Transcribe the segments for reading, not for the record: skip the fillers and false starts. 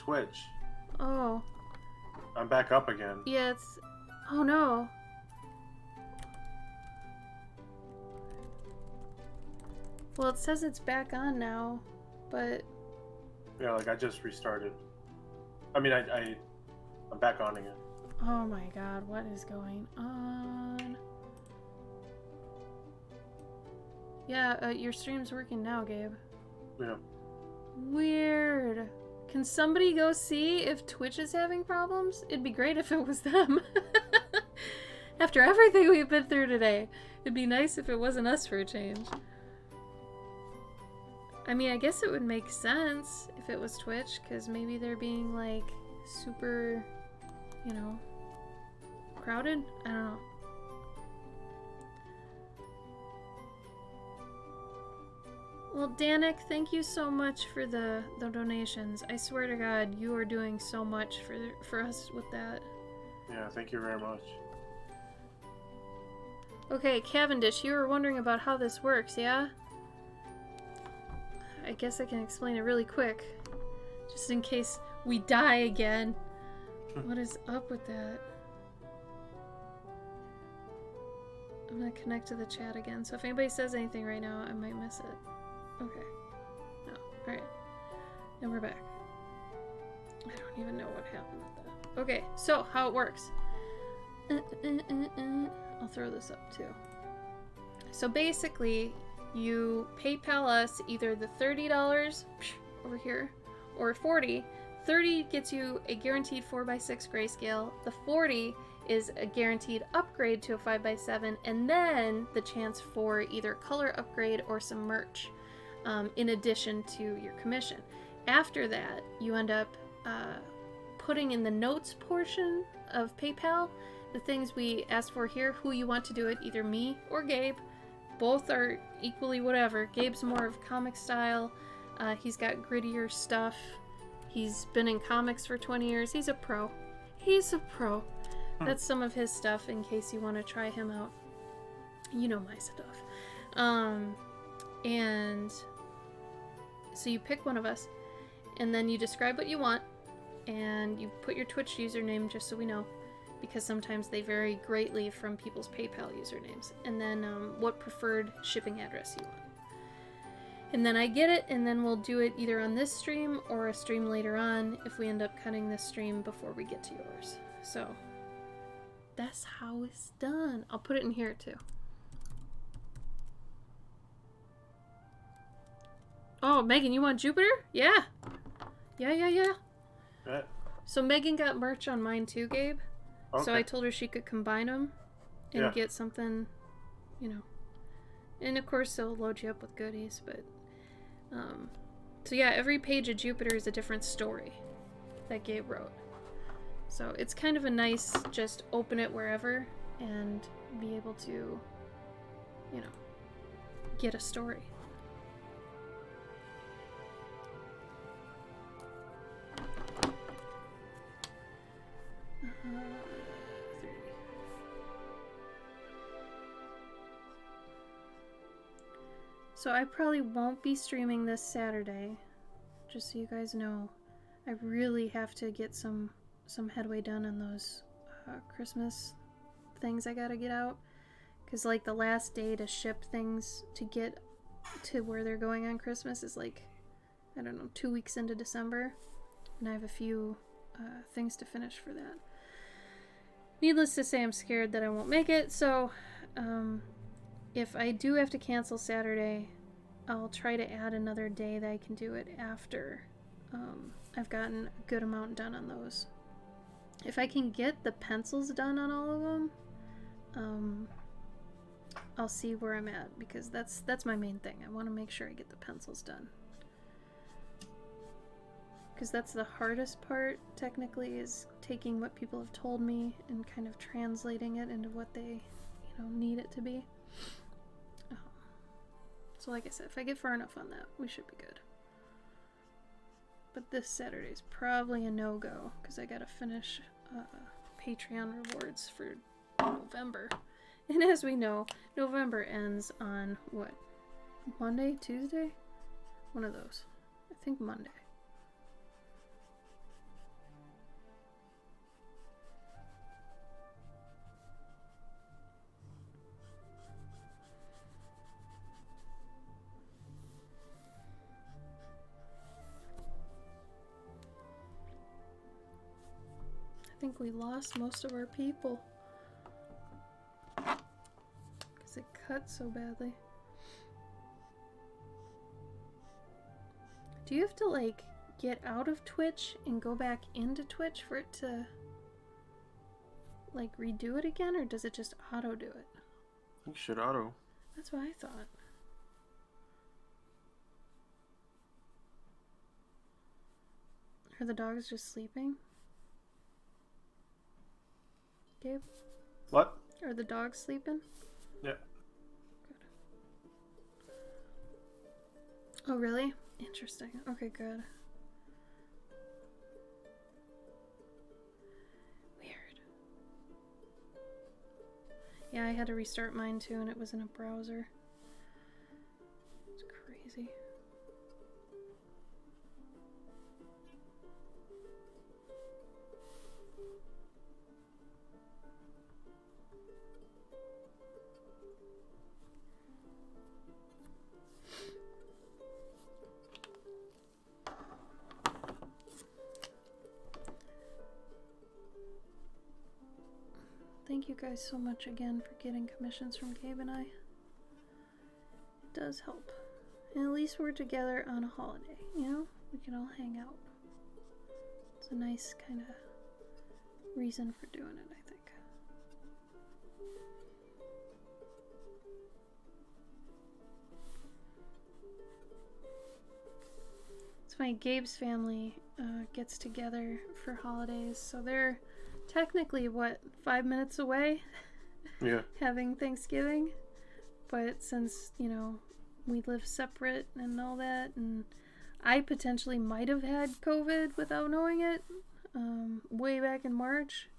Twitch. Oh. I'm back up again. Yeah, it's... Oh, no. Well, it says it's back on now, but... Yeah, like I just restarted. I mean, I'm back on again. Oh my god, what is going on? Yeah, your stream's working now, Gabe. Yeah. Weird. Can somebody go see if Twitch is having problems? It'd be great if it was them. After everything we've been through today, it'd be nice if it wasn't us for a change. I mean, I guess it would make sense if it was Twitch, because maybe they're being, like, super, you know, crowded? I don't know. Well, Danik, thank you so much for the donations. I swear to God, you are doing so much for us with that. Yeah, thank you very much. Okay, Cavendish, you were wondering about how this works, yeah? I guess I can explain it really quick. Just in case we die again. What is up with that? I'm gonna connect to the chat again, so if anybody says anything right now, I might miss it. Okay. No. Alright. And we're back. I don't even know what happened with that. Okay, so how it works. I'll throw this up too. So basically, you PayPal us either the $30 over here or 40. 30 gets you a guaranteed 4x6 grayscale. The 40 is a guaranteed upgrade to a 5x7, and then the chance for either color upgrade or some merch in addition to your commission. After that, you end up putting in the notes portion of PayPal the things we asked for here, who you want to do it, either me or Gabe. Both are equally whatever. Gabe's more of comic style. He's got grittier stuff. He's been in comics for 20 years. He's a pro. He's a pro. That's some of his stuff in case you want to try him out. You know my stuff. And so you pick one of us, and then you describe what you want, and you put your Twitch username just so we know, because sometimes they vary greatly from people's PayPal usernames, and then what preferred shipping address you want. And then I get it, and then we'll do it either on this stream or a stream later on if we end up cutting this stream before we get to yours. So that's how it's done. I'll put it in here too. Oh, Megan, you want Jupiter? Yeah. Yeah. So Megan got merch on mine too, Gabe. Okay. So I told her she could combine them and get something, you know. And of course they'll load you up with goodies, but so yeah, every page of Jupiter is a different story that Gabe wrote. So it's kind of a nice just open it wherever and be able to, you know, get a story. So I probably won't be streaming this Saturday, just so you guys know. I really have to get some headway done on those Christmas things I gotta get out. Because like the last day to ship things to get to where they're going on Christmas is like, I don't know, 2 weeks into December. And I have a few things to finish for that. Needless to say, I'm scared that I won't make it, so if I do have to cancel Saturday, I'll try to add another day that I can do it after I've gotten a good amount done on those. If I can get the pencils done on all of them, I'll see where I'm at, because that's my main thing. I want to make sure I get the pencils done. Because that's the hardest part, technically, is taking what people have told me and kind of translating it into what they, you know, need it to be. So like I said, if I get far enough on that, we should be good. But this Saturday is probably a no-go, because I gotta finish Patreon rewards for November. And as we know, November ends on, what, Monday? Tuesday? One of those. I think Monday. think we lost most of our people. Because it cut so badly. Do you have to, like, get out of Twitch and go back into Twitch for it to, like, redo it again? Or does it just auto do it? I think it should auto. That's what I thought. Are the dogs just sleeping? Gabe? What? Are the dogs sleeping? Yeah. Good. Oh, really? Interesting. Okay, good. Weird. Yeah, I had to restart mine too, and it was in a browser. It's crazy. Thank you guys so much again for getting commissions from Gabe and I. It does help. And at least we're together on a holiday, you know? We can all hang out. It's a nice kind of reason for doing it, I think. It's funny, Gabe's family gets together for holidays, so they're technically, what, 5 minutes away? Yeah. Having Thanksgiving. But since, you know, we live separate and all that, and I potentially might have had COVID without knowing it way back in March,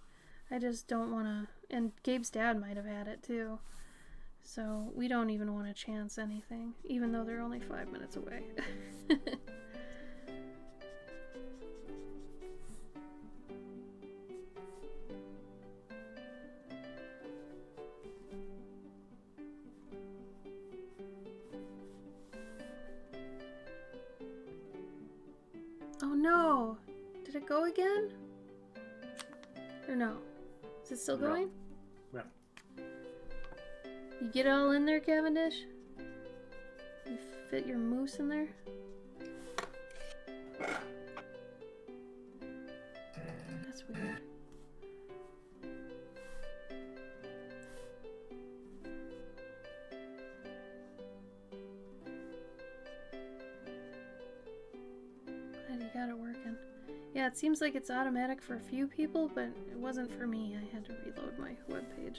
I just don't want to, and Gabe's dad might have had it too. So we don't even want to chance anything, even though they're only 5 minutes away. Oh no! Did it go again? Or no? Is it still No. going? Yeah. You get it all in there, Cavendish? You fit your moose in there? That's weird. Glad you got it working. Yeah, it seems like it's automatic for a few people, but it wasn't for me. I had to reload my webpage.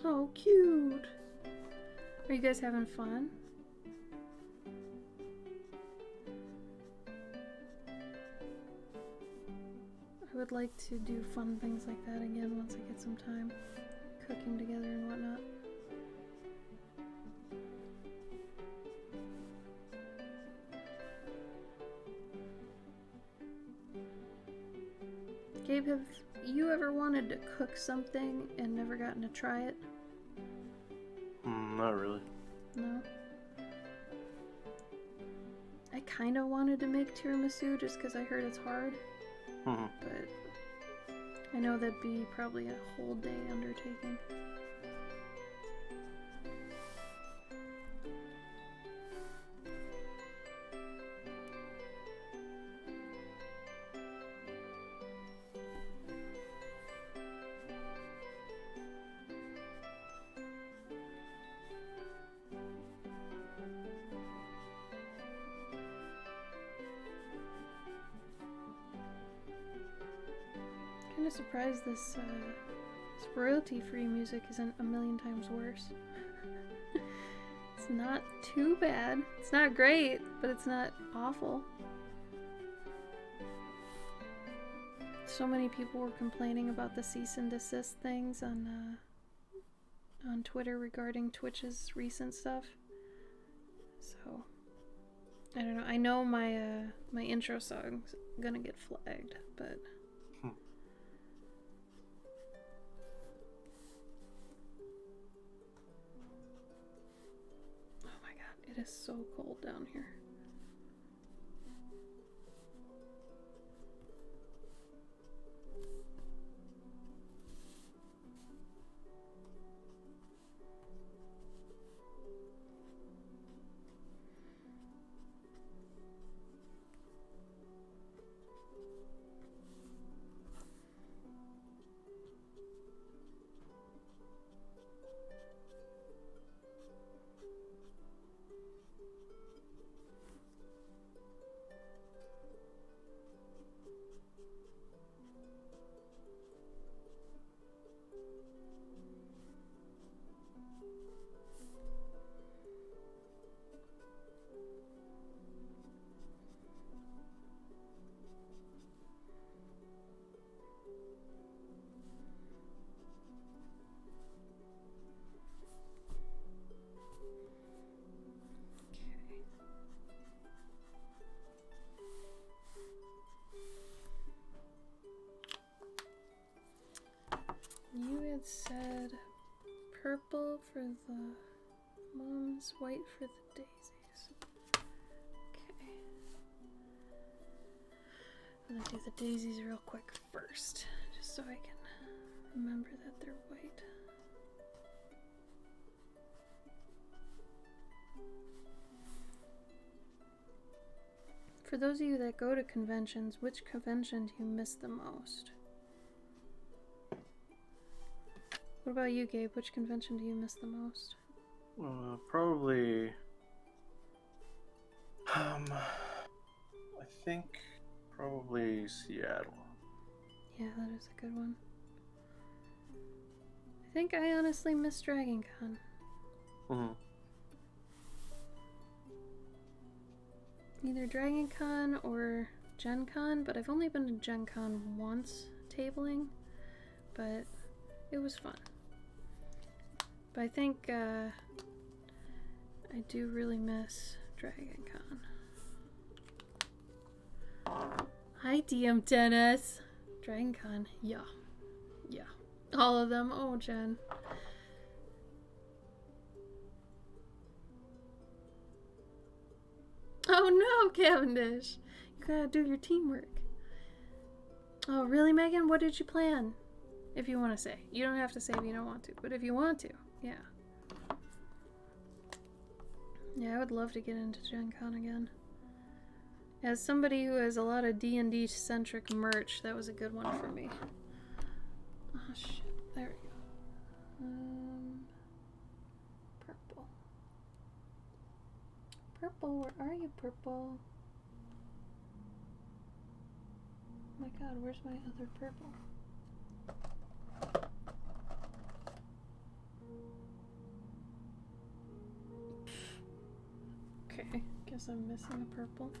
Oh, cute! Are you guys having fun? I would like to do fun things like that again once I get some time cooking together and whatnot. Gabe, have you ever wanted to cook something and never gotten to try it? Not really. No? I kind of wanted to make tiramisu just because I heard it's hard, but I know that'd be probably a whole day undertaking. Kind of surprised this royalty-free music isn't a million times worse. It's not too bad. It's not great, but it's not awful. So many people were complaining about the cease and desist things on Twitter regarding Twitch's recent stuff. So I don't know. I know my my intro song's gonna get flagged, but. It is so cold down here. You had said purple for the mums, white for the daisies. Okay. I'm gonna do the daisies real quick first, just so I can remember that they're white. For those of you that go to conventions, which convention do you miss the most? What about you, Gabe? Which convention do you miss the most? Probably. I think probably Seattle. Yeah, that is a good one. I think I honestly miss Dragon Con. Mm-hmm. Either Dragon Con or Gen Con, but I've only been to Gen Con once tabling, but it was fun. But I think I do really miss Dragon Con. Hi, DM Dennis. Dragon Con, yeah. Yeah. All of them. Oh, Jen. Oh no, Cavendish. You gotta do your teamwork. Oh, really, Megan? What did you plan? If you want to say. You don't have to say if you don't want to, but if you want to, yeah. Yeah, I would love to get into Gen Con again. As somebody who has a lot of D&D centric merch, that was a good one for me. Oh shit, there we go. Purple. Purple, where are you, Purple? Oh my god, where's my other purple? Okay, guess I'm missing a purple.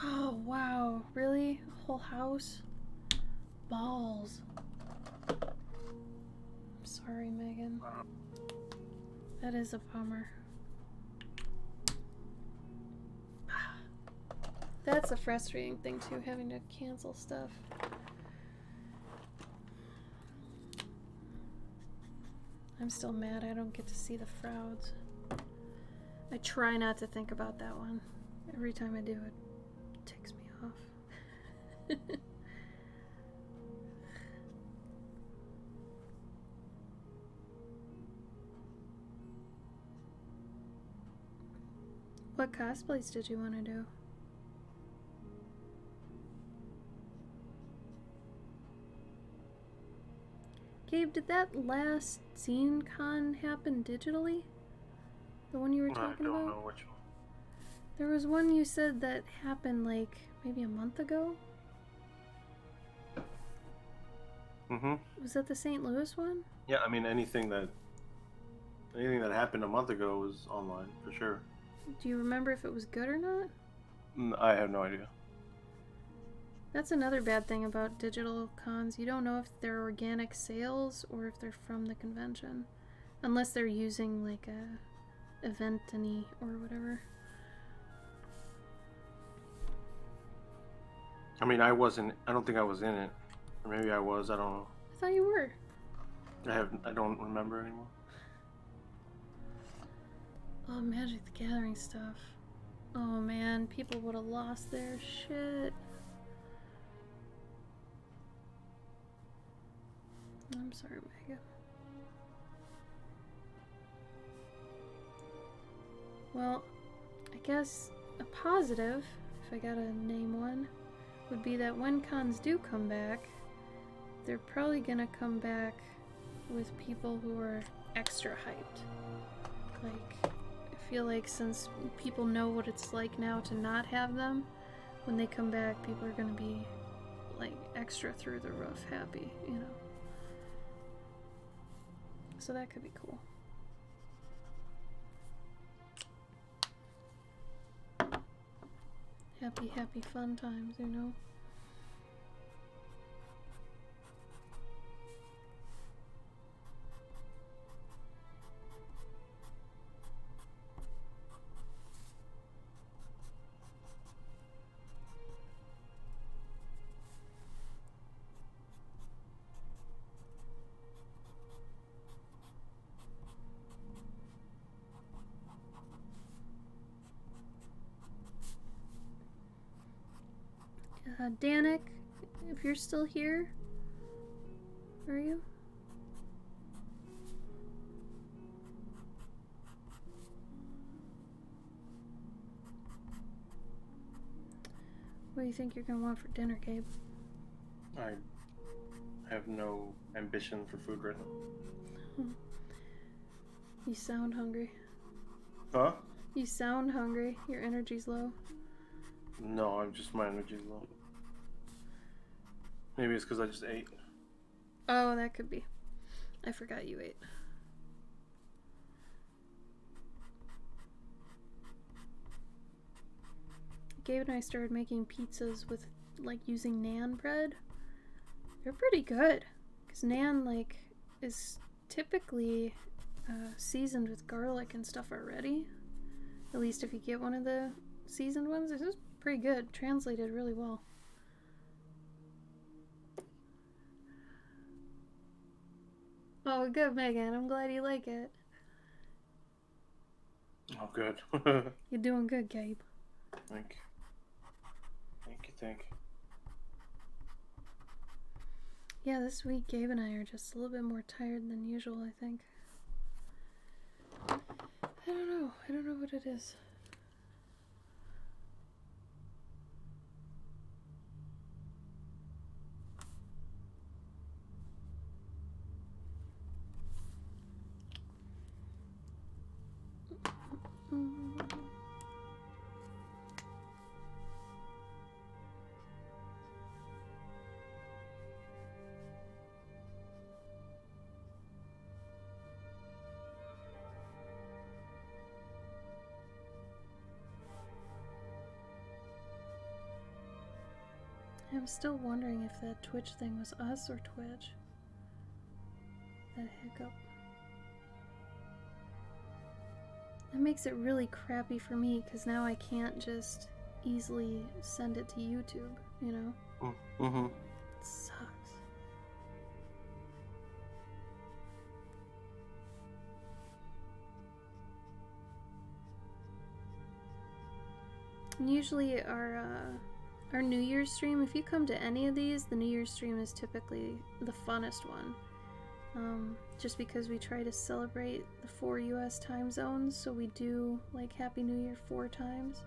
Oh, wow. Really? A whole house? Balls. I'm sorry, Megan. That is a bummer. That's a frustrating thing, too, having to cancel stuff. I'm still mad I don't get to see the Frauds. I try not to think about that one. Every time I do, it ticks me off. What cosplays did you want to do? Gabe, did that last Scene Con happen digitally? The one you were talking about? I don't know which one. There was one you said that happened like maybe a month ago? Mm-hmm. Was that the St. Louis one? Yeah, I mean anything that happened a month ago was online for sure. Do you remember if it was good or not? I have no idea. That's another bad thing about digital cons. You don't know if they're organic sales or if they're from the convention. Unless they're using like a Eventany or whatever. I mean, I don't think I was in it. Or maybe I was, I don't know. I thought you were. I don't remember anymore. Oh, Magic the Gathering stuff. Oh man, people would have lost their shit. I'm sorry, Mega. Well, I guess a positive, if I gotta name one, would be that when cons do come back, they're probably gonna come back with people who are extra hyped. Like, I feel like since people know what it's like now to not have them, when they come back, people are gonna be like extra through the roof happy, you know? So that could be cool. Happy, happy fun times, you know? Danik, if you're still here, are you? What do you think you're gonna want for dinner, Gabe? I have no ambition for food right now. You sound hungry. Huh? You sound hungry. Your energy's low. No, I'm just my energy's low. Maybe it's because I just ate. Oh, that could be. I forgot you ate. Gabe and I started making pizzas with, like, using naan bread. They're pretty good. Because naan, like, is typically seasoned with garlic and stuff already. At least if you get one of the seasoned ones. This is pretty good. Translated really well. Oh, good, Megan. I'm glad you like it. Oh, good. You're doing good, Gabe. Thank you. Thank you. Yeah, this week Gabe and I are just a little bit more tired than usual, I think. I don't know what it is. I'm still wondering if that Twitch thing was us or Twitch. That hiccup. That makes it really crappy for me because now I can't just easily send it to YouTube, you know? Mm-hmm. It sucks. And usually our New Year's stream, if you come to any of these, the New Year's stream is typically the funnest one. Just because we try to celebrate the 4 US time zones, so we do like Happy New Year 4 times.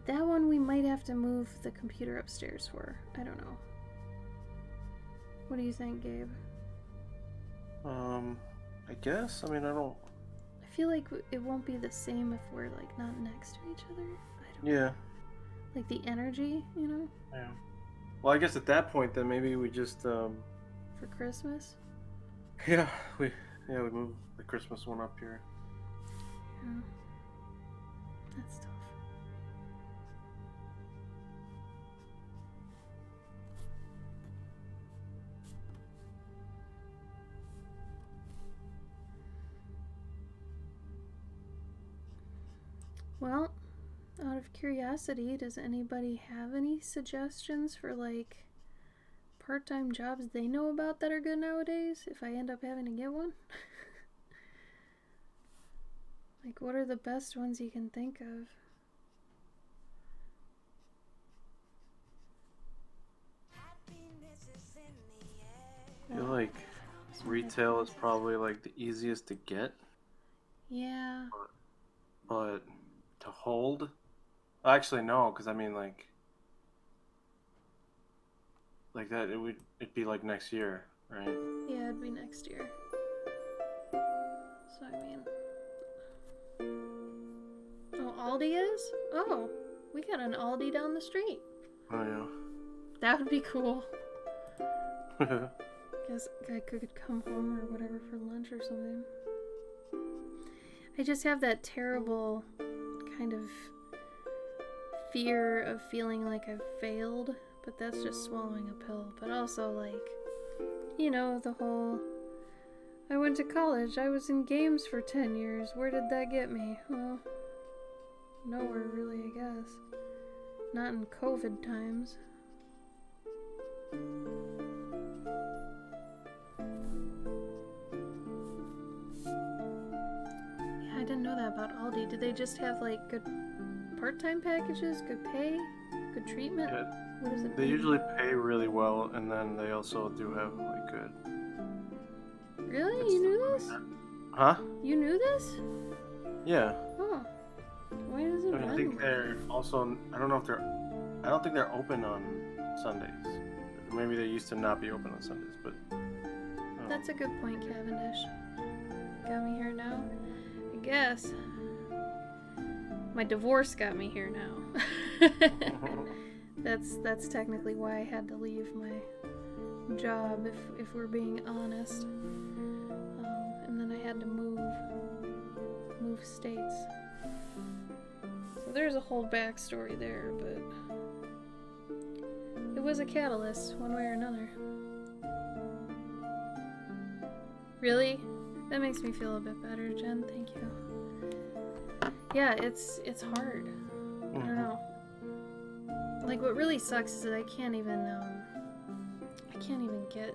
That one we might have to move the computer upstairs for. I don't know. What do you think, Gabe? I guess. I mean, I don't. I feel like it won't be the same if we're like not next to each other. I don't Yeah. Like the energy, you know? Yeah. Well, I guess at that point, then maybe we just For Christmas? yeah, we move the Christmas one up here. Yeah. That's tough. Well, out of curiosity, does anybody have any suggestions for like part-time jobs they know about that are good nowadays if I end up having to get one? Like, what are the best ones you can think of? I feel like retail is probably like the easiest to get, Yeah. but to hold. Actually, no, because I mean, like that, it'd be like next year, right? Yeah, it'd be next year. So, I mean... Oh, Aldi is? Oh, we got an Aldi down the street. Oh, That would be cool. yeah. Guess I could come home or whatever for lunch or something. I just have that terrible kind of fear of feeling like I've failed, but that's just swallowing a pill. But also, like, you know, the whole... I went to college, I was in games for 10 years, where did that get me? Well, nowhere really, I guess. Not in COVID times. Yeah, I didn't know that about Aldi. Did they just have, like, good part-time packages, good pay, good treatment? Yeah, What does it they mean? usually pay really well, and then they also do have like good. Really? You knew this? Huh? You knew this? Yeah. Oh. Why doesn't I mean, I Ren think know they're that? also. I don't know if they're. I don't think they're open on Sundays. Maybe they used to not be open on Sundays, but. That's a good point, Cavendish. Got me here now? I guess. My divorce got me here now. That's technically why I had to leave my job, if we're being honest. And then I had to move states. So there's a whole backstory there, but it was a catalyst, one way or another. Really? That makes me feel a bit better, Jen. Thank you. Yeah, it's hard. I don't know. Like, what really sucks is that I can't even get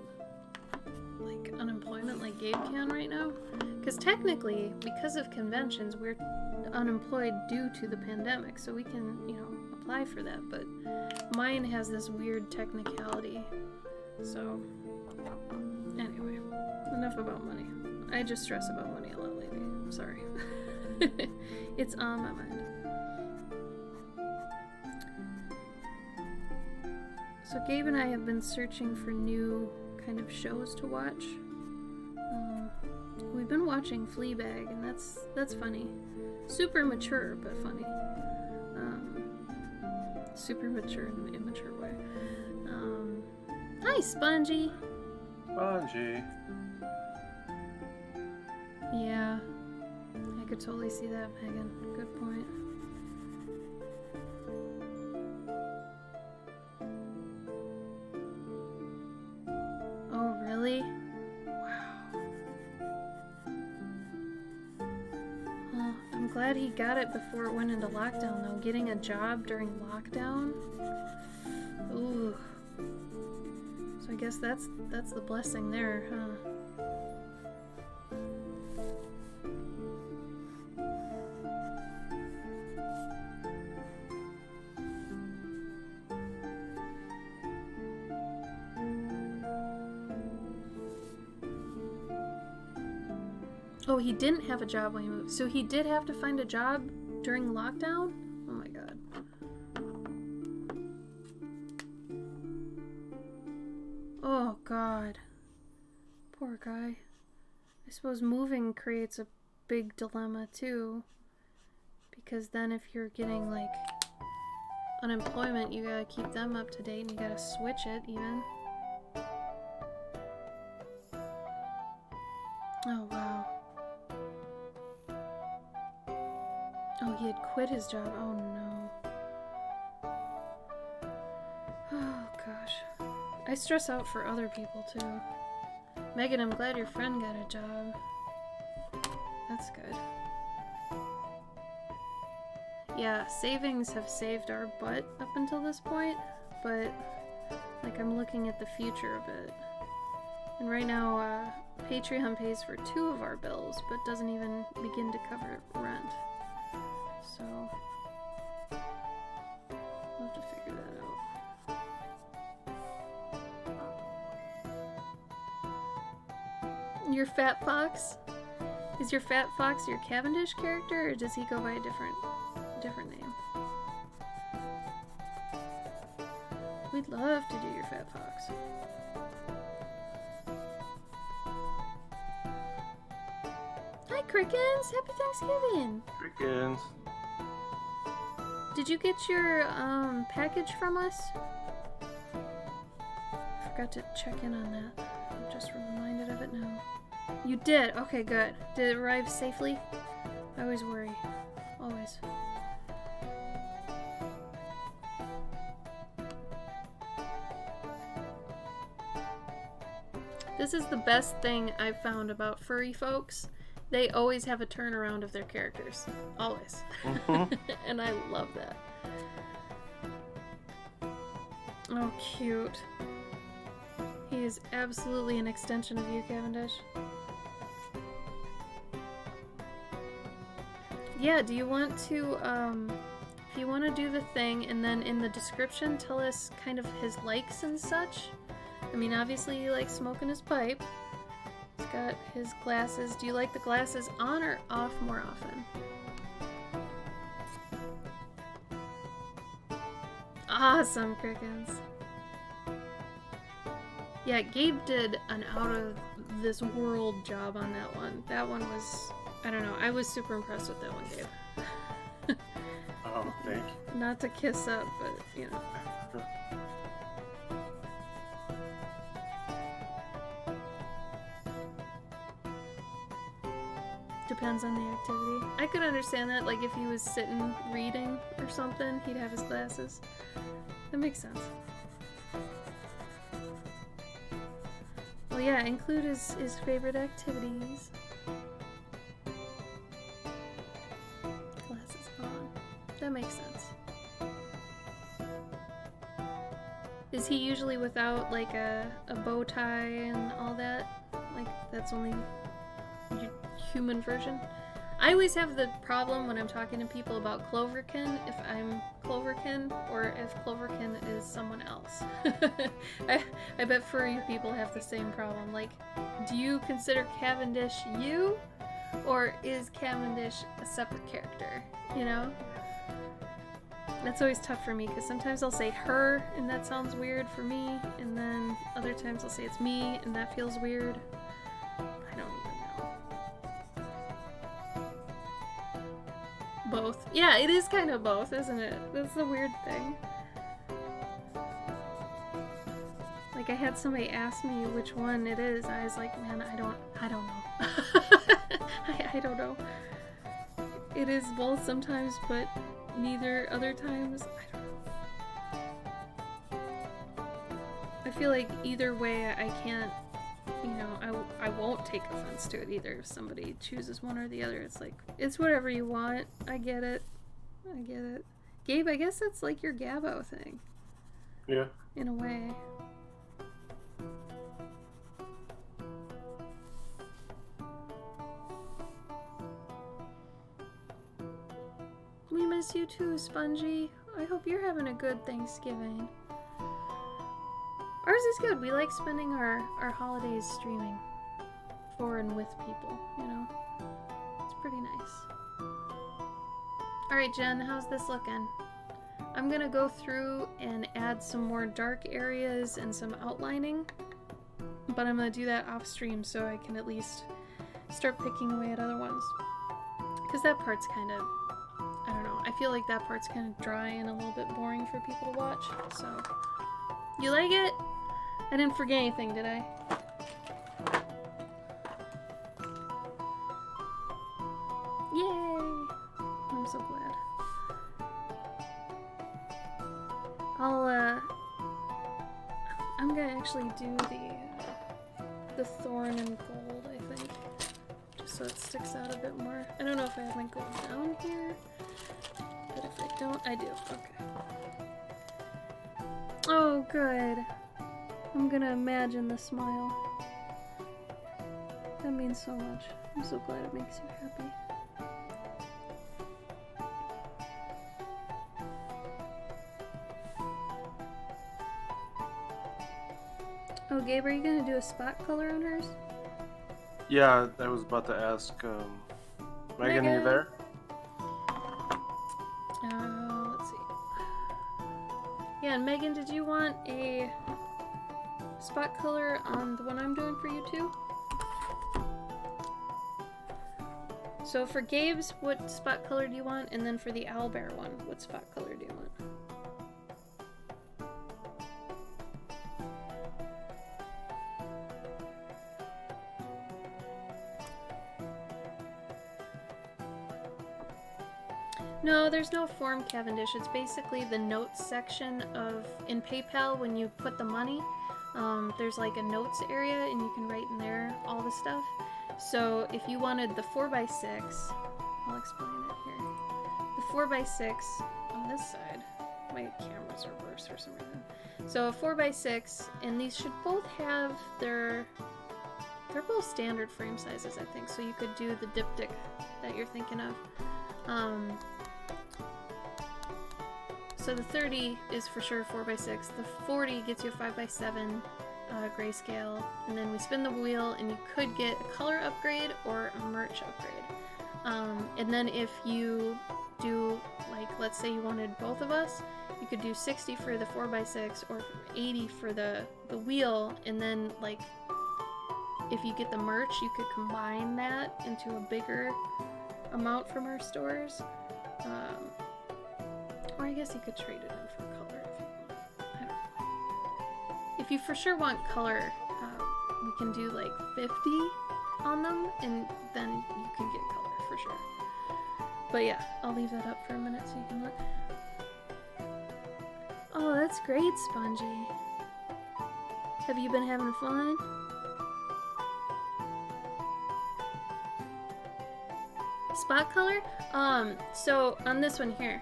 like unemployment like Gabe can right now. Because technically, because of conventions, we're unemployed due to the pandemic, so we can, you know, apply for that. But mine has this weird technicality. So anyway, enough about money. I just stress about money a lot lately. I'm sorry. It's on my mind. So Gabe and I have been searching for new kind of shows to watch. We've been watching Fleabag, and that's funny. Super mature, but funny. Super mature in an immature way. Hi, Spongy! Spongy. Yeah, I could totally see that, Megan. Good point. Oh, really? Wow. Well, I'm glad he got it before it went into lockdown, though. Getting a job during lockdown? Ooh. So I guess that's the blessing there, huh? Oh, he didn't have a job when he moved. So he did have to find a job during lockdown? Oh my god. Oh god. Poor guy. I suppose moving creates a big dilemma too. Because then if you're getting like unemployment, you gotta keep them up to date and you gotta switch it even. Oh wow. Oh, he had quit his job. Oh no. Oh gosh. I stress out for other people too. Megan, I'm glad your friend got a job. That's good. Yeah, savings have saved our butt up until this point, but Like, I'm looking at the future of it. And right now, Patreon pays for 2 of our bills, but doesn't even begin to cover rent. So, we'll have to figure that out. Your Fat Fox? Is your Fat Fox your Cavendish character, or does he go by a different name? We'd love to do your Fat Fox. Hi, Crickens! Happy Thanksgiving! Crickens. Did you get your package from us? Forgot to check in on that. I'm just reminded of it now. You did? Okay, good. Did it arrive safely? I always worry. Always. This is the best thing I've found about furry folks. They always have a turnaround of their characters. Always. And I love that. Oh, cute. He is absolutely an extension of you, Cavendish. Yeah, do you want to, if you want to do the thing, and then in the description tell us kind of his likes and such? I mean, obviously he likes smoking his pipe. He's got his glasses. Do you like the glasses on or off more often? Awesome, Crickens. Yeah, Gabe did an out-of-this-world job on that one. That one was, I don't know, I was super impressed with that one, Gabe. Oh, thank you. Not to kiss up, but, you know. Depends on the activity. I could understand that, like if he was sitting reading or something, he'd have his glasses. That makes sense. Well, yeah, include his favorite activities. Glasses on. That makes sense. Is he usually without like a bow tie and all that? Like that's only human version? I always have the problem when I'm talking to people about Cloverkin, if I'm Cloverkin or if Cloverkin is someone else. I bet furry people have the same problem. Like, do you consider Cavendish you, or is Cavendish a separate character? You know? That's always tough for me, because sometimes I'll say her, and that sounds weird for me, and then other times I'll say it's me, and that feels weird. I don't even know. Both. Yeah, it is kind of both, isn't it? That's the weird thing. Like, I had somebody ask me which one it is, and I was like, man, I don't know. I don't know. It is both sometimes, but neither other times. I don't know. I feel like either way I can't, you know, I won't take offense to it either if somebody chooses one or the other. It's like, it's whatever you want. I get it. I get it. Gabe, I guess that's like your Gabbo thing. Yeah. In a way. We miss you too, Spongy. I hope you're having a good Thanksgiving. Ours is good. We like spending our holidays streaming for and with people, you know? It's pretty nice. Alright, Jen, how's this looking? I'm gonna go through and add some more dark areas and some outlining, but I'm gonna do that off stream so I can at least start picking away at other ones. Because that part's kind of, I don't know, I feel like that part's kind of dry and a little bit boring for people to watch, so. You like it? I didn't forget anything, did I? Yay! I'm so glad. I'm gonna actually do the thorn and gold, I think. Just so it sticks out a bit more. I don't know if I have my gold down here, but if I don't, I do. Okay. Oh, good. I'm gonna imagine the smile. That means so much. I'm so glad it makes you happy. Oh, Gabe, are you gonna do a spot color on hers? Yeah, I was about to ask. Megan, are you there? Let's see. Yeah, and Megan, did you want a spot color on the one I'm doing for you too? So for Gabe's, what spot color do you want? And then for the owlbear one, what spot color do you want? No, there's no form, Cavendish. It's basically the notes section of in PayPal when you put the money. There's like a notes area and you can write in there all the stuff. So if you wanted the 4x6, I'll explain it here. The 4x6 on this side, my cameras are worse for some reason. So a 4x6, and these should both have they're both standard frame sizes, I think. So you could do the diptych that you're thinking of. So the 30 is for sure 4x6. The 40 gets you a 5x7 grayscale, and then we spin the wheel, and you could get a color upgrade or a merch upgrade. And then if you do, like, let's say you wanted both of us, you could do 60 for the 4x6 or 80 for the wheel, and then, like, if you get the merch, you could combine that into a bigger amount from our stores. Or I guess you could trade it in for color if you want. I don't know. If you for sure want color, we can do like 50 on them, and then you can get color for sure. But yeah, I'll leave that up for a minute so you can look. Oh, that's great, Spongy. Have you been having fun? Spot color? So on this one here,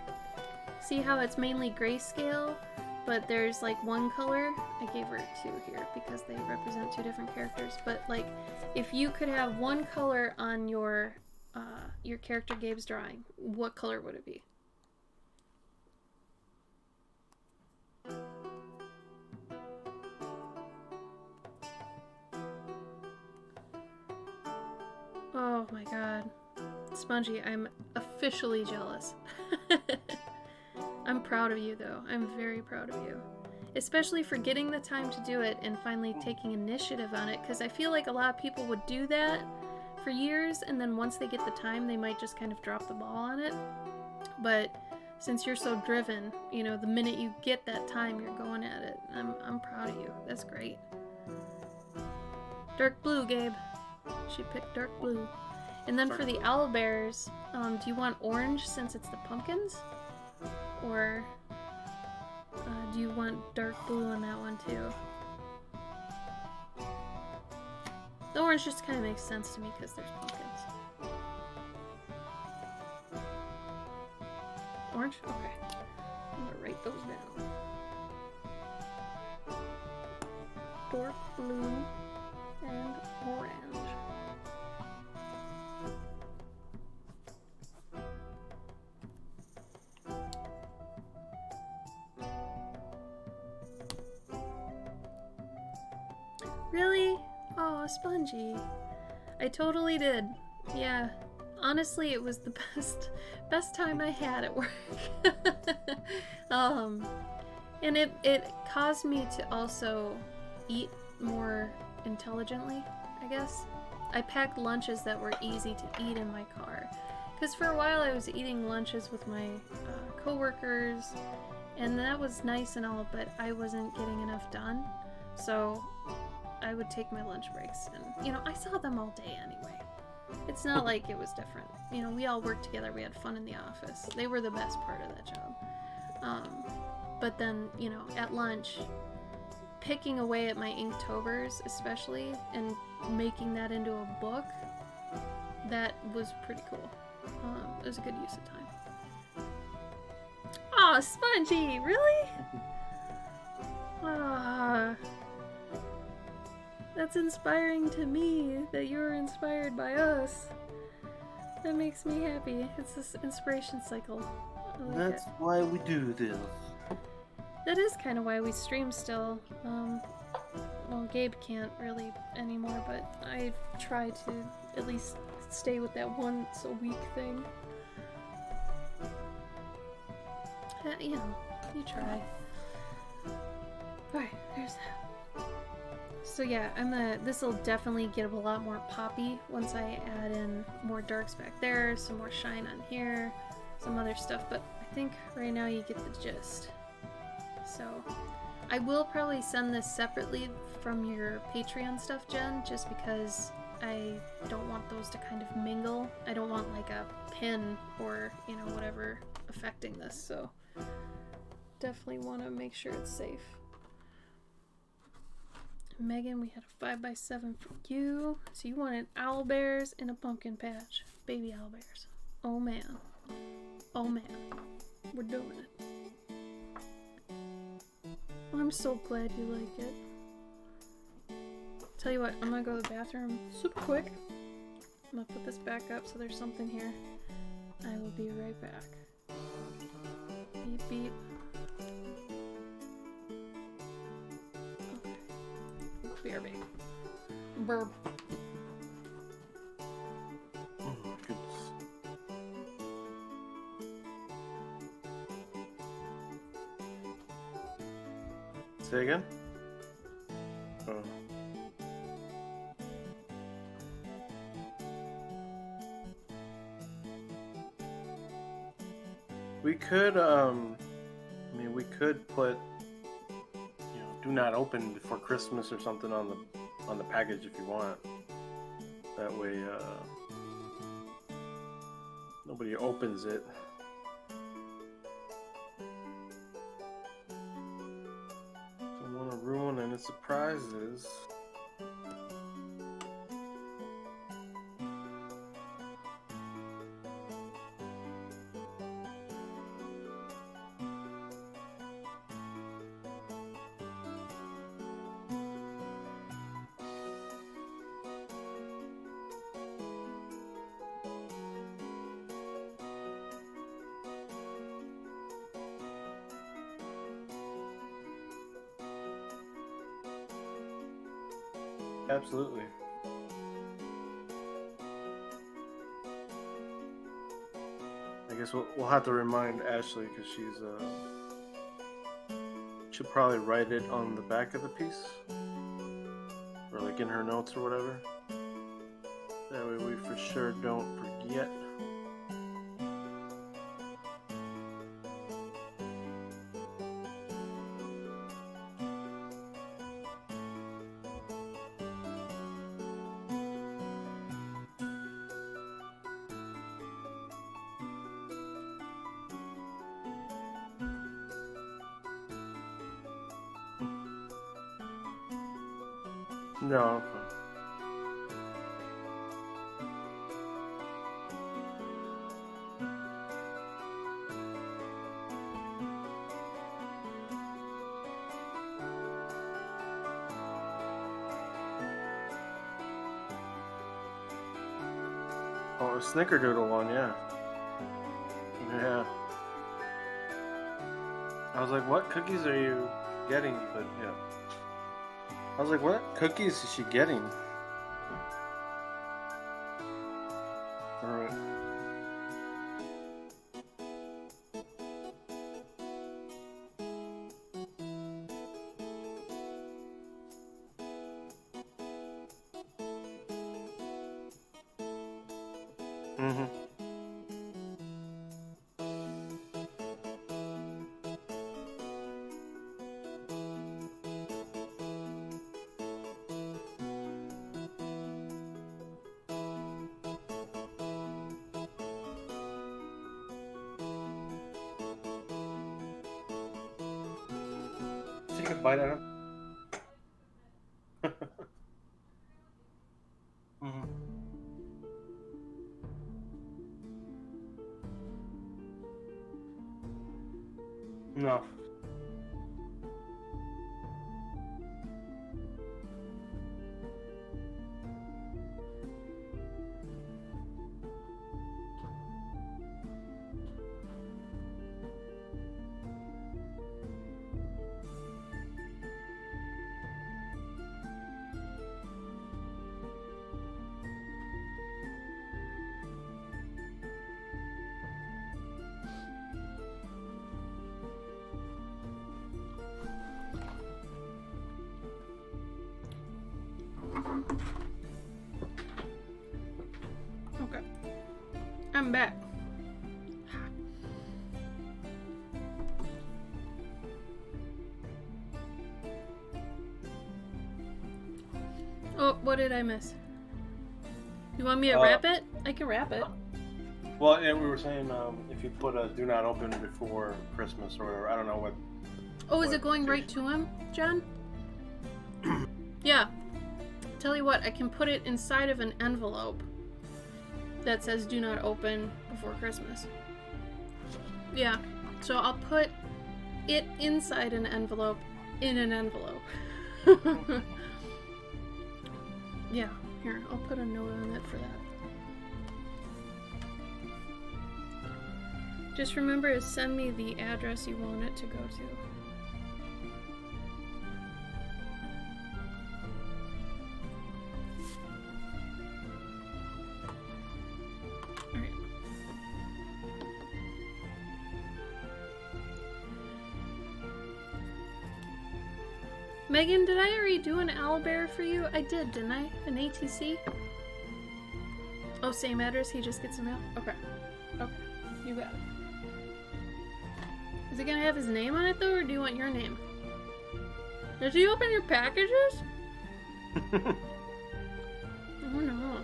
see how it's mainly grayscale, but there's like one color? I gave her two here because they represent two different characters. But like, if you could have one color on your character Gabe's drawing, what color would it be? Oh my god. Spongy, I'm officially jealous. I'm proud of you, though. I'm very proud of you. Especially for getting the time to do it and finally taking initiative on it, because I feel like a lot of people would do that for years, and then once they get the time, they might just kind of drop the ball on it. But since you're so driven, you know, the minute you get that time, you're going at it. I'm proud of you. That's great. Dark blue, Gabe. She picked dark blue. And then for the owlbears, do you want orange since it's the pumpkins? Or do you want dark blue on that one too? The orange just kind of makes sense to me because there's pumpkins. Orange? Okay. I'm gonna write those down. Dark blue and orange. Really? Oh, Spongy. I totally did. Yeah. Honestly, it was the best time I had at work. And it caused me to also eat more intelligently, I guess. I packed lunches that were easy to eat in my car. Because for a while I was eating lunches with my coworkers, and that was nice and all, but I wasn't getting enough done. So I would take my lunch breaks, and, you know, I saw them all day anyway. It's not like it was different. You know, we all worked together, we had fun in the office. They were the best part of that job. But then, you know, at lunch, picking away at my Inktober's especially, and making that into a book, that was pretty cool. It was a good use of time. Aw, Spongy, really? Ah. That's inspiring to me that you're inspired by us. That makes me happy. It's this inspiration cycle. I like That's it. why we do this. That is kind of why we stream still. Well, Gabe can't really anymore, but I try to at least stay with that once a week thing. You know, you try. Alright, there's that. So yeah, this'll definitely get a lot more poppy once I add in more darks back there, some more shine on here, some other stuff, but I think right now you get the gist. So, I will probably send this separately from your Patreon stuff, Jen, just because I don't want those to kind of mingle. I don't want like a pin or, you know, whatever affecting this, so definitely want to make sure it's safe. Megan, we had a 5x7 for you. So you wanted owl bears in a pumpkin patch. Baby owl bears. Oh man. Oh man. We're doing it. I'm so glad you like it. Tell you what, I'm gonna go to the bathroom super quick. I'm gonna put this back up so there's something here. I will be right back. Beep beep. Okay. BRB. Burp. Oh my goodness. Say again? Oh. We could, I mean, we could put, you know, do not open before Christmas or something on the package if you want. That way, nobody opens it. Don't want to ruin any surprises. Absolutely. I guess we'll have to remind Ashley because she'll probably write it on the back of the piece or like in her notes or whatever. That way we for sure don't forget. No, I'm fine. Oh, a snickerdoodle one, yeah. Yeah. I was like, what cookies are you getting? But yeah. I was like, what cookies is she getting? Alright. Mm-hmm. Take a bite out of it. Mm-hmm. No. Okay. I'm back. Oh, what did I miss? You want me to wrap it? I can wrap it. Well, yeah, we were saying if you put a do not open before Christmas or whatever, I don't know what. Oh, is it going right to him, John? Yeah. Tell you what, I can put it inside of an envelope that says do not open before Christmas. Yeah. So I'll put it inside an envelope in an envelope. Yeah. Here, I'll put a note on it for that. Just remember to send me the address you want it to go to. Alright. Megan, did I already do an owlbear for you? I did, didn't I? An ATC? Oh, same address, he just gets a mail? Okay. Okay. You got it. Is it gonna have his name on it though, or do you want your name? Did you open your packages? Oh no.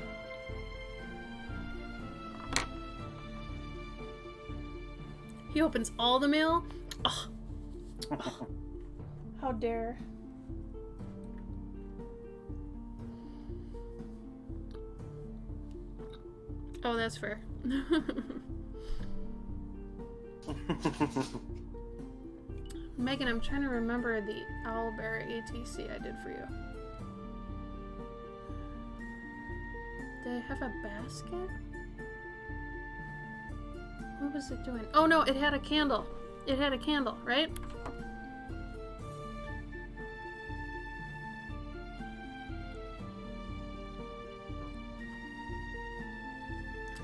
He opens all the mail? Oh. Oh. How dare. Oh, that's fair. Megan, I'm trying to remember the owlbear ATC I did for you. Did I have a basket? What was it doing? Oh no, it had a candle. It had a candle, right?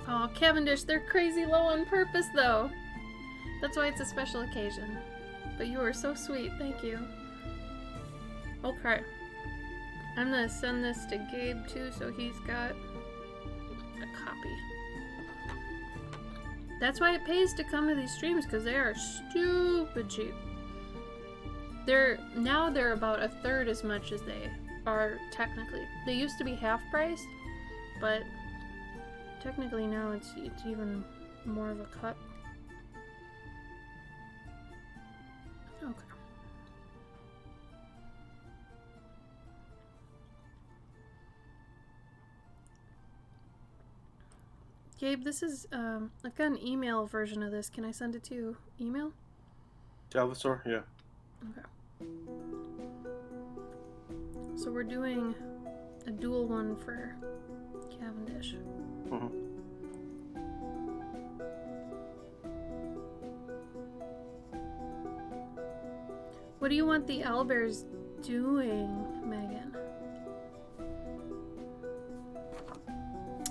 Oh, Cavendish, they're crazy low on purpose, though. That's why it's a special occasion. But you were so sweet, thank you. Okay. I'm gonna send this to Gabe, too, so he's got a copy. That's why it pays to come to these streams, because they are stupid cheap. Now they're about a third as much as they are technically. They used to be half price, but technically now it's even more of a cut. Okay. Gabe, this is I've got an email version of this. Can I send it to email? Salvatore, yeah. Okay. So we're doing a dual one for Cavendish. Mm-hmm. What do you want the owlbears doing, Megan?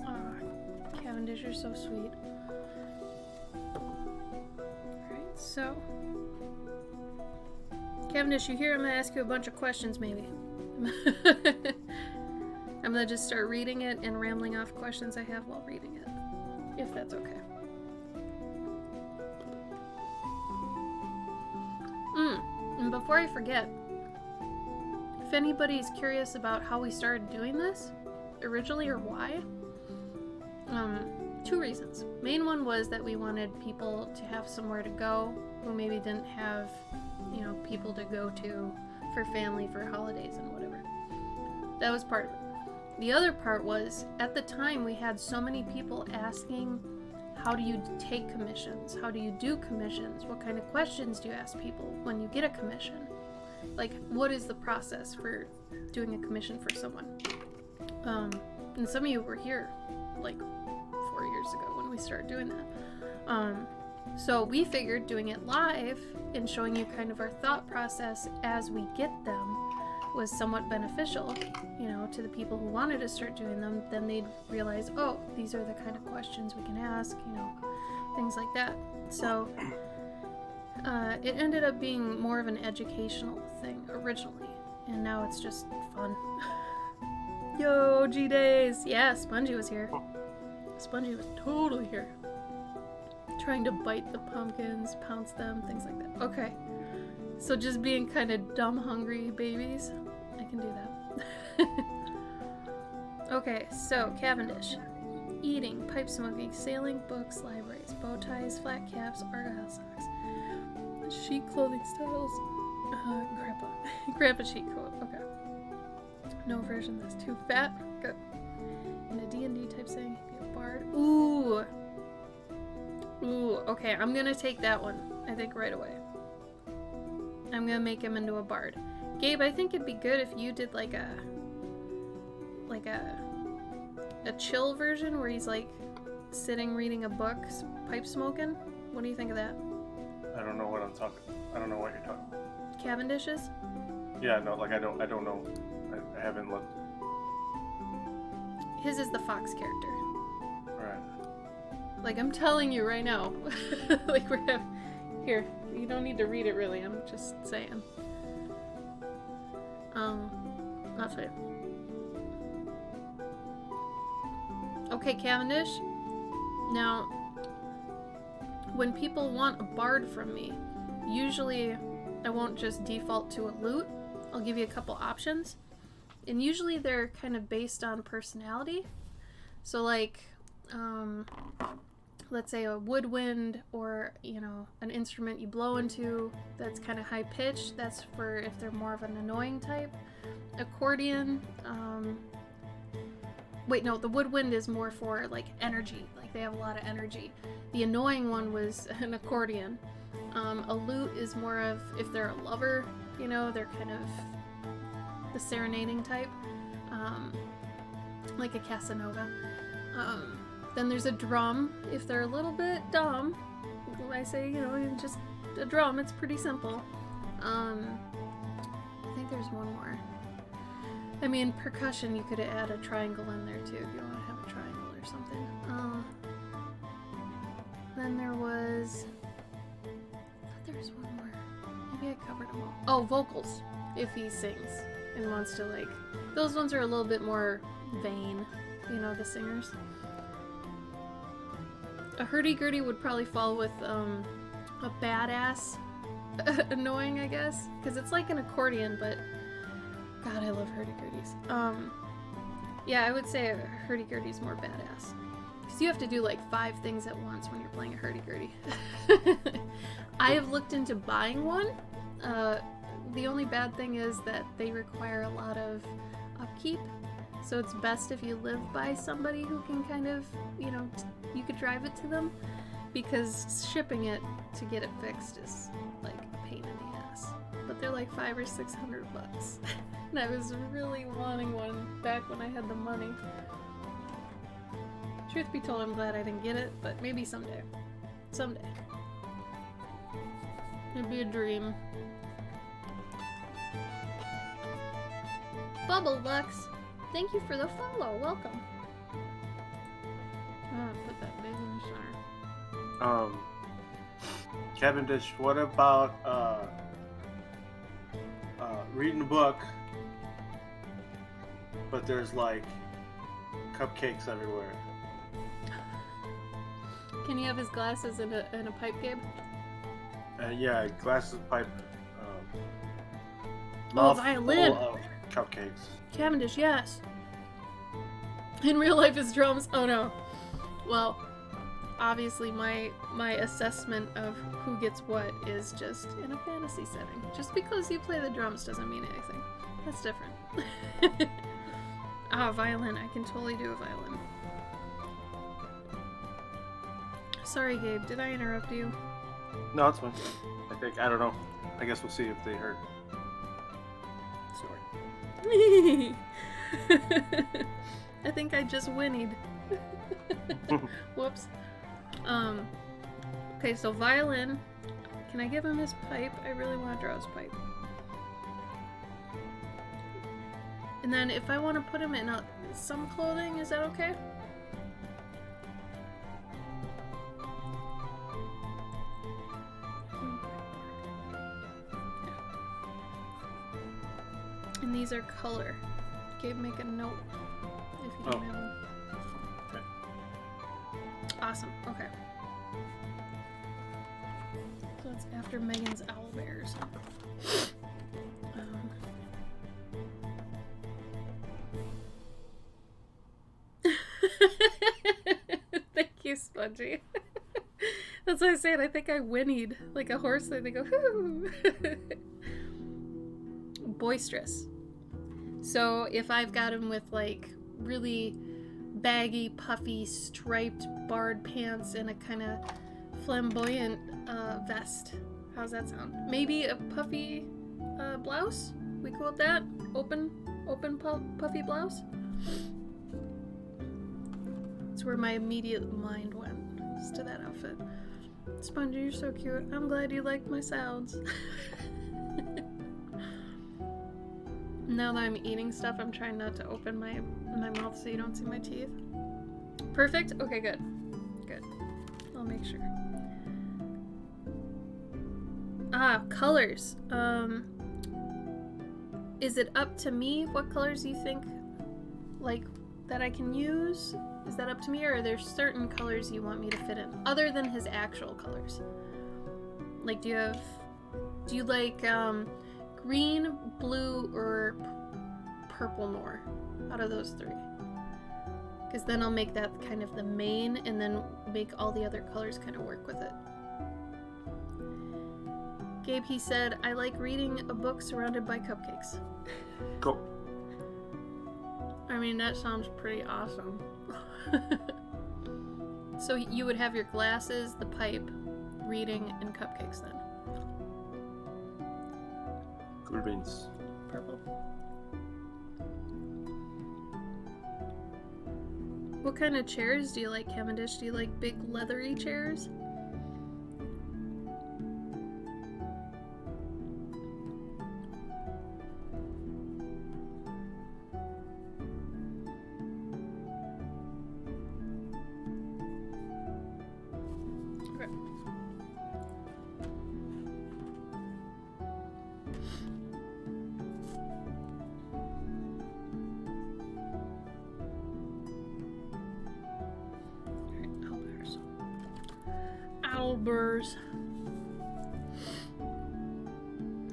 Aw, Cavendish, you're so sweet. Alright, so Cavendish, you hear I'm gonna ask you a bunch of questions, maybe. I'm gonna just start reading it and rambling off questions I have while reading it, if that's okay. And before I forget, if anybody's curious about how we started doing this originally or why, 2 reasons. Main one was that we wanted people to have somewhere to go who maybe didn't have, people to go to for family, for holidays and whatever. That was part of it. The other part was, at the time, we had so many people asking, how do you take commissions? How do you do commissions? What kind of questions do you ask people when you get a commission? Like, what is the process for doing a commission for someone? And some of you were here, like, 4 years ago when we started doing that. So we figured doing it live and showing you kind of our thought process as we get them was somewhat beneficial, to the people who wanted to start doing them. Then they'd realize, oh, these are the kind of questions we can ask, things like that. So it ended up being more of an educational thing originally, and now it's just fun. Yo, G Days. Yeah, Spongy was here. Spongy was totally here. Trying to bite the pumpkins, pounce them, things like that. Okay. So just being kind of dumb hungry babies. I can do that. Okay, so Cavendish. Eating, pipe smoking, sailing, books, libraries, bow ties, flat caps, argyle socks, chic clothing styles, grandpa chic coat. Okay. No version that's too fat. Good. In a D&D type setting, be a bard. Ooh. Okay, I'm gonna take that one, I think, right away. I'm gonna make him into a bard. Gabe, I think it'd be good if you did like a chill version where he's like sitting reading a book, pipe smoking. What do you think of that? I don't know what I'm talking. I don't know what you're talking about. Cavendish's? Yeah, no, like I don't know. I haven't looked. His is the fox character. Right. Like, I'm telling you right now. Like, we're having... Here, you don't need to read it really, I'm just saying. That's it. Okay, Cavendish. Now, when people want a bard from me, usually I won't just default to a lute. I'll give you a couple options. And usually they're kind of based on personality. So like, let's say a woodwind or, you know, an instrument you blow into that's kind of high pitched. That's for if they're more of an annoying type. Accordion, wait, no, the woodwind is more for like energy. Like they have a lot of energy. The annoying one was an accordion. A lute is more of if they're a lover, you know, they're kind of the serenading type, like a Casanova. Then there's a drum, if they're a little bit dumb. I say, you know, just a drum, it's pretty simple. I think there's one more. I mean, percussion, you could add a triangle in there too, if you want to have a triangle or something. Then there was... I thought there was one more. Maybe I covered them all. Oh, vocals, if he sings and wants to, like... Those ones are a little bit more vain, you know, the singers. A hurdy-gurdy would probably fall with a badass annoying, I guess. Because it's like an accordion, but... God, I love hurdy-gurdies. Yeah, I would say a hurdy-gurdy's more badass. Because you have to do like 5 things at once when you're playing a hurdy-gurdy. I have looked into buying one. The only bad thing is that they require a lot of upkeep. So it's best if you live by somebody who can kind of, you know, you could drive it to them. Because shipping it to get it fixed is like a pain in the ass. But they're like $500 or $600. And I was really wanting one back when I had the money. Truth be told, I'm glad I didn't get it, but maybe someday. Someday. It'd be a dream. Bubble Lux, thank you for the follow. Welcome. I'm gonna put that big in the center. Cavendish, what about reading a book, but there's like cupcakes everywhere? Can you have his glasses in a pipe, Gabe? Yeah, glasses, pipe. Oh, violin! Full of cupcakes. Cavendish, yes. In real life, it's drums. Oh no. Well, obviously, my assessment of who gets what is just in a fantasy setting. Just because you play the drums doesn't mean anything. That's different. Violin. I can totally do a violin. Sorry, Gabe. Did I interrupt you? No, it's fine. I don't know. I guess we'll see if they heard. Sorry. I think I just whinnied. Whoops. Okay, so violin. Can I give him his pipe? I really want to draw his pipe. And then if I want to put him in some clothing, is that okay? And these are color. Gabe, make a note if you don't have one. Okay. Awesome. Okay. So it's after Megan's owlbears. Thank you, Spongy. That's what I said. I think I whinnied like a horse. They go, whoo. Boisterous. So if I've got him with like really baggy, puffy, striped, barred pants and a kind of flamboyant vest, how's that sound? Maybe a puffy blouse? We cool with that? Open puffy blouse? That's where my immediate mind went, just to that outfit. Spongy, you're so cute. I'm glad you liked my sounds. Now that I'm eating stuff, I'm trying not to open my mouth so you don't see my teeth. Perfect? Okay, good. Good. I'll make sure. Colors. Is it up to me what colors you think, like, that I can use? Is that up to me, or are there certain colors you want me to fit in, other than his actual colors? Like, do you like, green, blue, or purple more out of those three? Because then I'll make that kind of the main and then make all the other colors kind of work with it. Gabe, he said, I like reading a book surrounded by cupcakes. Go. I mean, that sounds pretty awesome. So you would have your glasses, the pipe, reading, and cupcakes then. Cool beans. Purple. What kind of chairs do you like, Cavendish? Do you like big leathery chairs? Okay. Owlbears.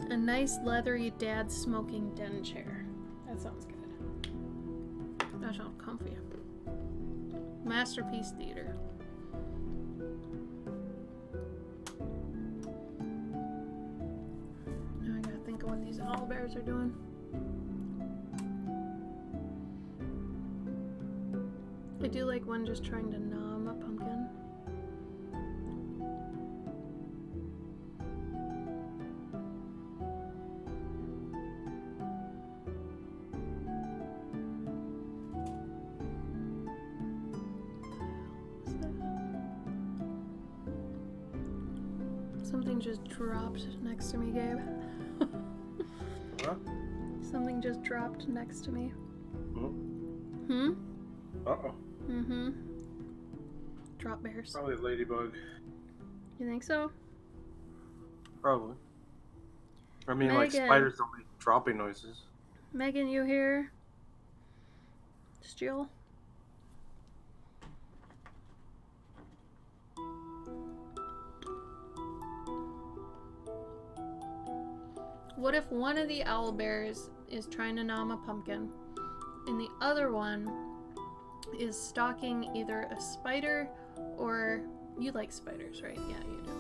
A nice leathery dad smoking den chair. That sounds good. That sounds comfy. Masterpiece Theater. Now I gotta think of what these owlbears are doing. I do like one just trying to nom a pumpkin. Something just dropped next to me, Gabe. Huh? Something just dropped next to me. Hmm? Uh-oh. Mm-hmm. Drop bears. Probably a ladybug. You think so? Probably. I mean, like, Megan. spiders don't make dropping noises. Megan, you here? Still? What if one of the owlbears is trying to nom a pumpkin and the other one is stalking either a spider or... You like spiders, right? Yeah, you do.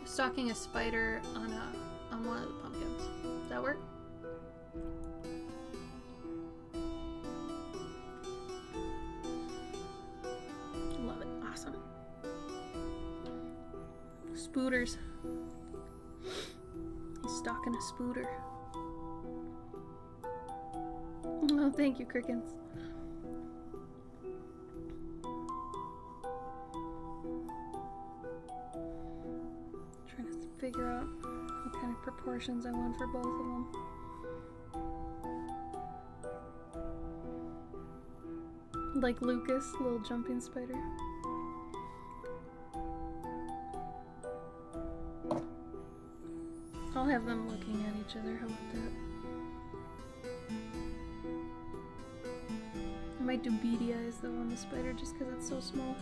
Stalking a spider on one of the pumpkins. Does that work? Love it. Awesome. Spooters. He's stalking a spooter. Oh, thank you, Crickens. Trying to figure out what kind of proportions I want for both of them. Like Lucas, little jumping spider. I'll have them looking at each other. How about that? might do beady eyes though on the spider just because it's so small.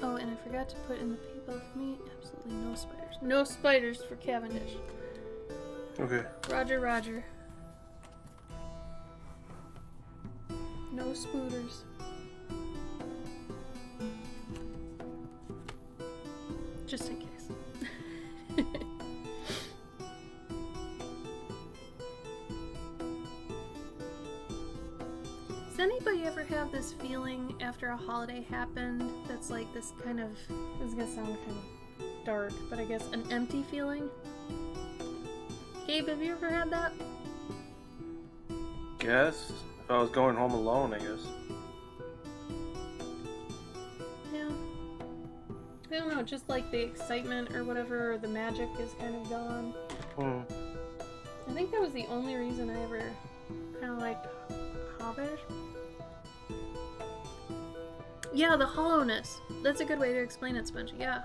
Oh, and I forgot to put in the PayPal for me. Absolutely no spiders. No spiders for Cavendish. Okay. Roger, Roger. No spooters. Just in case. Does anybody ever have this feeling after a holiday happened that's like this kind of, this is gonna sound kind of dark, but I guess an empty feeling? Gabe, have you ever had that? Guess if I was going home alone, I guess. Yeah. I don't know, just like the excitement or whatever, or the magic is kind of gone. I think that was the only reason I ever kind of liked Hobbit. Yeah, the hollowness. That's a good way to explain it, Spongy. Yeah.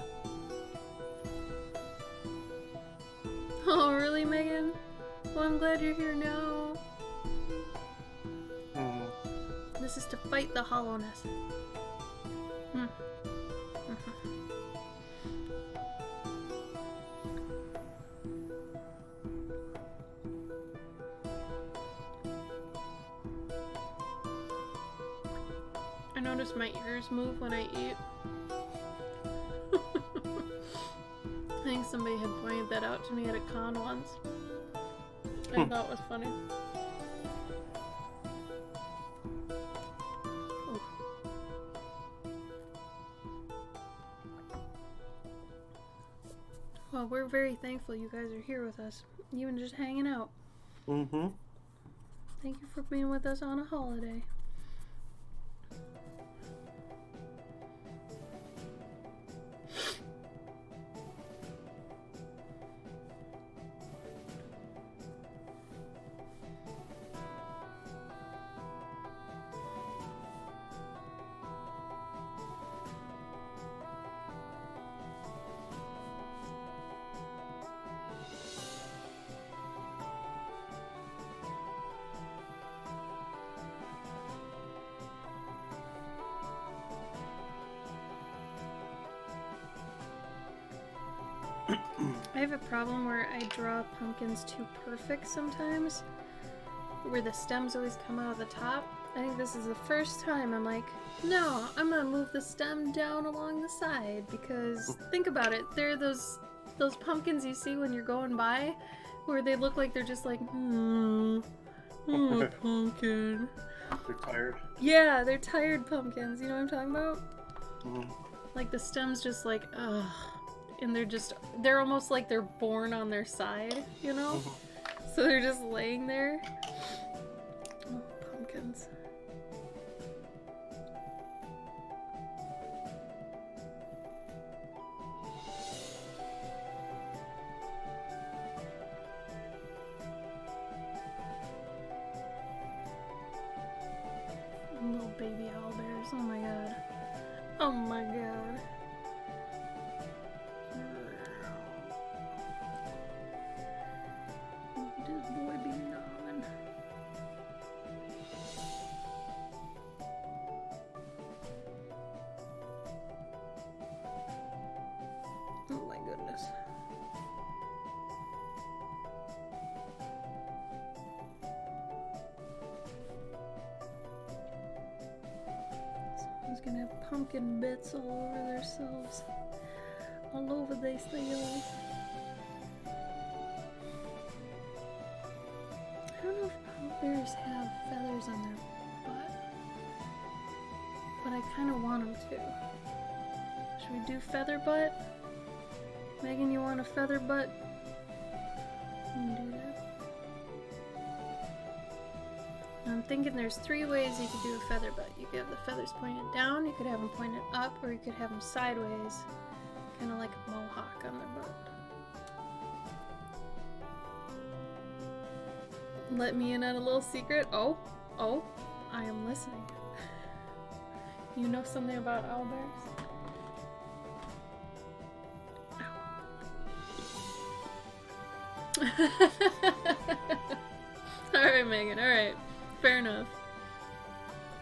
Oh, really, Megan? Well, I'm glad you're here now. This is to fight the hollowness. I notice my ears move when I eat. I think somebody had pointed that out to me at a con once. I thought it was funny. Oh. Well, we're very thankful you guys are here with us, even just hanging out. Thank you for being with us on a holiday. I have a problem where I draw pumpkins too perfect sometimes, where the stems always come out of the top. I think this is the first time I'm like, no, I'm gonna move the stem down along the side, because think about it, there are those pumpkins you see when you're going by, where they look like they're just like, oh, pumpkin. They're tired. Yeah, they're tired pumpkins, you know what I'm talking about? Like the stem's just like, ugh. And they're almost like they're born on their side, you know? So they're just laying there. Oh, pumpkins. Little baby owlbears, oh my god. Oh my god. This boy be gnawing. Oh my goodness. Someone's gonna have pumpkin bits all over themselves. All over themselves. I don't know if owlbears have feathers on their butt, but I kind of want them to. Should we do feather butt? Megan, you want a feather butt? You can do that. I'm thinking there's 3 ways you could do a feather butt. You could have the feathers pointed down, you could have them pointed up, or you could have them sideways, kind of like a mohawk on their butt. Let me in on a little secret. Oh, I am listening. You know something about owlbears? Alright, Megan, alright. Fair enough.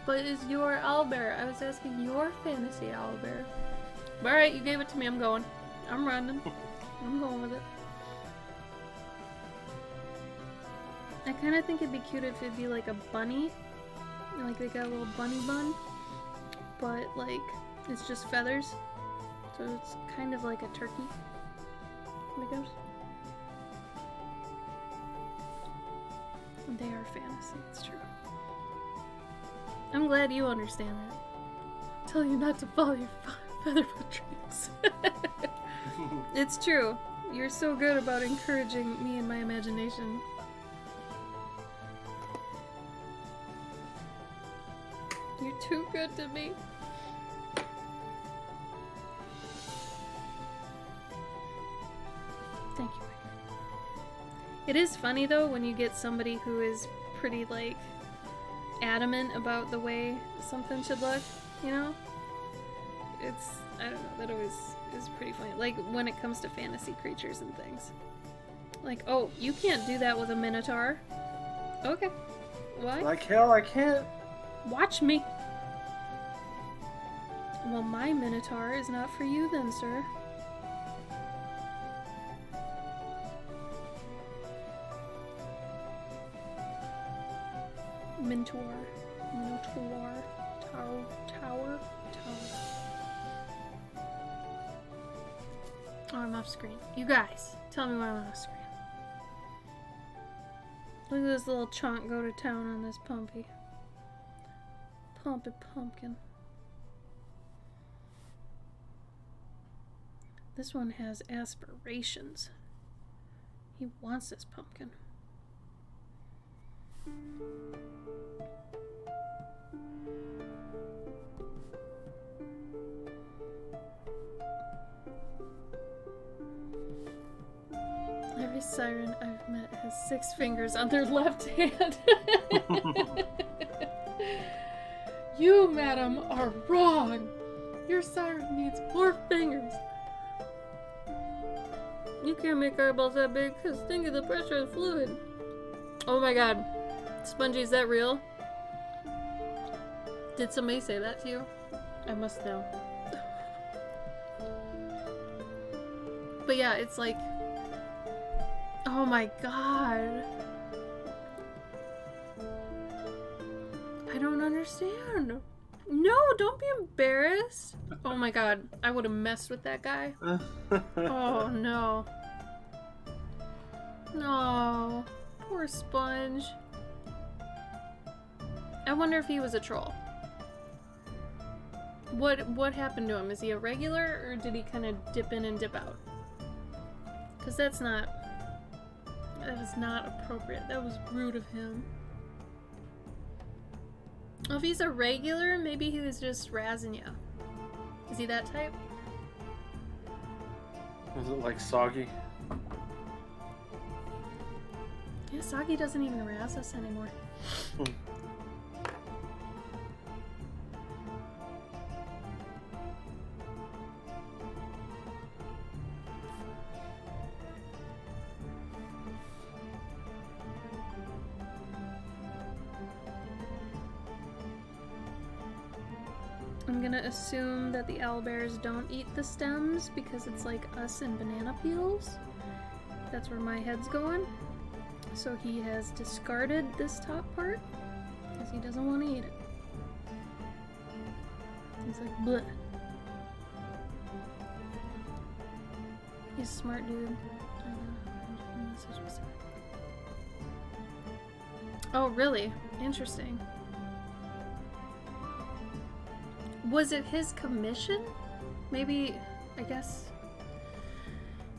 But is your owlbear? I was asking your fantasy owlbear. Alright, you gave it to me. I'm going. I'm running. I'm going with it. I kind of think it'd be cute if it'd be like a bunny. Like they got a little bunny bun. But like, it's just feathers. So it's kind of like a turkey. I guess. They are fantasy, it's true. I'm glad you understand that. I tell you not to follow your featherfoot dreams. It's true. You're so good about encouraging me and my imagination. You're too good to me. Thank you. It is funny though when you get somebody who is pretty like adamant about the way something should look, you know? It's, I don't know, that always is pretty funny. Like when it comes to fantasy creatures and things. Like, oh, you can't do that with a minotaur. Okay. What? Like hell, I can't. Watch me. Well, my minotaur is not for you then, sir. Minotaur, tower. Oh, I'm off screen. You guys, tell me why I'm off screen. Look at this little chunk go to town on this pumpy. Pumpy pumpkin. This one has aspirations. He wants this pumpkin. Every siren I've met has 6 fingers on their left hand. You, madam, are wrong. Your siren needs more fingers. You can't make eyeballs that big because think of the pressure of the fluid. Oh my god. Spongy, is that real? Did somebody say that to you? I must know. But yeah, it's like... Oh my god. I don't understand. No, don't be embarrassed. Oh my god, I would have messed with that guy. Oh no. No. Poor Sponge. I wonder if he was a troll. What happened to him? Is he a regular or did he kind of dip in and dip out? Because that was not appropriate. That was rude of him. Well, if he's a regular, maybe he was just razzing you. Is he that type? Is it like Soggy? Yeah, Soggy doesn't even razz us anymore. I'm gonna assume that the owlbears don't eat the stems because it's like us and banana peels. That's where my head's going. So he has discarded this top part because he doesn't want to eat it. He's like, bleh. He's a smart dude. Oh, really? Interesting. Was it his commission? Maybe, I guess.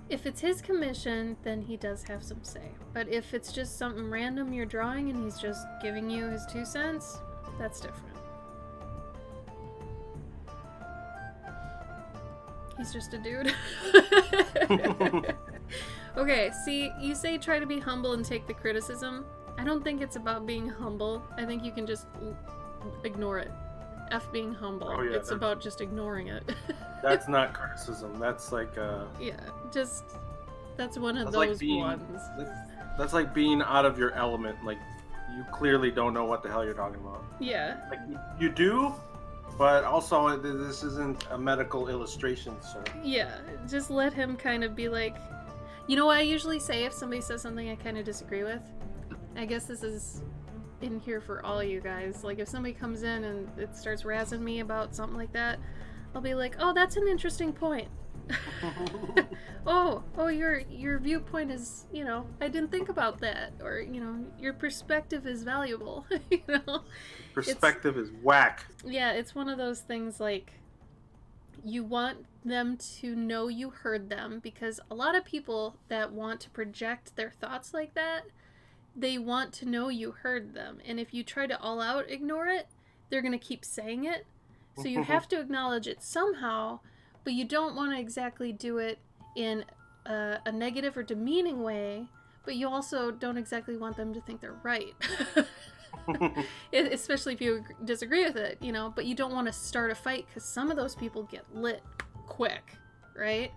If it's his commission, then he does have some say. But if it's just something random you're drawing and he's just giving you his 2 cents, that's different. He's just a dude. Okay, see, you say try to be humble and take the criticism. I don't think it's about being humble. I think you can just ignore it. F being humble. Oh, yeah, it's about just ignoring it. That's not criticism. That's like yeah, just that's one of that's those like being ones. that's like being out of your element. Like you clearly don't know what the hell you're talking about. Yeah. Like you do, but also this isn't a medical illustration, so. Yeah, just let him kind of be like, you know what I usually say if somebody says something I kind of disagree with? I guess this is in here for all you guys. Like if somebody comes in and it starts razzing me about something like that, I'll be like, oh, that's an interesting point. oh, your viewpoint is, I didn't think about that, or your perspective is valuable. Perspective is whack. Yeah, it's one of those things like you want them to know you heard them, because a lot of people that want to project their thoughts like that, they want to know you heard them, and if you try to all out ignore it, they're going to keep saying it. So you have to acknowledge it somehow, but you don't want to exactly do it in a negative or demeaning way, but you also don't exactly want them to think they're right. Especially if you disagree with it, but you don't want to start a fight, because some of those people get lit quick, right?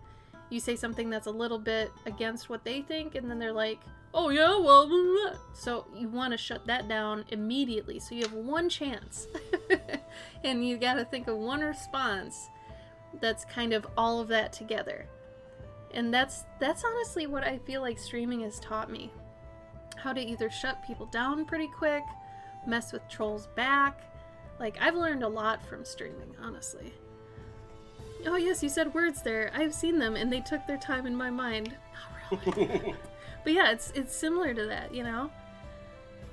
You say something that's a little bit against what they think, and then they're like, oh yeah, well, blah, blah. So you want to shut that down immediately, so you have one chance. And you got to think of one response that's kind of all of that together. And that's honestly what I feel like streaming has taught me. How to either shut people down pretty quick, mess with trolls back. Like, I've learned a lot from streaming, honestly. Oh yes, you said words there. I've seen them, and they took their time in my mind. Not really. But yeah, it's similar to that,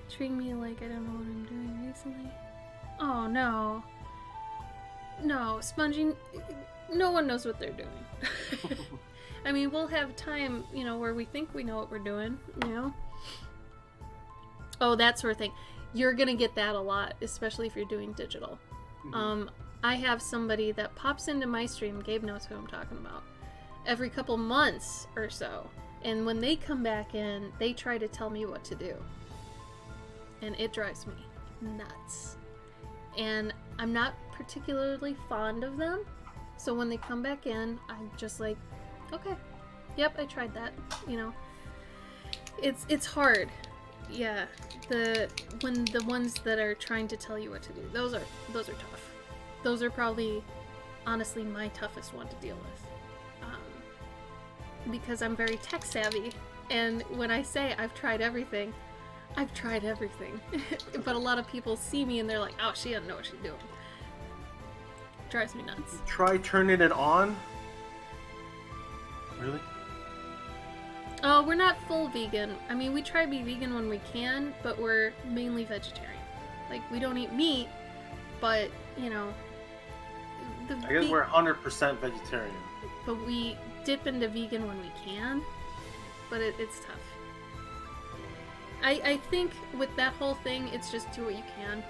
Treating me like I don't know what I'm doing recently. Oh no. No, Spongy, no one knows what they're doing. I mean, we'll have time, where we think we know what we're doing, Oh, that sort of thing. You're gonna get that a lot, especially if you're doing digital. Mm-hmm. I have somebody that pops into my stream, Gabe knows who I'm talking about, every couple months or so. And when they come back in, they try to tell me what to do. And it drives me nuts. And I'm not particularly fond of them. So when they come back in, I'm just like, okay, yep, I tried that, It's hard. Yeah, when the ones that are trying to tell you what to do, those are tough. Those are probably, honestly, my toughest one to deal with. Because I'm very tech savvy, and when I say I've tried everything, I've tried everything. But a lot of people see me and they're like, oh, she doesn't know what she's doing. Drives me nuts. Try turning it on? Really? Oh, we're not full vegan. I mean, we try to be vegan when we can, but we're mainly vegetarian. Like, we don't eat meat, but, I guess we're 100% vegetarian. But we dip into vegan when we can, but it's tough. I think with that whole thing, it's just do what you can.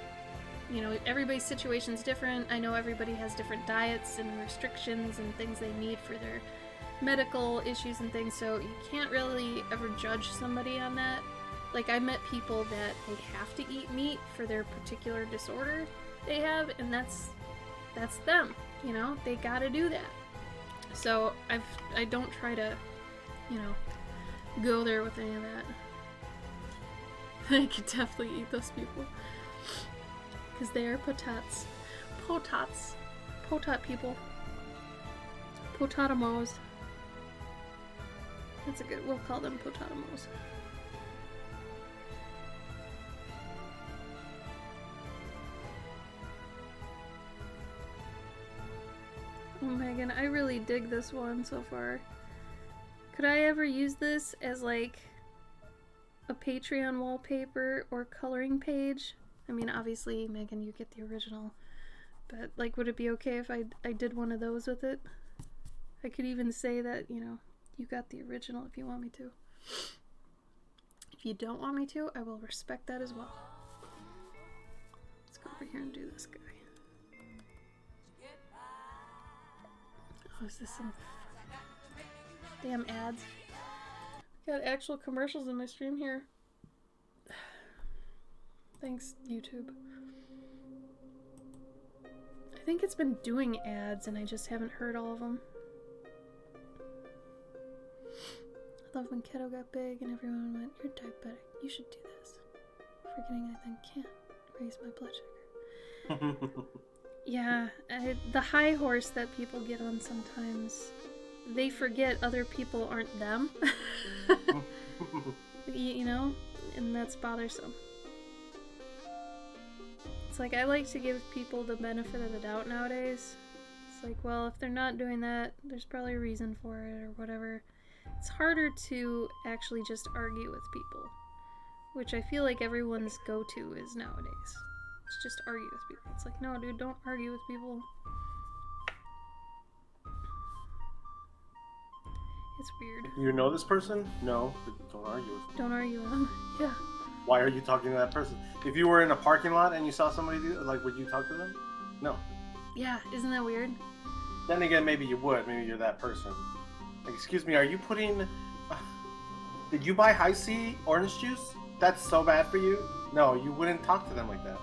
Everybody's situation's different. I know everybody has different diets and restrictions and things they need for their medical issues and things, so you can't really ever judge somebody on that. Like, I met people that they have to eat meat for their particular disorder they have, and that's them, they gotta do that. So I don't try to, go there with any of that. I could definitely eat those people. Because they are potats. Potats. Potat people. Potatamos. That's a good, we'll call them potatamos. Oh, Megan, I really dig this one so far. Could I ever use this as, like, a Patreon wallpaper or coloring page. I mean, obviously, Megan, you get the original. But, like, would it be okay if I did one of those with it? I could even say that, you know, you got the original if you want me to. If you don't want me to, I will respect that as well. Let's go over here and do this guy. Oh, is this some damn ads? Got actual commercials in my stream here. Thanks, YouTube. I think it's been doing ads and I just haven't heard all of them. I love when keto got big and everyone went, "You're diabetic, you should do this." Forgetting I then can't raise my blood sugar. Yeah, the high horse that people get on sometimes, they forget other people aren't them. You know? And that's bothersome. It's like, I like to give people the benefit of the doubt nowadays. It's like, well, if they're not doing that, there's probably a reason for it or whatever. It's harder to actually just argue with people, which I feel like everyone's go-to is nowadays. It's just argue with people. It's like, no, dude, don't argue with people. It's weird. You know this person? No, but don't argue with them. Don't argue with them. Yeah. Why are you talking to that person? If you were in a parking lot and you saw somebody do, like, would you talk to them? No. Yeah, isn't that weird? Then again, maybe you would. Maybe you're that person. Like, excuse me, are you putting... did you buy High C orange juice? That's so bad for you? No, you wouldn't talk to them like that.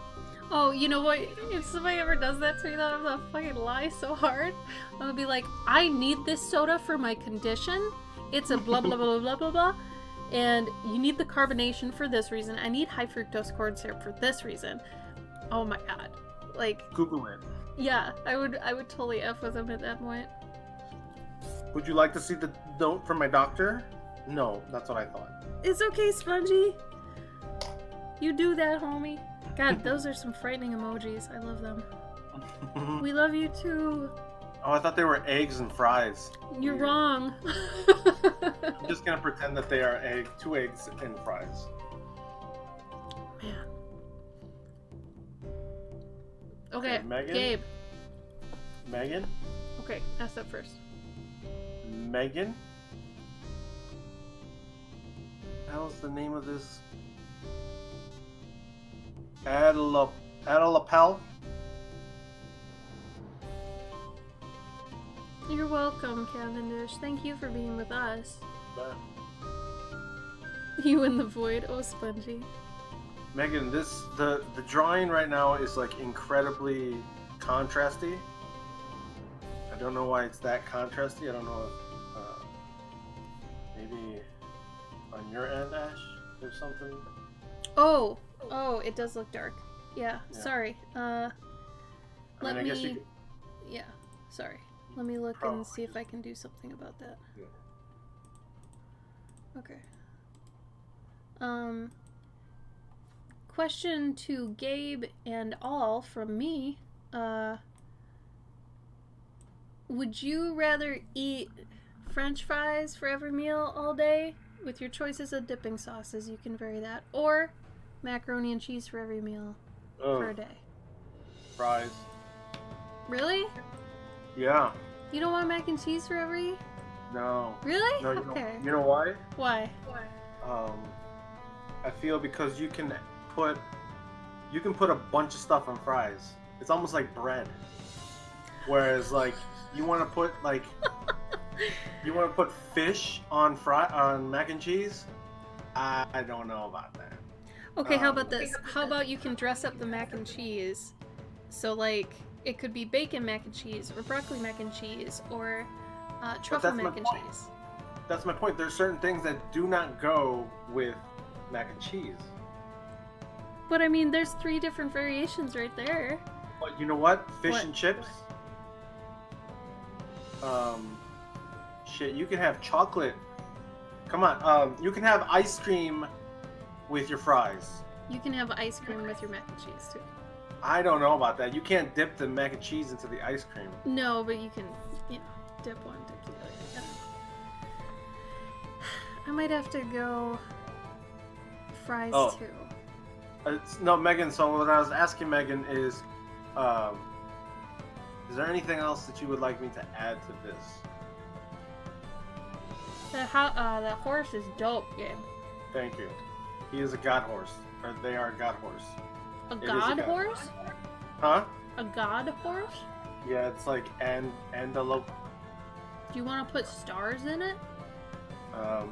Oh, you know what? If somebody ever does that to me, though, I'm gonna fucking lie so hard. I'm gonna be like, I need this soda for my condition. It's a blah blah blah blah blah blah. And you need the carbonation for this reason. I need high fructose corn syrup for this reason. Oh my god. Like, Google it. yeah, I would totally F with him at that point. Would you like to see the note from my doctor? No, that's what I thought. It's okay, Spongy. You do that, homie. God, those are some frightening emojis. I love them. We love you too. Oh, I thought they were eggs and fries. You're Weird. wrong. I'm just gonna pretend that they are two eggs and fries. Man. Okay, Megan? Gabe. Megan? Okay, ask that first. Megan? How's the name of this? Adalapel? You're welcome, Cavendish. Thank you for being with us. You in the void. Oh, Spongy. Megan, the drawing right now is like incredibly contrasty. I don't know why it's that contrasty. I don't know if maybe on your end, Ash, there's something. Oh, it does look dark. Yeah. Sorry. I guess you could... Yeah. Sorry. Let me look and see if I can do something about that. Yeah. Okay. Question to Gabe and all from me. Would you rather eat French fries for every meal all day with your choices of dipping sauces? You can vary that. Or macaroni and cheese for every meal for a day. Fries. Really? Yeah. You don't want mac and cheese for every? No. Really? No, okay. You know why? Why? I feel because you can put a bunch of stuff on fries. It's almost like bread. Whereas like you want to put fish on mac and cheese. I don't know about that. Okay, how about this? How about you can dress up the mac and cheese? So like it could be bacon mac and cheese or broccoli mac and cheese or truffle mac and cheese. That's my point. There's certain things that do not go with mac and cheese. But I mean, there's 3 different variations right there. But you know what? Fish What? and chips. Shit, you can have chocolate. Come on. You can have ice cream with your fries. You can have ice cream with your mac and cheese too. I don't know about that. You can't dip the mac and cheese into the ice cream. No, but you can, dip one, dip the other. I might have to go fries Oh. too. No, Megan. So what I was asking Megan is there anything else that you would like me to add to this? The horse is dope, Gabe. Thank you. He is a god horse, or they are a god horse. A It is a god god. horse? Huh? A god horse? Yeah, it's like antelope. Do you want to put stars in it? I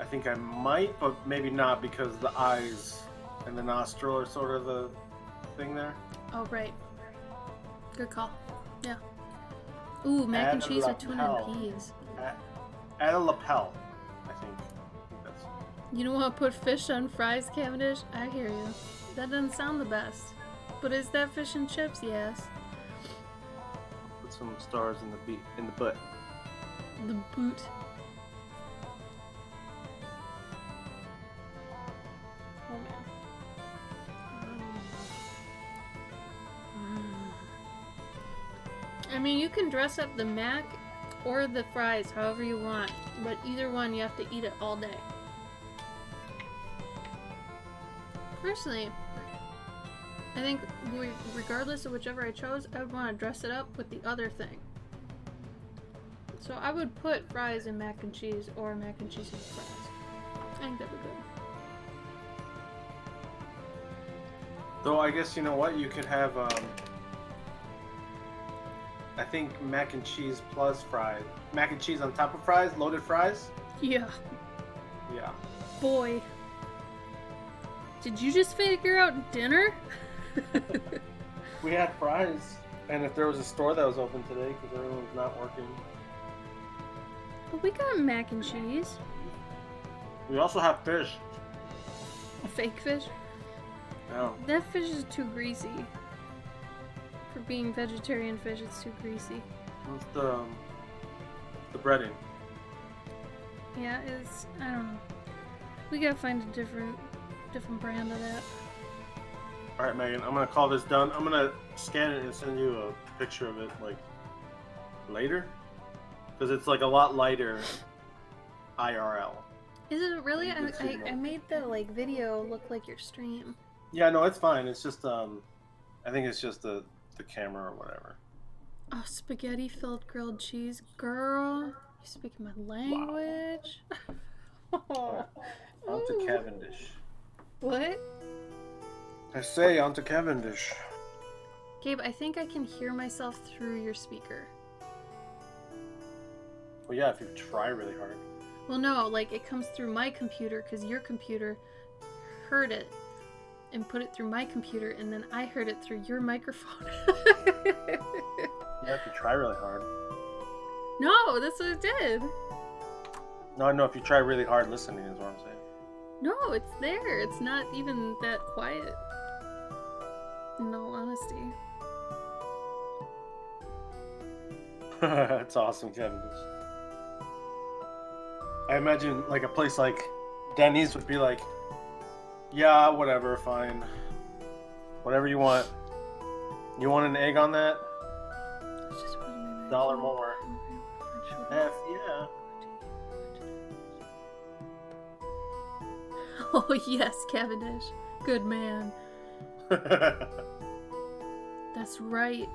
think I might, but maybe not because the eyes and the nostril are sort of the thing there. Oh, right. Good call. Yeah. Ooh, mac and Add a cheese with tuna lapel. and peas. Add a lapel, I think. That's... You don't want to put fish on fries, Cavendish? I hear you. That doesn't sound the best. But is that fish and chips? Yes. Put some stars in the butt. The boot. Oh man. I mean, you can dress up the mac or the fries however you want, but either one you have to eat it all day. Personally, I think regardless of whichever I chose, I would want to dress it up with the other thing. So I would put fries in mac and cheese or mac and cheese and fries. I think that'd be good. Though I guess you know what, you could have I think mac and cheese plus fries. Mac and cheese on top of fries, loaded fries. Yeah. Yeah. Boy. Did you just figure out dinner? We had fries, and if there was a store that was open today because everyone was not working. Well, we got mac and cheese. We also have fish. Fake fish. No. That fish is too greasy. For being vegetarian fish, it's too greasy. What's the breading? Yeah, it's, I don't know. We gotta find a different brand of that. All right, Megan. I'm gonna call this done. I'm gonna scan it and send you a picture of it like later, because it's like a lot lighter IRL. Is it really? You can see more. I made the like video look like your stream. Yeah, no, it's fine. It's just I think it's just the camera or whatever. Oh, spaghetti filled grilled cheese, girl. You speaking my language? Oh. On to Ooh. Cavendish. What? I say on to Cavendish. Gabe, I think I can hear myself through your speaker. Well, yeah, if you try really hard. Well, no, like it comes through my computer because your computer heard it and put it through my computer, and then I heard it through your microphone. Yeah, if you try really hard. No, that's what it did. No, I know if you try really hard listening is what I'm saying. No, it's there. It's not even that quiet. In all honesty. That's awesome, Cavendish. I imagine like a place like Denny's would be like, yeah, whatever, fine. Whatever you want. You want an egg on that? It's just one of my $1 more. F yeah. Oh yes, Cavendish. Good man. That's right.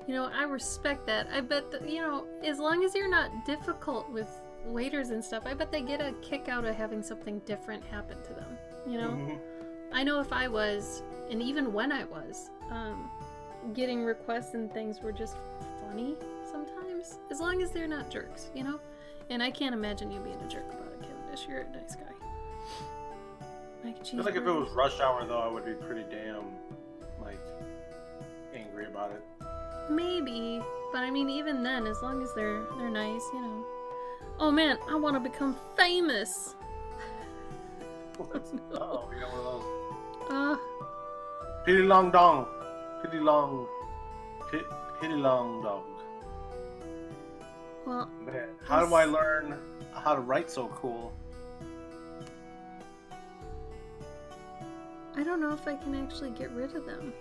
You know, I respect that. I bet that, you know, as long as you're not difficult with waiters and stuff, I bet they get a kick out of having something different happen to them. You know? Mhm. I know if I was, and even when I was, getting requests and things were just funny sometimes. As long as they're not jerks, you know? And I can't imagine you being a jerk about it, Cavendish. You're a nice guy. Mac and I cheese feel like if it burger. was rush hour though, I would be pretty damn like angry about it. Maybe, but I mean, even then, as long as they're nice, you know. Oh man, I want to become famous. Oh, we got one of those. Uh, Pity long dong. Pity long. Pity long dog. well, Man, how do I learn how to write so cool? I don't know if I can actually get rid of them.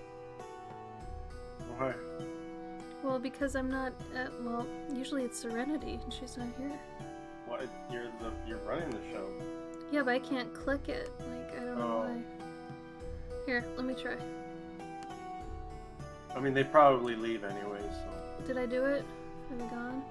Okay. Well, because I'm not. Well, usually it's Serenity, and she's not here. What? You're running the show. Yeah, but I can't click it. Like, I don't know why. Here, let me try. I mean, they probably leave anyway, so. Did I do it? Are they gone?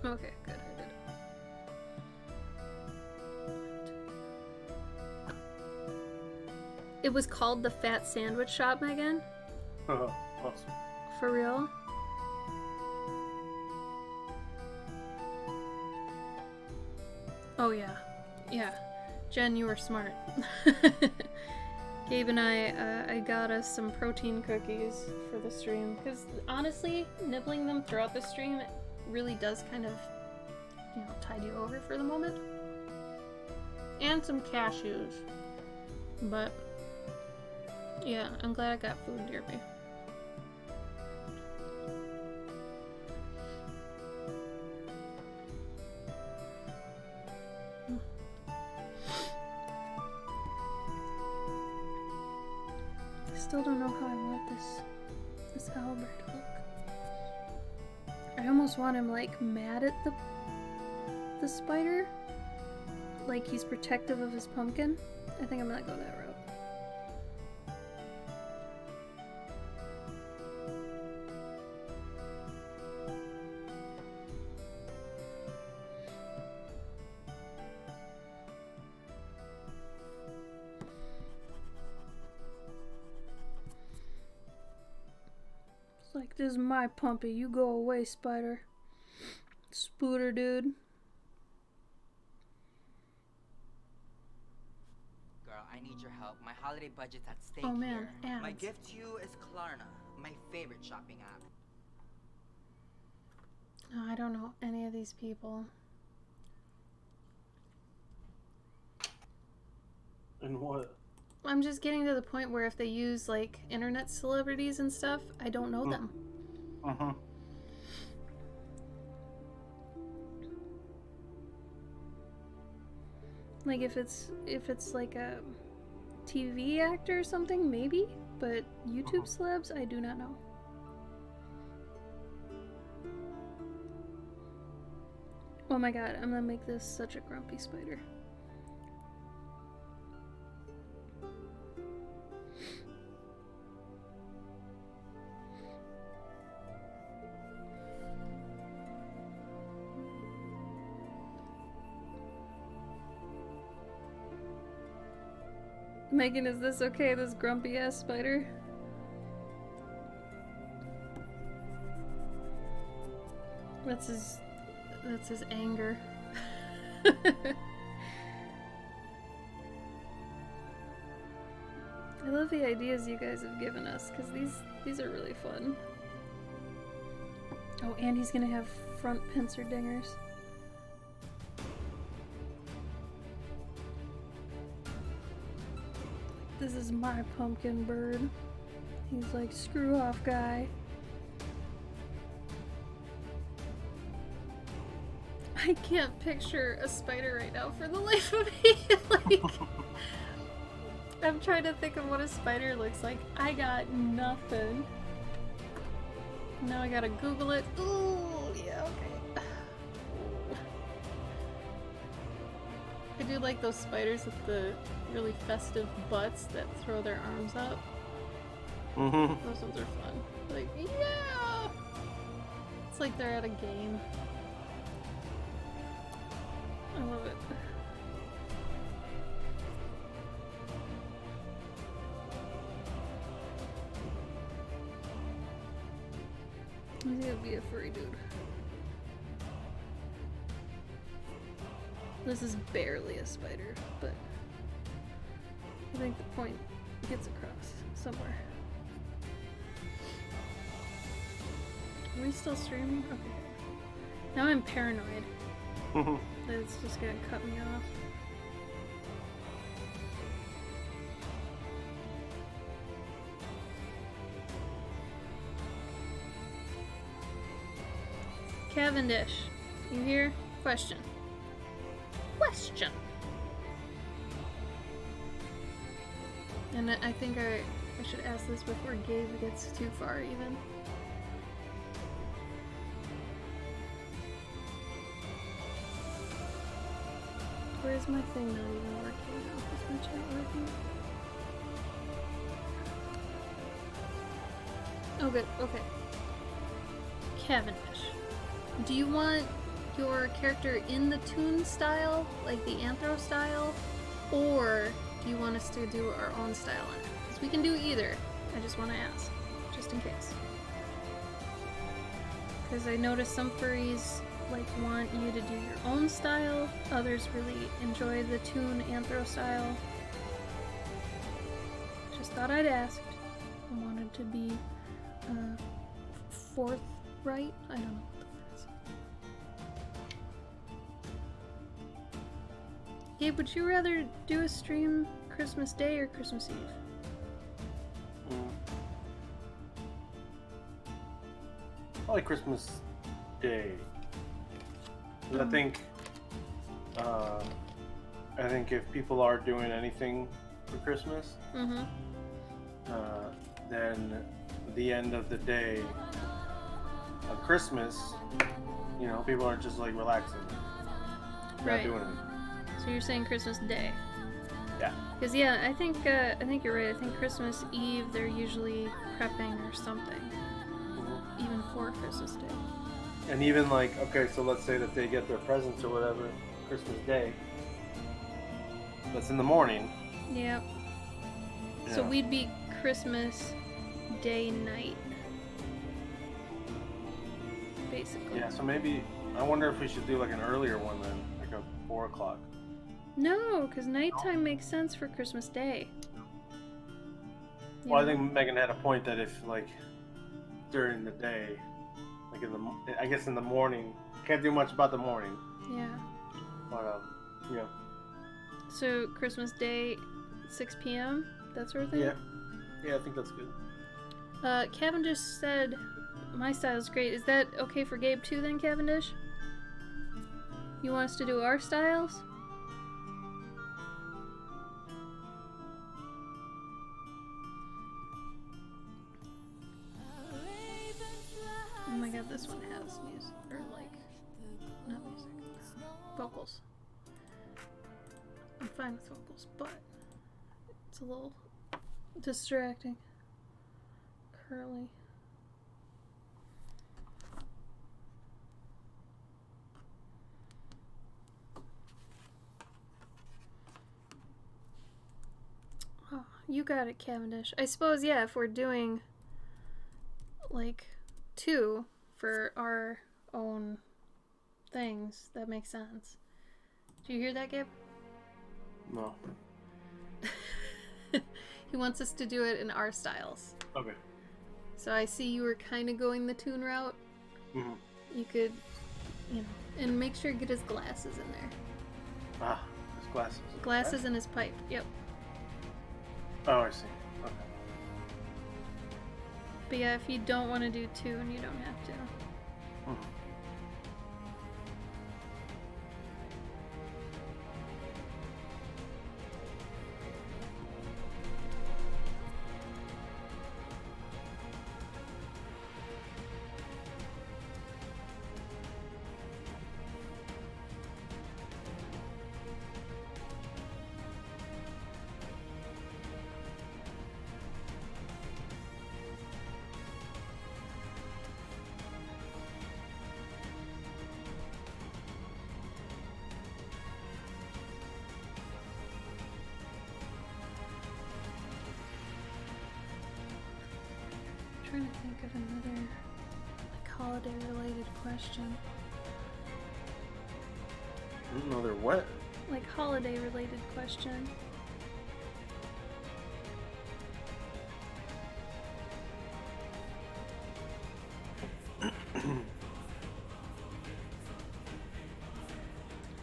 Okay, good, I did it. It was called the Fat Sandwich Shop, Megan? Awesome. For real? Oh yeah. Yeah. Jen, you were smart. Gabe and I got us some protein cookies for the stream. Because honestly, nibbling them throughout the stream really does kind of, you know, tide you over for the moment. And some cashews. But, yeah, I'm glad I got food near me. Still don't know how I want this owlbear to look. I almost want him like mad at the spider, like he's protective of his pumpkin. I think I'm gonna go that route. Like, this is my pumpy. You go away, spider. Spooter, dude. Girl, I need your help. My holiday budget's at stake Oh man, here. ads. My gift to you is Klarna, my favorite shopping app. No, I don't know any of these people. And what? I'm just getting to the point where if they use like internet celebrities and stuff, I don't know them. Uh-huh. Like if it's like a TV actor or something, maybe, but YouTube celebs, I do not know. Oh my god, I'm gonna make this such a grumpy spider. Megan, is this okay, this grumpy ass spider? That's his anger. I love the ideas you guys have given us, because these are really fun. Oh, and he's gonna have front pincer dingers. This is my pumpkin bird. He's like, screw off, guy. I can't picture a spider right now for the life of me. Like, I'm trying to think of what a spider looks like. I got nothing. Now I gotta Google it. Ooh, yeah, okay. I do like those spiders with the really festive butts that throw their arms up. Mm-hmm. Those ones are fun. Like, yeah! It's like they're at a game. I love it. He's gonna be a furry dude. This is barely a spider, but I think the point gets across somewhere. Are we still streaming? Okay. Now I'm paranoid that it's just gonna cut me off. Cavendish, you here? Question. Question. And I think I should ask this before Gabe gets too far, even. Where is my thing not even working now? Is my chat working? Oh, good. Okay. Cavendish. Do you want your character in the toon style, like the anthro style, or do you want us to do our own style on it? Because we can do either. I just want to ask, just in case. Because I noticed some furries want you to do your own style. Others really enjoy the toon anthro style. Just thought I'd ask. I wanted to be forthright. I don't know what the word is. Gabe, would you rather do a stream Christmas Day or Christmas Eve? Probably Christmas Day. 'Cause I think if people are doing anything for Christmas, Mm-hmm. then the end of the day of Christmas, people are just like relaxing, not Right. doing anything. So you're saying Christmas Day? Yeah. Because yeah, I think you're right. I think Christmas Eve they're usually prepping or something, even for Christmas Day. And even okay, so let's say that they get their presents or whatever Christmas Day. That's in the morning. Yep. Yeah. So we'd be Christmas Day night, basically. Yeah. So maybe I wonder if we should do an earlier one then, like a 4 o'clock. No, because nighttime makes sense for Christmas Day. Well, I Yeah. think Megan had a point that if during the day, I guess in the morning, can't do much about the morning. Yeah. But yeah. So Christmas Day, 6 p.m. That sort of thing. Yeah. Yeah, I think that's good. Cavendish said my style's great. Is that okay for Gabe too then, Cavendish? You want us to do our styles? Oh my god, this one has music, or not music, vocals. I'm fine with vocals, but it's a little distracting. Curly. Oh, you got it, Cavendish. I suppose, yeah, if we're doing, 2 for our own things, that makes sense. Do you hear that, Gabe? No. He wants us to do it in our styles. Okay. So I see you were kind of going the toon route. Mm-hmm. You could, and make sure you get his glasses in there. Ah, his glasses. Glasses and his pipe. Yep. Oh, I see. Okay. But yeah, if you don't want to do toon, you don't have to. Mhm. Trying to think of another holiday related question. Another what? Holiday related question.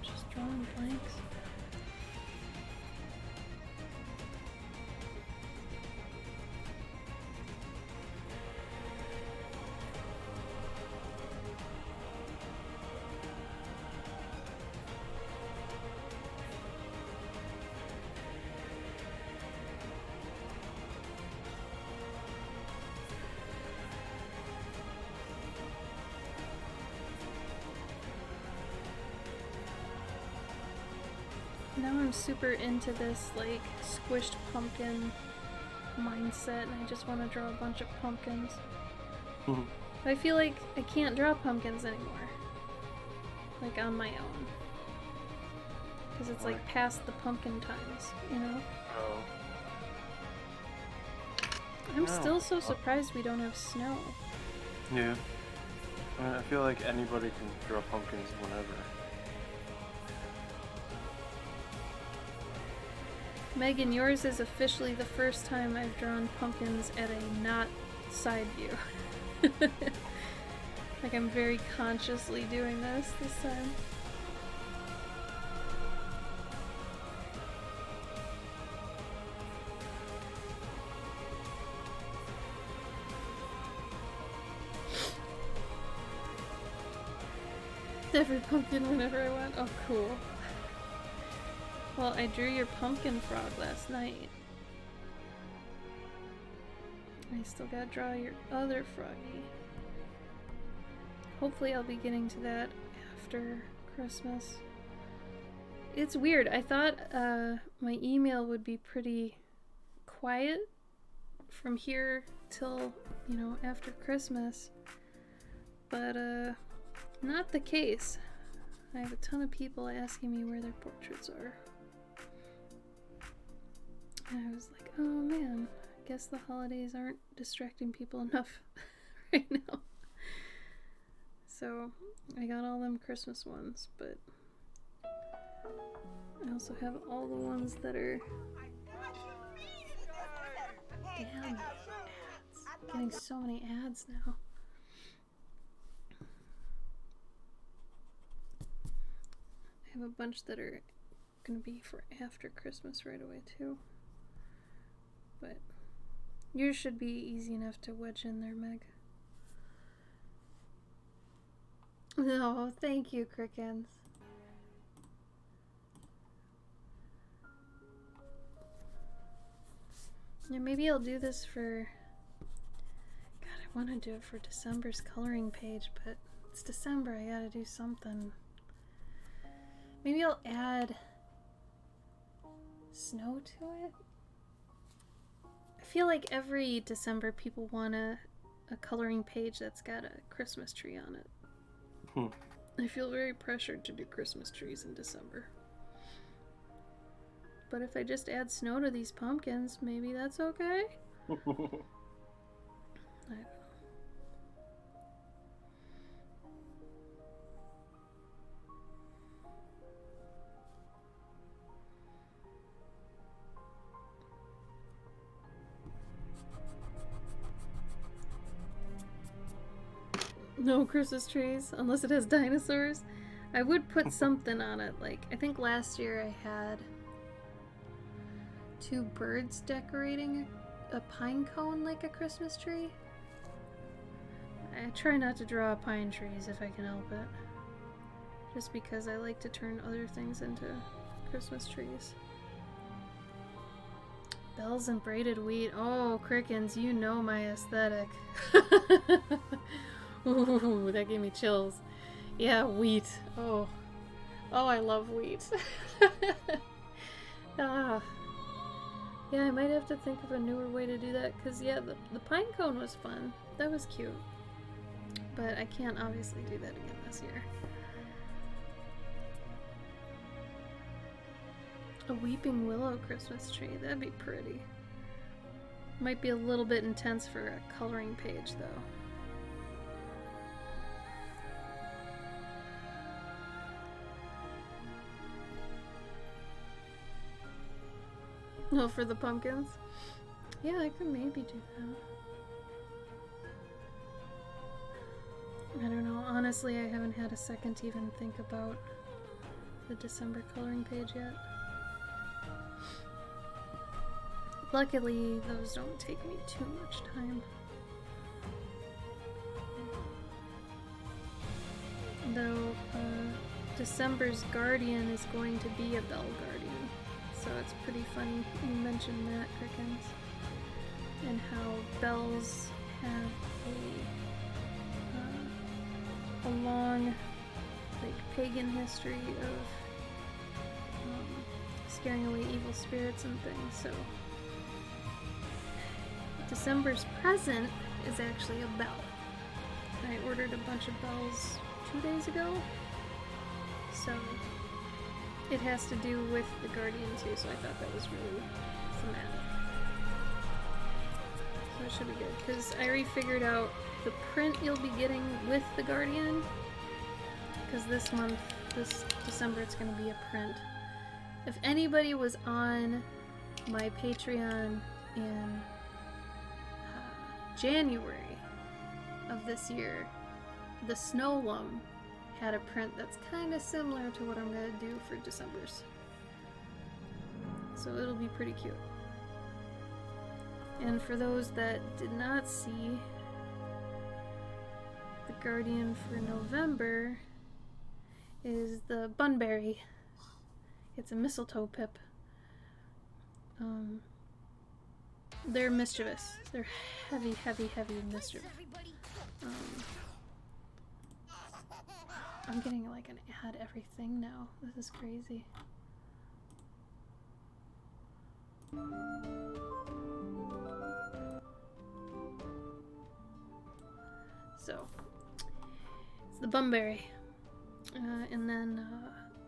Just drawing blanks. Now I'm super into this, like, squished pumpkin mindset, and I just want to draw a bunch of pumpkins. But I feel like I can't draw pumpkins anymore. Like, on my own. Because it's, like, past the pumpkin times, you know? Oh. I'm still so surprised we don't have snow. Yeah. I feel like anybody can draw pumpkins whenever. Megan, yours is officially the first time I've drawn pumpkins at a not side view. Like, I'm very consciously doing this time. Every pumpkin whenever I want. Oh, cool. Well, I drew your pumpkin frog last night. I still gotta draw your other froggy. Hopefully I'll be getting to that after Christmas. It's weird. I thought my email would be pretty quiet from here till, you know, after Christmas. But, not the case. I have a ton of people asking me where their portraits are. And I was like, oh man, I guess the holidays aren't distracting people enough right now. So, I got all them Christmas ones, but I also have all the ones that are... Damn, ads. I'm getting so many ads now. I have a bunch that are gonna be for after Christmas right away too. But yours should be easy enough to wedge in there, Meg. No, thank you, Crickens. Yeah, maybe I'll do this for... God, I want to do it for December's coloring page, but it's December, I gotta do something. Maybe I'll add snow to it. I feel like every December people want a coloring page that's got a Christmas tree on it. I feel very pressured to do Christmas trees in December. But if I just add snow to these pumpkins, maybe that's okay? I don't know. No Christmas trees, unless it has dinosaurs. I would put something on it, like, I think last year I had 2 birds decorating a pine cone like a Christmas tree. I try not to draw pine trees if I can help it. Just because I like to turn other things into Christmas trees. Bells and braided wheat. Oh, Crickens, you know my aesthetic. Ooh, that gave me chills. Yeah, wheat. Oh, I love wheat. Ah. Yeah, I might have to think of a newer way to do that, because, yeah, the pine cone was fun. That was cute. But I can't obviously do that again this year. A weeping willow Christmas tree. That'd be pretty. Might be a little bit intense for a coloring page, though. Oh, for the pumpkins? Yeah, I could maybe do that. I don't know. Honestly, I haven't had a second to even think about the December coloring page yet. Luckily, those don't take me too much time. Though, December's Guardian is going to be a Bell Guardian. So it's pretty funny you mentioned that, Crickens. And how bells have a long, like, pagan history of scaring away evil spirits and things, so December's present is actually a bell. I ordered a bunch of bells 2 days ago, so it has to do with the Guardian too, so I thought that was really thematic. So it should be good, because I already figured out the print you'll be getting with the Guardian, because this month, this December, it's going to be a print. If anybody was on my Patreon in January of this year, the Snowlum had a print that's kind of similar to what I'm going to do for December's. So it'll be pretty cute. And for those that did not see, the Guardian for November is the Bunbury. It's a mistletoe pip. They're mischievous. They're heavy, heavy, heavy mischief. I'm getting like an ad everything now. This is crazy. So, it's the Bunbury. And then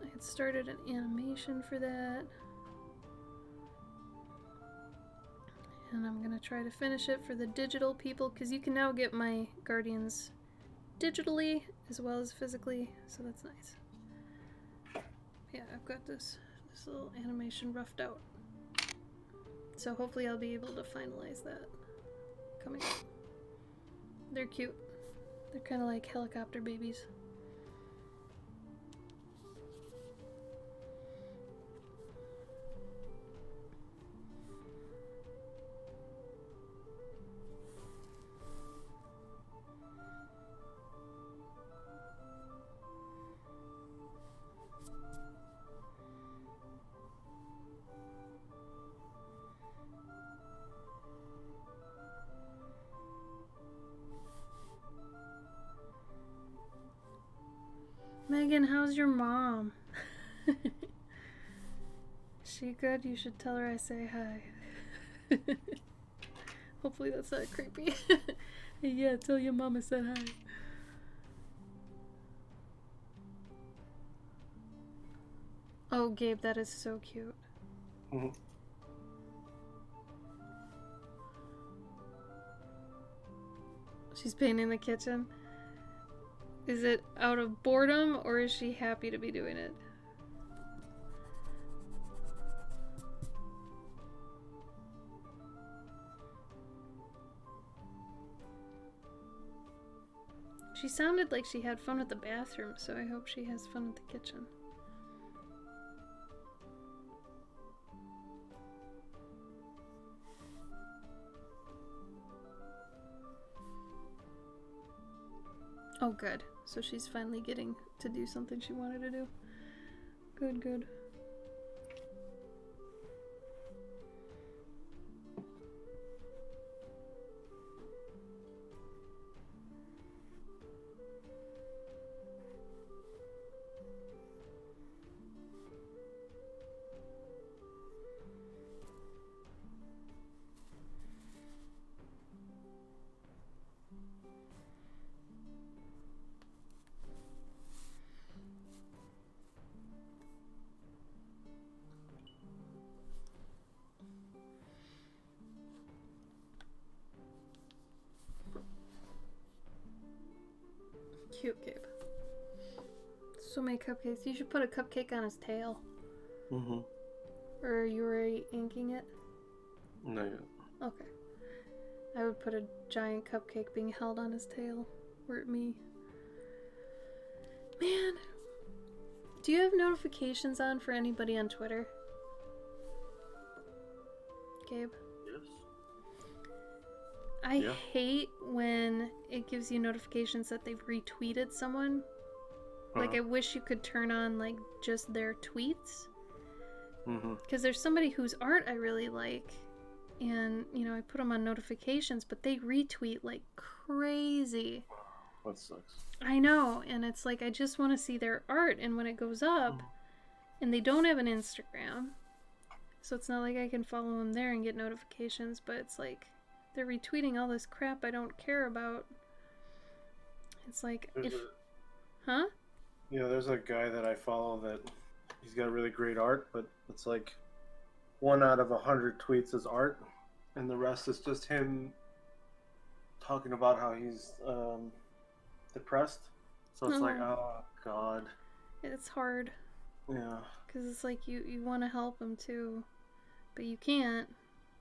I had started an animation for that. And I'm gonna try to finish it for the digital people, because you can now get my Guardians digitally as well as physically, so that's nice. Yeah, I've got this little animation roughed out. So hopefully I'll be able to finalize that coming up. They're cute. They're kind of like helicopter babies. Megan, how's your mom? She good? You should tell her I say hi. Hopefully that's not creepy. Yeah, tell your mom I said hi. Oh, Gabe, that is so cute. Mm-hmm. She's painting the kitchen. Is it out of boredom, or is she happy to be doing it? She sounded like she had fun at the bathroom, so I hope she has fun at the kitchen. Oh, good. So she's finally getting to do something she wanted to do. Good, good. Cute Gabe. So many cupcakes. You should put a cupcake on his tail. Mm-hmm. Or are you already inking it? No, yet. Okay. I would put a giant cupcake being held on his tail. Were it me. Man. Do you have notifications on for anybody on Twitter? Gabe? Yes. I Yeah. hate when it gives you notifications that they've retweeted someone. Like, I wish you could turn on, like, just their tweets. Mm-hmm. Because there's somebody whose art I really like. And, you know, I put them on notifications, but they retweet like crazy. That sucks. I know. And it's like, I just want to see their art. And when it goes up, and they don't have an Instagram, So it's not like I can follow him there and get notifications, but it's like they're retweeting all this crap I don't care about. It's like, There's if... a, Huh? there's a guy that I follow that he's got really great art, but it's like 1 out of 100 tweets is art, and the rest is just him talking about how he's depressed. So it's like, Oh. oh god, It's hard. yeah. Because it's like you want to help him too, but you can't.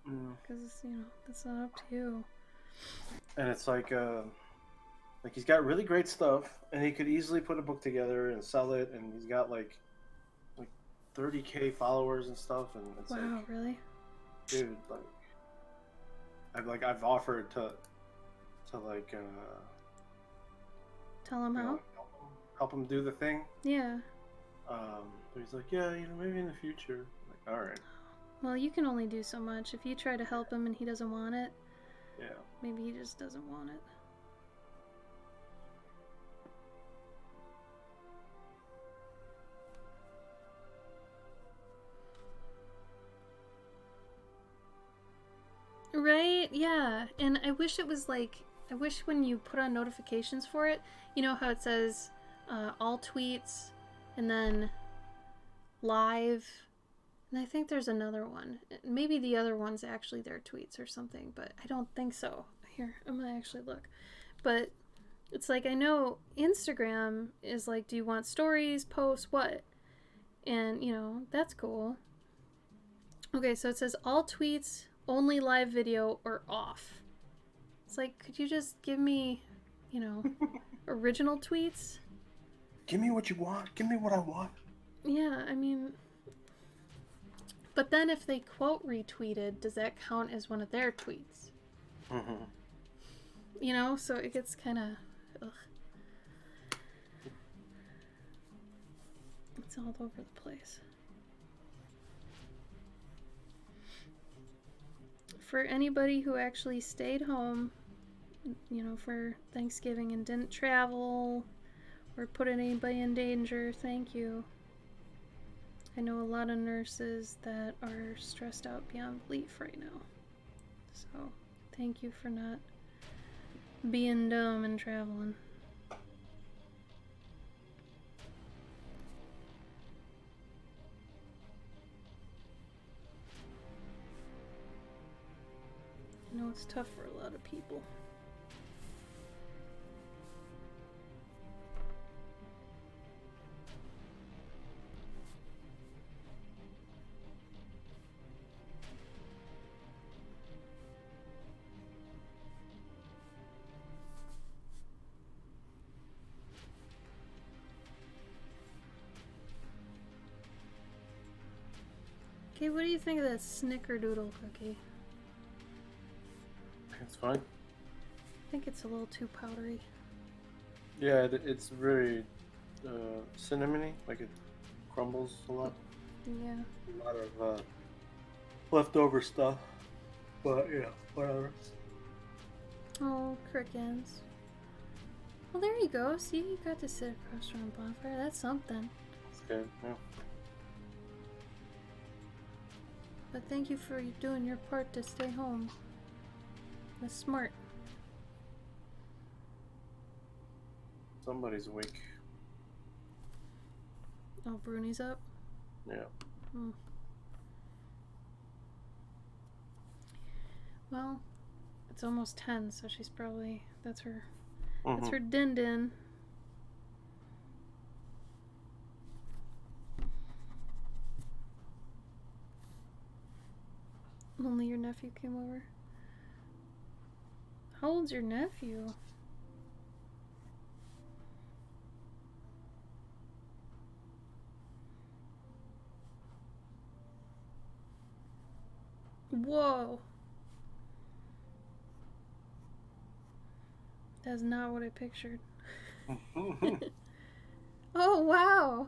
Mm. Because, that's not up to you. And it's like he's got really great stuff, and he could easily put a book together and sell it, and he's got like 30K followers and stuff, and it's Wow, like, really? dude, I've offered to like Tell him you how? know, help him do the thing. Yeah. But he's like, yeah, maybe in the future. I'm like, all right, Well, you can only do so much. If you try to help him and he doesn't want it, yeah. maybe he just doesn't want it. Right? Yeah. And I wish it was like, I wish when you put on notifications for it, you know how it says all tweets and then live. And I think there's another one. Maybe the other one's actually their tweets or something, but I don't think so. Here, I'm gonna actually look. But it's like, I know Instagram is like, do you want stories, posts, what? And, that's cool. Okay, so it says all tweets, only live video, or off. It's like, could you just give me, original tweets? Give me what you want. Give me what I want. Yeah, I mean... But then if they quote retweeted, does that count as one of their tweets? Mm-hmm. So it gets kind of... Ugh. It's all over the place. For anybody who actually stayed home, for Thanksgiving and didn't travel or put anybody in danger, thank you. I know a lot of nurses that are stressed out beyond belief right now. So, thank you for not being dumb and traveling. I know it's tough for a lot of people. Okay, what do you think of that snickerdoodle cookie? It's fine. I think it's a little too powdery. Yeah, it's very cinnamony. Like it crumbles a lot. Yeah. A lot of leftover stuff. But yeah, whatever. Oh, crickets. Well, there you go. See, you got to sit across from a bonfire. That's something. It's good. Yeah. But thank you for doing your part to stay home. That's smart. Somebody's awake. Oh, Bruni's up? Yeah. Hmm. Well, it's almost 10, so she's probably... That's her din-din. Only your nephew came over. How old's your nephew? Whoa. That's not what I pictured. Oh, wow.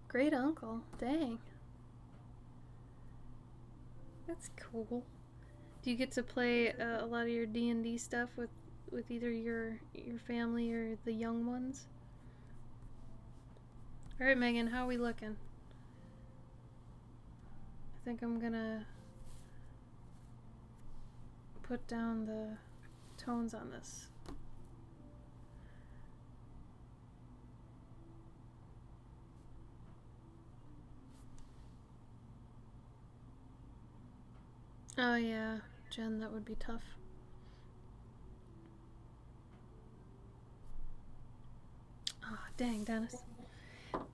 Great uncle. Dang. That's cool. Do you get to play a lot of your D&D stuff with either your family or the young ones? Alright, Megan, how are we looking? I think I'm gonna put down the tones on this. Oh yeah, Jen, that would be tough. Oh, dang, Dennis.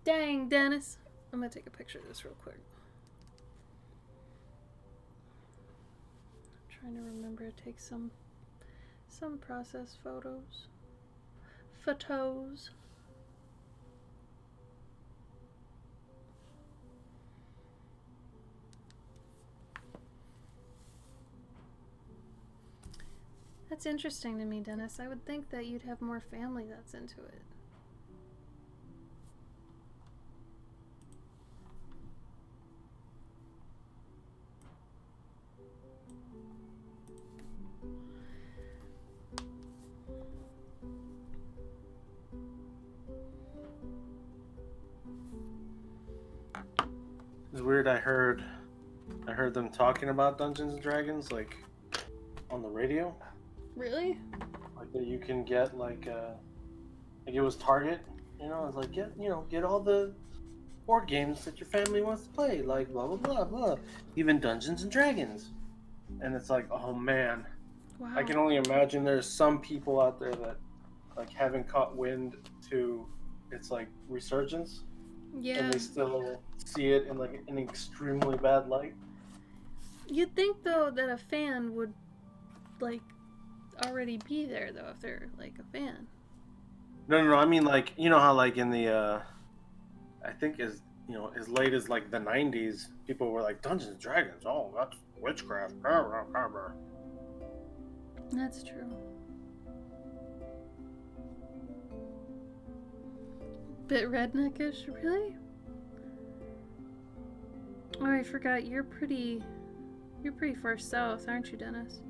Dang, Dennis. I'm gonna take a picture of this real quick. I'm trying to remember to take some process photos. Photos. That's interesting to me, Dennis. I would think that you'd have more family that's into it. It's weird. I heard them talking about Dungeons and Dragons like on the radio. Really? Like that you can get like it was Target. You know, it's like get all the board games that your family wants to play, like blah blah blah blah, even Dungeons and Dragons. And it's like, oh man, Wow. I can only imagine there's some people out there that like haven't caught wind to its like resurgence, Yeah. and they still see it in like an extremely bad light. You'd think though that a fan would like already be there though if they're like a fan. No. I mean, like, you know how like in the I think as late as like the '90s, people were like Dungeons and Dragons. Oh, that's witchcraft. That's true. Bit redneckish, really? Oh, I forgot. You're pretty far south, aren't you, Dennis?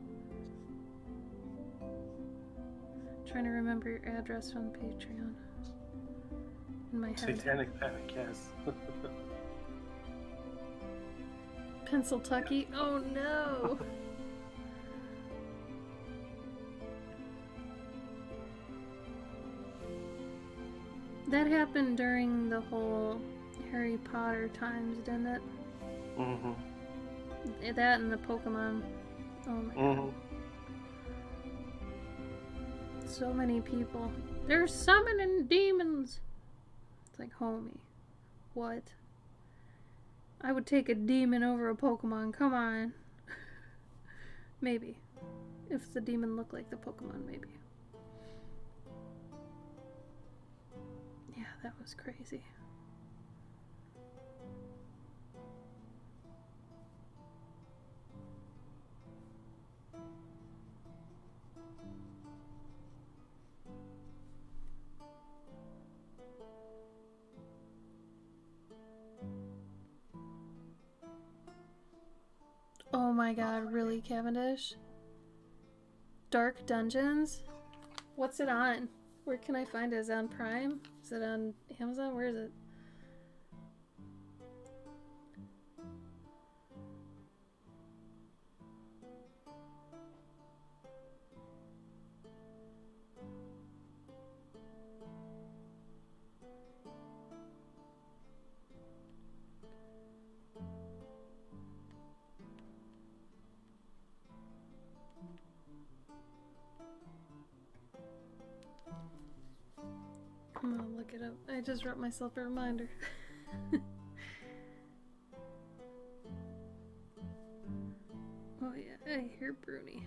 Trying to remember your address on Patreon. In my head. Satanic Panic, yes. Pennsyltucky? Oh no! That happened during the whole Harry Potter times, didn't it? Mm-hmm. That and the Pokemon. Oh my god. So many people. They're summoning demons! It's like, homie. What? I would take a demon over a Pokemon. Come on. Maybe. If the demon looked like the Pokemon, maybe. Yeah, that was crazy. Oh my god, really, Cavendish? Dark Dungeons? What's it on? Where can I find it? Is it on Prime? Is it on Amazon? Where is it? I'm gonna look it up. I just wrote myself a reminder. Oh yeah, I hear Bruni.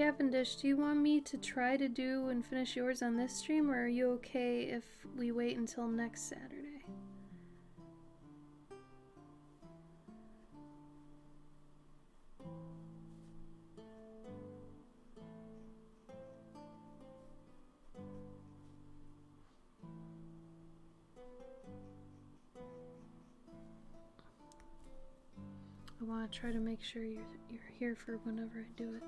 Cavendish, do you want me to try to do and finish yours on this stream, or are you okay if we wait until next Saturday? I want to try to make sure you're here for whenever I do it.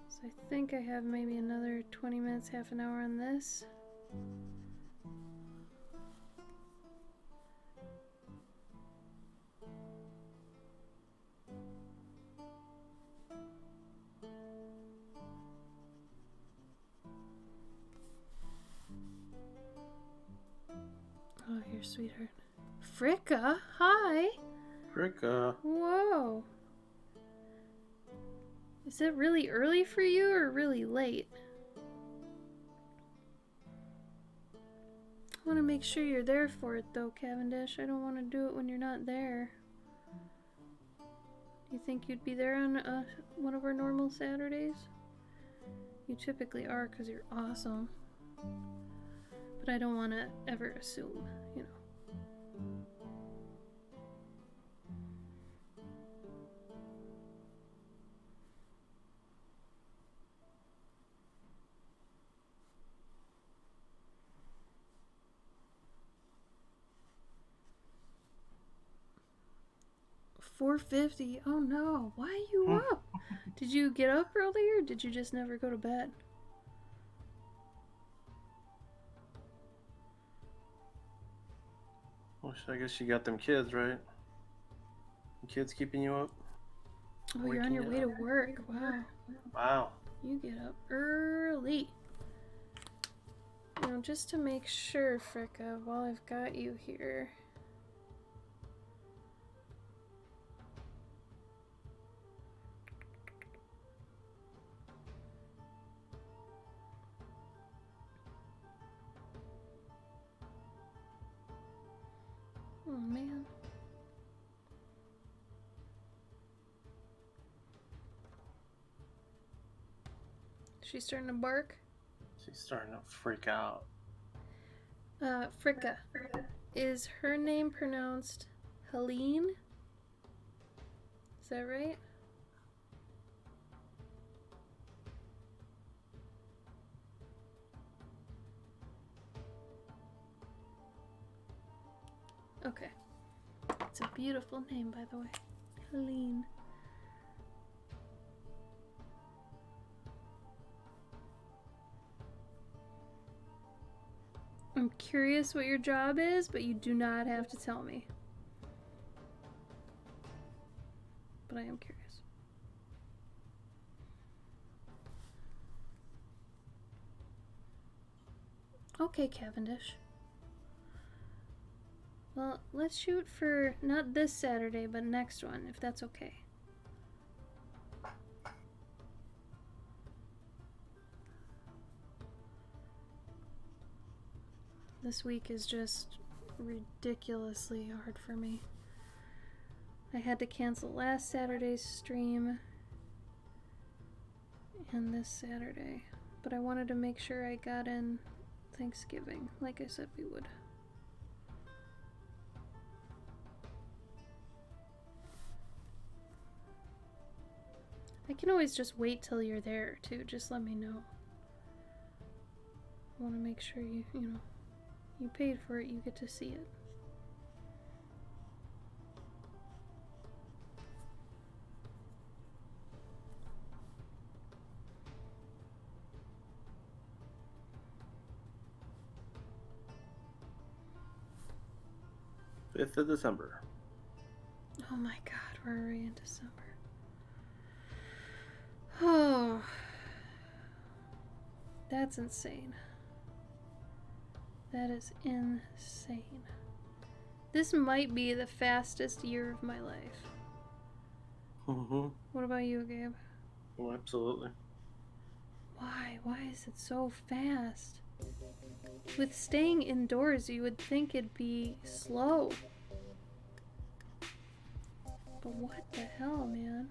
So I think I have maybe another 20 minutes, half an hour on this. Oh, here, sweetheart. Fricka, hi! Fricka. Whoa. Is it really early for you or really late? I want to make sure you're there for it though, Cavendish. I don't want to do it when you're not there. Do you think you'd be there on one of our normal Saturdays? You typically are because you're awesome. But I don't want to ever assume, you know. 4:50. Oh no, why are you up? Did you get up earlier or did you just never go to bed? Well, I guess you got them kids, right? The kids keeping you up? Oh, you're on your way to work. Wow. Wow. You get up early. Now, just to make sure, Fricka, while I've got you here. Oh, man. She's starting to bark? She's starting to freak out. Fricka. Is her name pronounced Helene? Is that right? Okay. It's a beautiful name, by the way. Helene. I'm curious what your job is, but you do not have to tell me. But I am curious. Okay, Cavendish. Well, let's shoot for not this Saturday, but next one, if that's okay. This week is just ridiculously hard for me. I had to cancel last Saturday's stream and this Saturday, but I wanted to make sure I got in Thanksgiving, like I said we would. I can always just wait till you're there too, just let me know. I want to make sure you know, you paid for it, you get to see it. Fifth of December. Oh my god, we're already in December. Oh, that's insane. That is insane. This might be the fastest year of my life. Mm-hmm. What about you, Gabe? Oh, absolutely. Why? Why is it so fast? With staying indoors, you would think it'd be slow. But what the hell, man?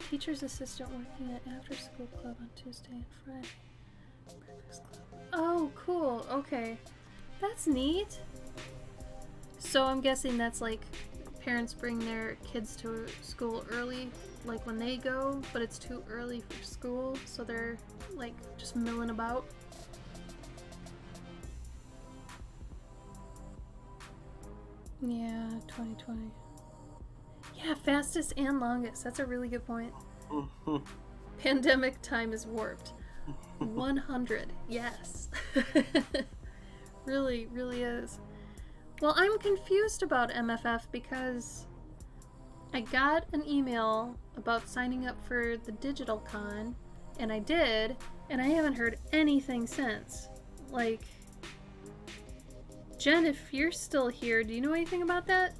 Teacher's assistant working at after school club on Tuesday and Friday. Breakfast club. Oh, cool. Okay. That's neat. So I'm guessing that's like parents bring their kids to school early, like when they go, but it's too early for school, so they're like just milling about. Yeah, 2020. Yeah, fastest and longest. That's a really good point. Pandemic time is warped. 100. Yes. Really, really is. Well, I'm confused about MFF because I got an email about signing up for the digital con, and I did, and I haven't heard anything since. Like, Jen, if you're still here, do you know anything about that?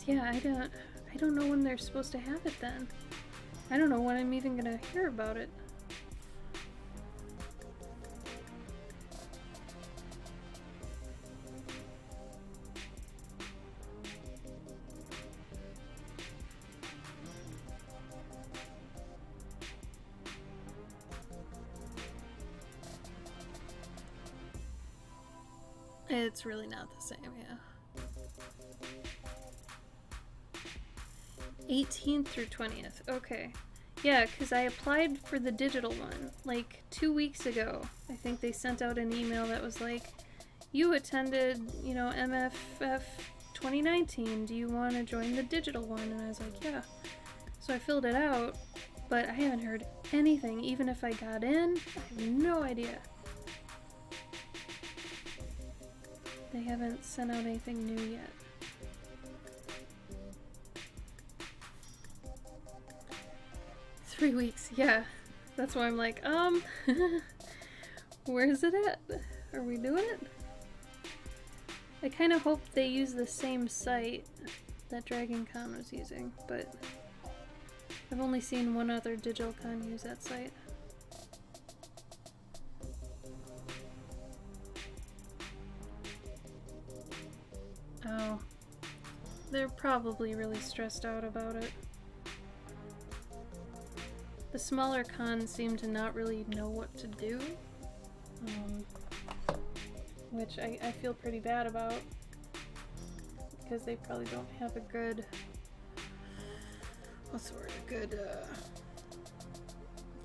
Yeah, I don't know when they're supposed to have it then. I don't know when I'm even gonna hear about it. It's really not the same, yeah. 18th through 20th. Okay. Yeah, because I applied for the digital one like 2 weeks ago. I think they sent out an email that was like, you attended, you know, MFF 2019. Do you want to join the digital one? And I was like, yeah. So I filled it out, but I haven't heard anything. Even if I got in, I have no idea. They haven't sent out anything new yet. Three weeks, yeah. That's why I'm like, where is it at? Are we doing it? I kind of hope they use the same site that Dragon Con was using, but I've only seen one other digital con use that site. Oh. They're probably really stressed out about it. The smaller cons seem to not really know what to do, which I feel pretty bad about, because they probably don't have a good, what's the word, a good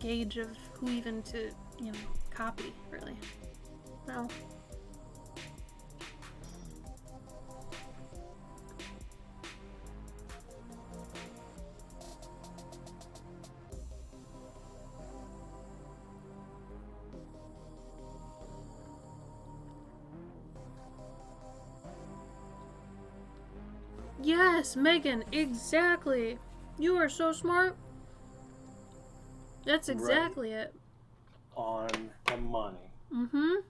gauge of who even to, you know, copy, really. No. Yes, Megan, exactly. You are so smart. That's exactly it. On the money. Mm-hmm.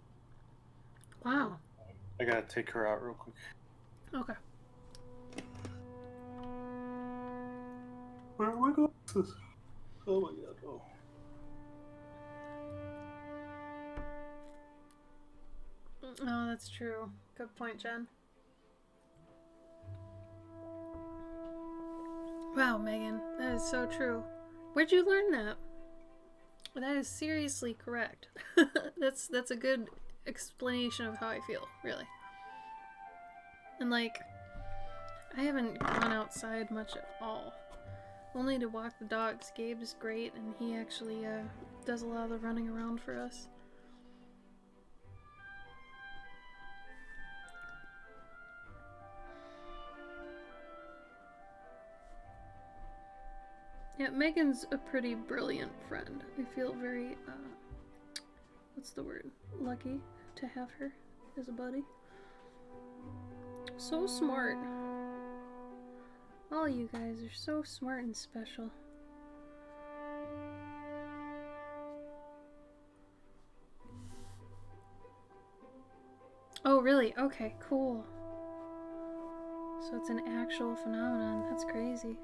Wow. I gotta take her out real quick. Okay. Where are my glasses? Oh my god. Oh. Oh, that's true. Good point, Jen. Wow, Megan, that is so true. Where'd you learn that? That is seriously correct. That's a good explanation of how I feel, really. And like, I haven't gone outside much at all. Only to walk the dogs. Gabe's great, and he actually does a lot of the running around for us. Yeah, Megan's a pretty brilliant friend. I feel very, what's the word? Lucky to have her as a buddy. So smart. All you guys are so smart and special. Oh, really? Okay, cool. So it's an actual phenomenon. That's crazy.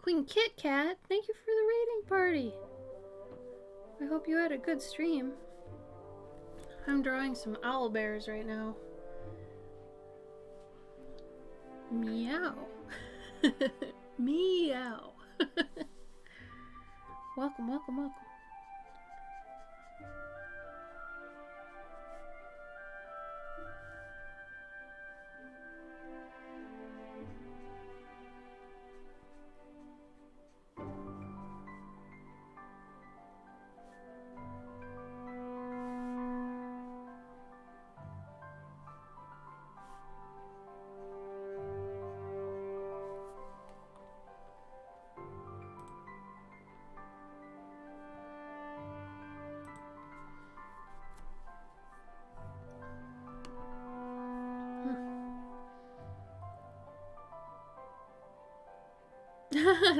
Queen Kit Kat, thank you for the raiding party. I hope you had a good stream. I'm drawing some owl bears right now. Meow. Meow. Welcome, welcome, welcome.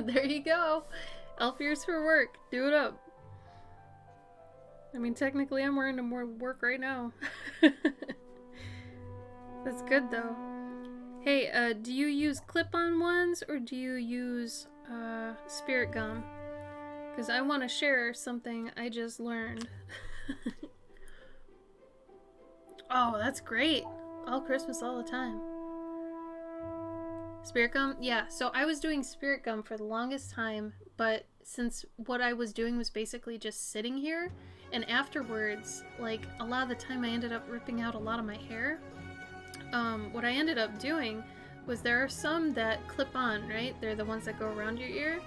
There you go. Elf ears for work. Do it up. I mean, technically I'm wearing them more work right now. That's good though. Hey, do you use clip-on ones or do you use spirit gum? Because I want to share something I just learned. Oh, that's great. All Christmas all the time. Spirit gum? Yeah, so I was doing spirit gum for the longest time, but since what I was doing was basically just sitting here, and afterwards, like, a lot of the time I ended up ripping out a lot of my hair. What I ended up doing was there are some that clip on, right? They're the ones that go around your ear.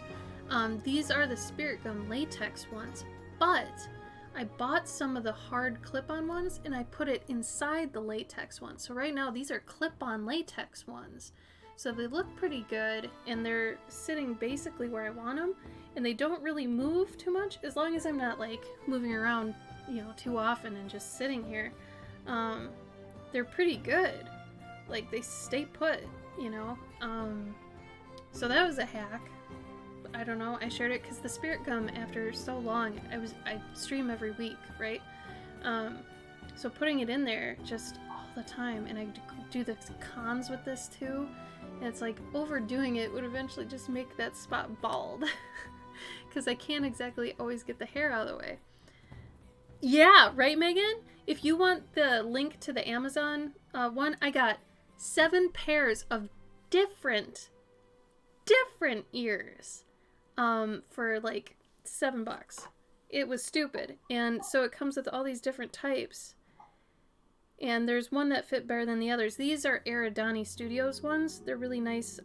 These are the spirit gum latex ones, but I bought some of the hard clip-on ones and I put it inside the latex ones. So right now these are clip-on latex ones. So they look pretty good and they're sitting basically where I want them and they don't really move too much as long as I'm not like moving around, you know, too often and just sitting here. They're pretty good. Like they stay put, you know. So that was a hack. I don't know, I shared it because the spirit gum after so long, I stream every week, right? So putting it in there just all the time, and I do the cons with this too, and it's like overdoing it would eventually just make that spot bald because I can't exactly always get the hair out of the way. Yeah, right, Megan? If you want the link to the Amazon one, I got 7 pairs of different ears for like $7. It was stupid. And so it comes with all these different types. And there's one that fit better than the others. These are Eridani Studios ones. They're really nice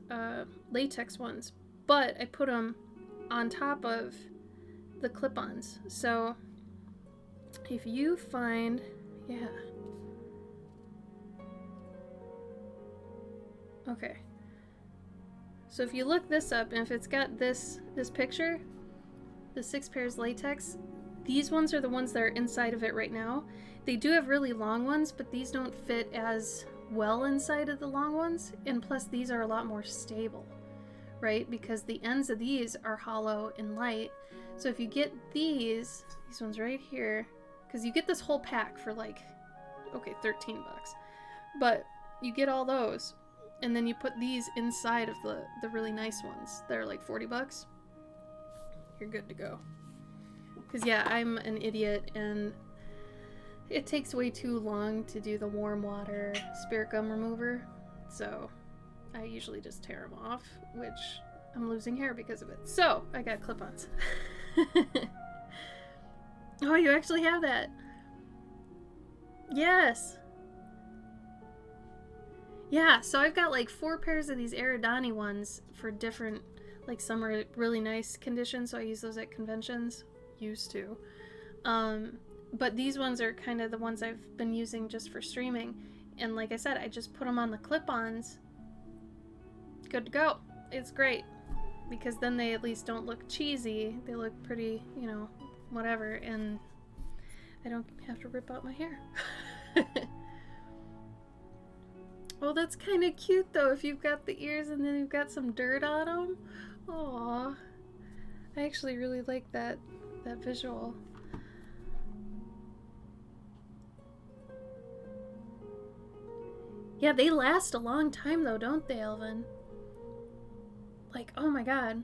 latex ones. But I put them on top of the clip-ons. So if you find, yeah. Okay. So if you look this up, and if it's got this picture, the 6 pairs latex, these ones are the ones that are inside of it right now. They do have really long ones, but these don't fit as well inside of the long ones, and plus these are a lot more stable, right? Because the ends of these are hollow and light. So if you get these ones right here, because you get this whole pack for like, okay, $13, but you get all those. And then you put these inside of the really nice ones. They're like $40. You're good to go. Because yeah, I'm an idiot and it takes way too long to do the warm water spirit gum remover. So I usually just tear them off, which I'm losing hair because of it. So I got clip-ons. Oh, you actually have that? Yes. Yeah, so I've got like 4 pairs of these Eridani ones for different, like some are really nice conditions, so I use those at conventions. Used to. But these ones are kind of the ones I've been using just for streaming. And like I said, I just put them on the clip-ons. Good to go. It's great. Because then they at least don't look cheesy. They look pretty, you know, whatever. And I don't have to rip out my hair. Oh, that's kind of cute though, if you've got the ears and then you've got some dirt on them. Aww. I actually really like that visual. Yeah, they last a long time though, don't they, Elvin? Like, oh my god.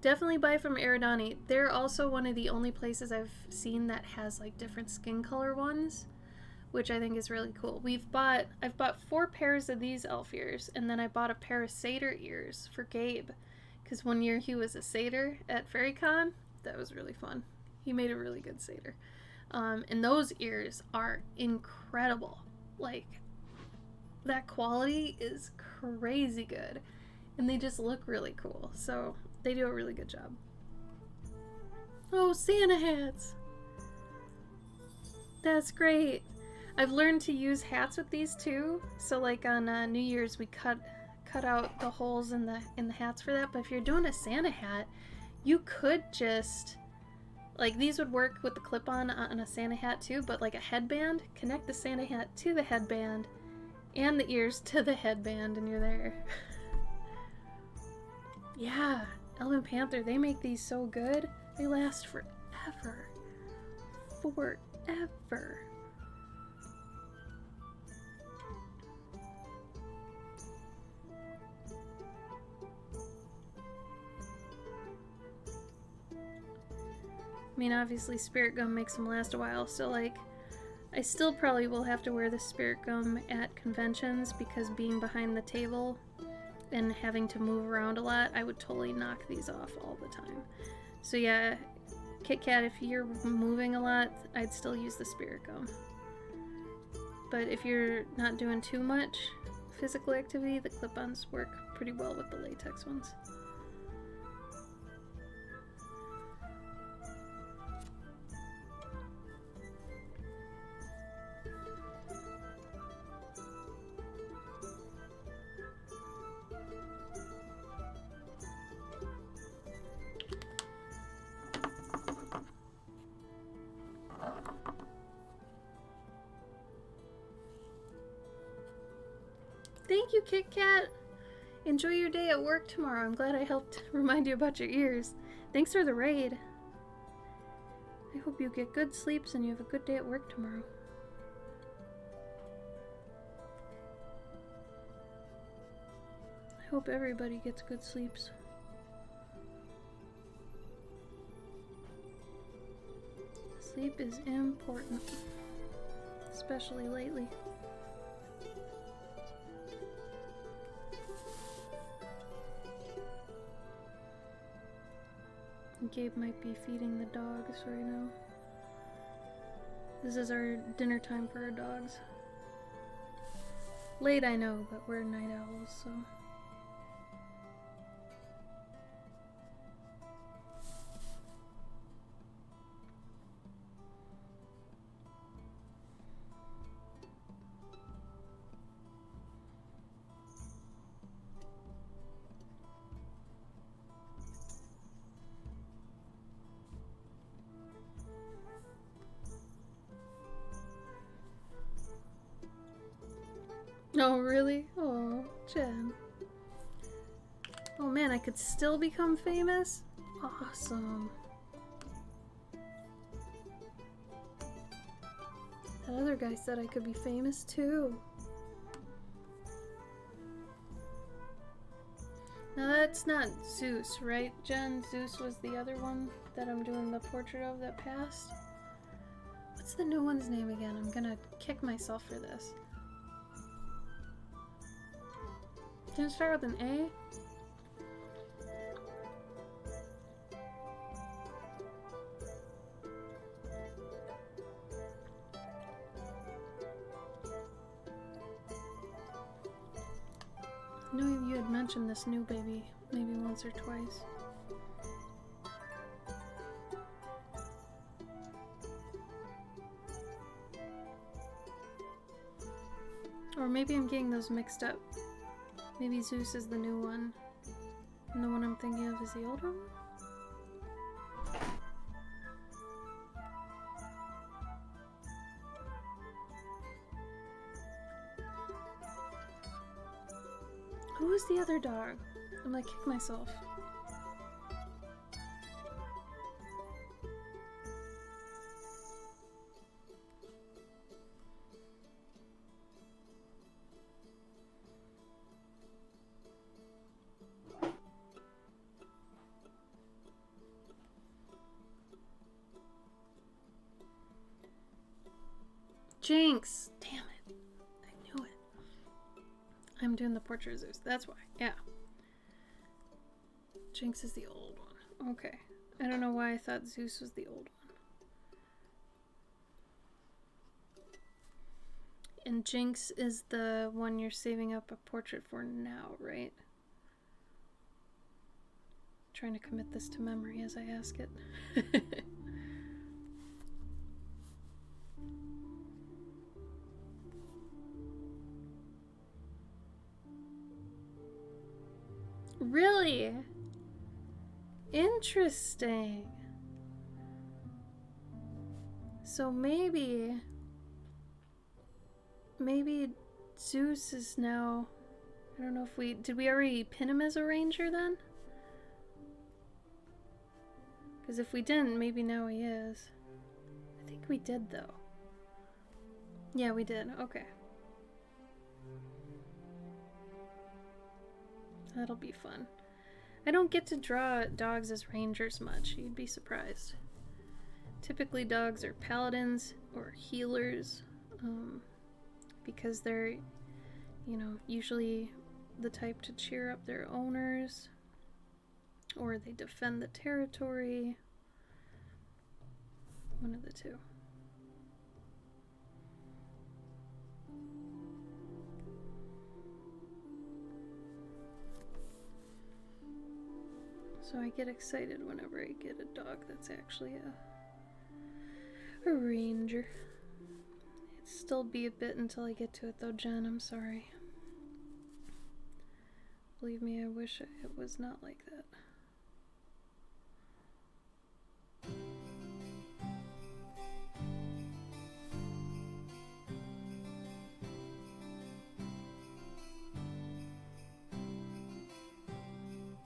Definitely buy from Eridani. They're also one of the only places I've seen that has like different skin color ones, which I think is really cool. I've bought 4 pairs of these elf ears, and then I bought a pair of satyr ears for Gabe, because one year he was a satyr at FairyCon. That was really fun. He made a really good satyr. And those ears are incredible. Like, that quality is crazy good. And they just look really cool. So they do a really good job. Oh, Santa hats! That's great. I've learned to use hats with these too. So like on New Year's we cut out the holes in the hats for that. But if you're doing a Santa hat, you could just, like, these would work with the clip-on a Santa hat too, but like a headband, connect the Santa hat to the headband and the ears to the headband and you're there. Yeah, Elven Panther, they make these so good. They last forever. Forever. I mean, obviously Spirit Gum makes them last a while, so like, I still probably will have to wear the Spirit Gum at conventions because being behind the table and having to move around a lot, I would totally knock these off all the time. So yeah, Kit Kat, if you're moving a lot, I'd still use the Spirit Gum. But if you're not doing too much physical activity, the clip-ons work pretty well with the latex ones. Thank you, Kit Kat! Enjoy your day at work tomorrow. I'm glad I helped remind you about your ears. Thanks for the raid. I hope you get good sleeps and you have a good day at work tomorrow. I hope everybody gets good sleeps. Sleep is important, especially lately. Gabe might be feeding the dogs right now. This is our dinner time for our dogs. Late, I know, but we're night owls, so... Oh, really? Oh, Jen. Oh man, I could still become famous? Awesome. That other guy said I could be famous too. Now that's not Zeus, right, Jen? Zeus was the other one that I'm doing the portrait of that passed. What's the new one's name again? I'm gonna kick myself for this. Can it start with an A? I know you had mentioned this new baby maybe once or twice. Or maybe I'm getting those mixed up. Maybe Zeus is the new one, and the one I'm thinking of is the older one? Who is the other dog? I'm gonna kick myself. Jinx! Damn it. I knew it. I'm doing the portrait of Zeus. That's why. Yeah. Jinx is the old one. Okay. I don't know why I thought Zeus was the old one. And Jinx is the one you're saving up a portrait for now, right? Trying to commit this to memory as I ask it. Really? Interesting. So maybe Zeus is now, I don't know if did we already pin him as a ranger then? Because if we didn't, maybe now he is. I think we did though. Yeah, we did. Okay. That'll be fun. I don't get to draw dogs as rangers much. You'd be surprised. Typically dogs are paladins or healers, because they're, you know, usually the type to cheer up their owners, or they defend the territory. One of the two. So I get excited whenever I get a dog that's actually a ranger. It'd still be a bit until I get to it though, Jen. I'm sorry. Believe me, I wish it was not like that.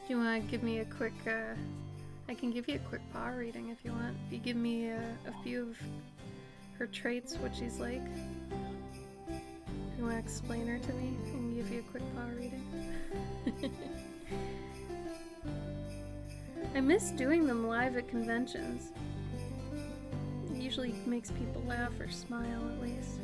Do you want to give me a quick, I can give you a quick paw reading if you want. If you give me a few of her traits, what she's like. If you want to explain her to me, I can give you a quick paw reading. I miss doing them live at conventions. It usually makes people laugh or smile at least.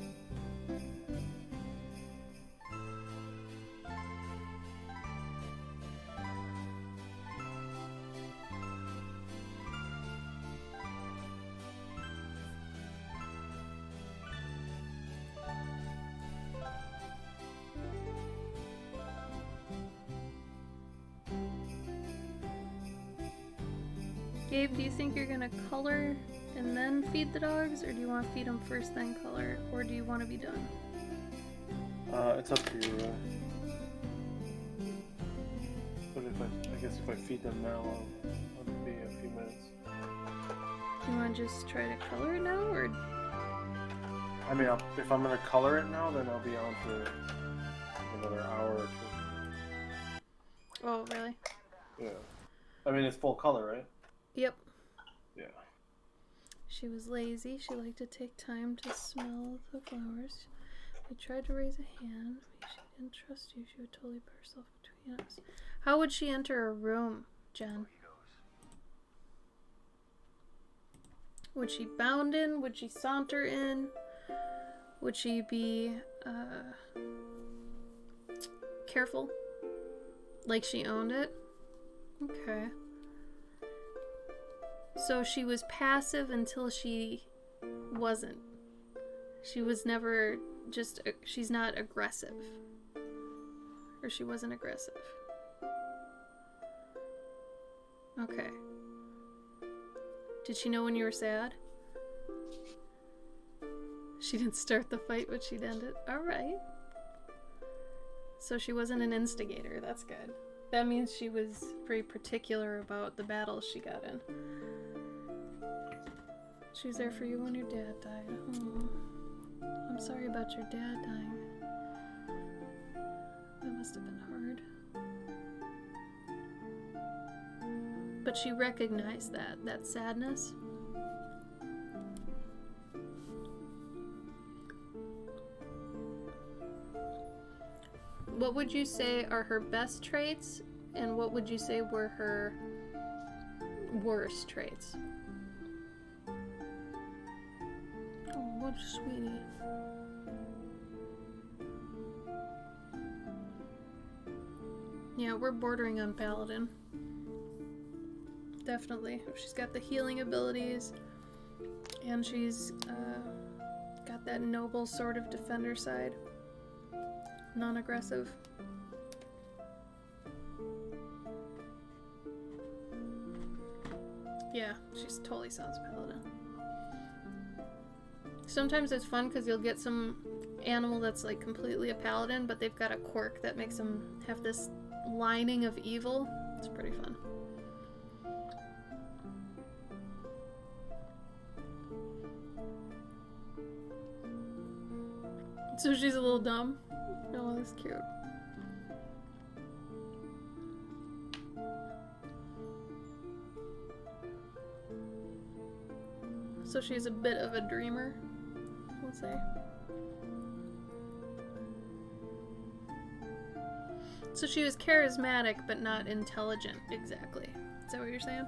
Gabe, do you think you're gonna color and then feed the dogs, or do you want to feed them first then color, or do you want to be done? It's up to you. But I guess if I feed them now, I'll be a few minutes. Do you want to just try to color it now, or? I mean, if I'm gonna color it now, then I'll be on for another hour or two. Oh, really? Yeah. I mean, it's full color, right? Yep. Yeah. She was lazy. She liked to take time to smell the flowers. We tried to raise a hand. Maybe she didn't trust you. She would totally put herself between us. How would she enter a room, Jen? Would she bound in? Would she saunter in? Would she be careful? Like she owned it? Okay. So she was passive until she wasn't. She was never just, she's not aggressive. Or she wasn't aggressive. Okay. Did she know when you were sad? She didn't start the fight, but she'd end it. Alright. So she wasn't an instigator. That's good. That means she was very particular about the battles she got in. She was there for you when your dad died. Oh, I'm sorry about your dad dying. That must have been hard. But she recognized that sadness. What would you say are her best traits, and what would you say were her worst traits? Oh, what a sweetie. Yeah, we're bordering on paladin. Definitely. She's got the healing abilities, and she's got that noble sort of defender side. Non-aggressive. Yeah, she's totally sounds paladin. Sometimes it's fun because you'll get some animal that's like completely a paladin, but they've got a quirk that makes them have this lining of evil. It's pretty fun. So she's a little dumb. Oh, that's cute. So she's a bit of a dreamer, we'll say. So she was charismatic, but not intelligent, exactly. Is that what you're saying?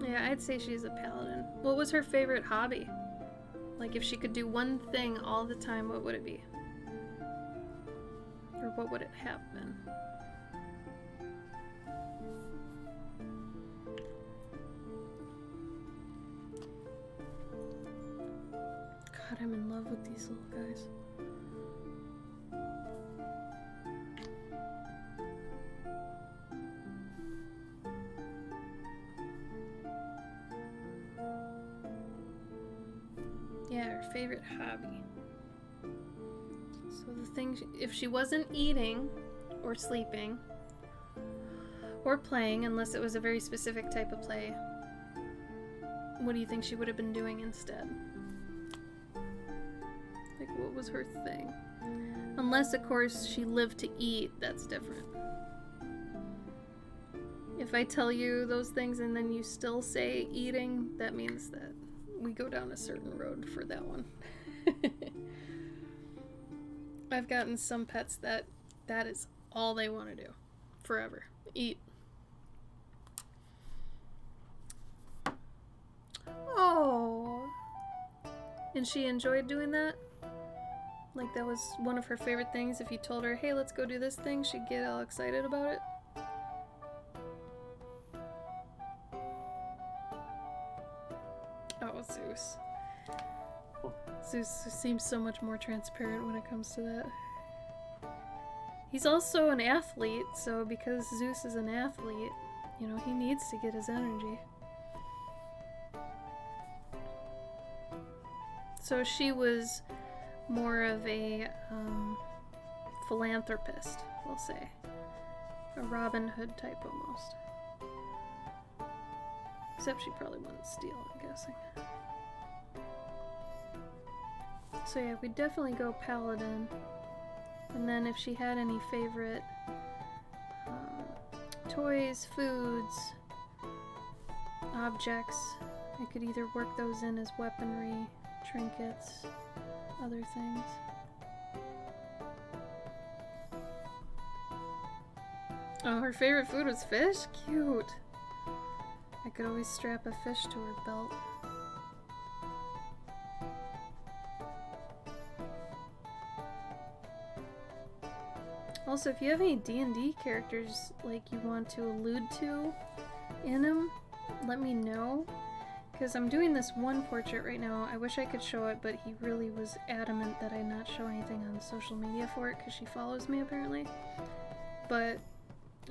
Yeah, I'd say she's a paladin. What was her favorite hobby? Like, if she could do one thing all the time, what would it be? Or what would it have been? God, I'm in love with these little guys. Yeah, her favorite hobby. So the thing, if she wasn't eating or sleeping or playing, unless it was a very specific type of play, what do you think she would have been doing instead? Like, what was her thing? Unless, of course, she lived to eat, that's different. If I tell you those things and then you still say eating, that means that we go down a certain road for that one. I've gotten some pets that is all they want to do. Forever. Eat. Oh. And she enjoyed doing that? Like that was one of her favorite things? If you told her, hey, let's go do this thing, she'd get all excited about it? Oh, Zeus. Zeus seems so much more transparent when it comes to that. He's also an athlete, so because Zeus is an athlete, you know, he needs to get his energy. So she was more of a philanthropist, we'll say. A Robin Hood type almost. Except she probably wouldn't steal, I'm guessing. So yeah, we'd definitely go paladin. And then if she had any favorite toys, foods, objects, I could either work those in as weaponry, trinkets, other things. Oh, her favorite food was fish? Cute. I could always strap a fish to her belt. Also, if you have any D&D characters like you want to allude to in them, let me know. Because I'm doing this one portrait right now. I wish I could show it, but he really was adamant that I not show anything on social media for it because she follows me apparently. But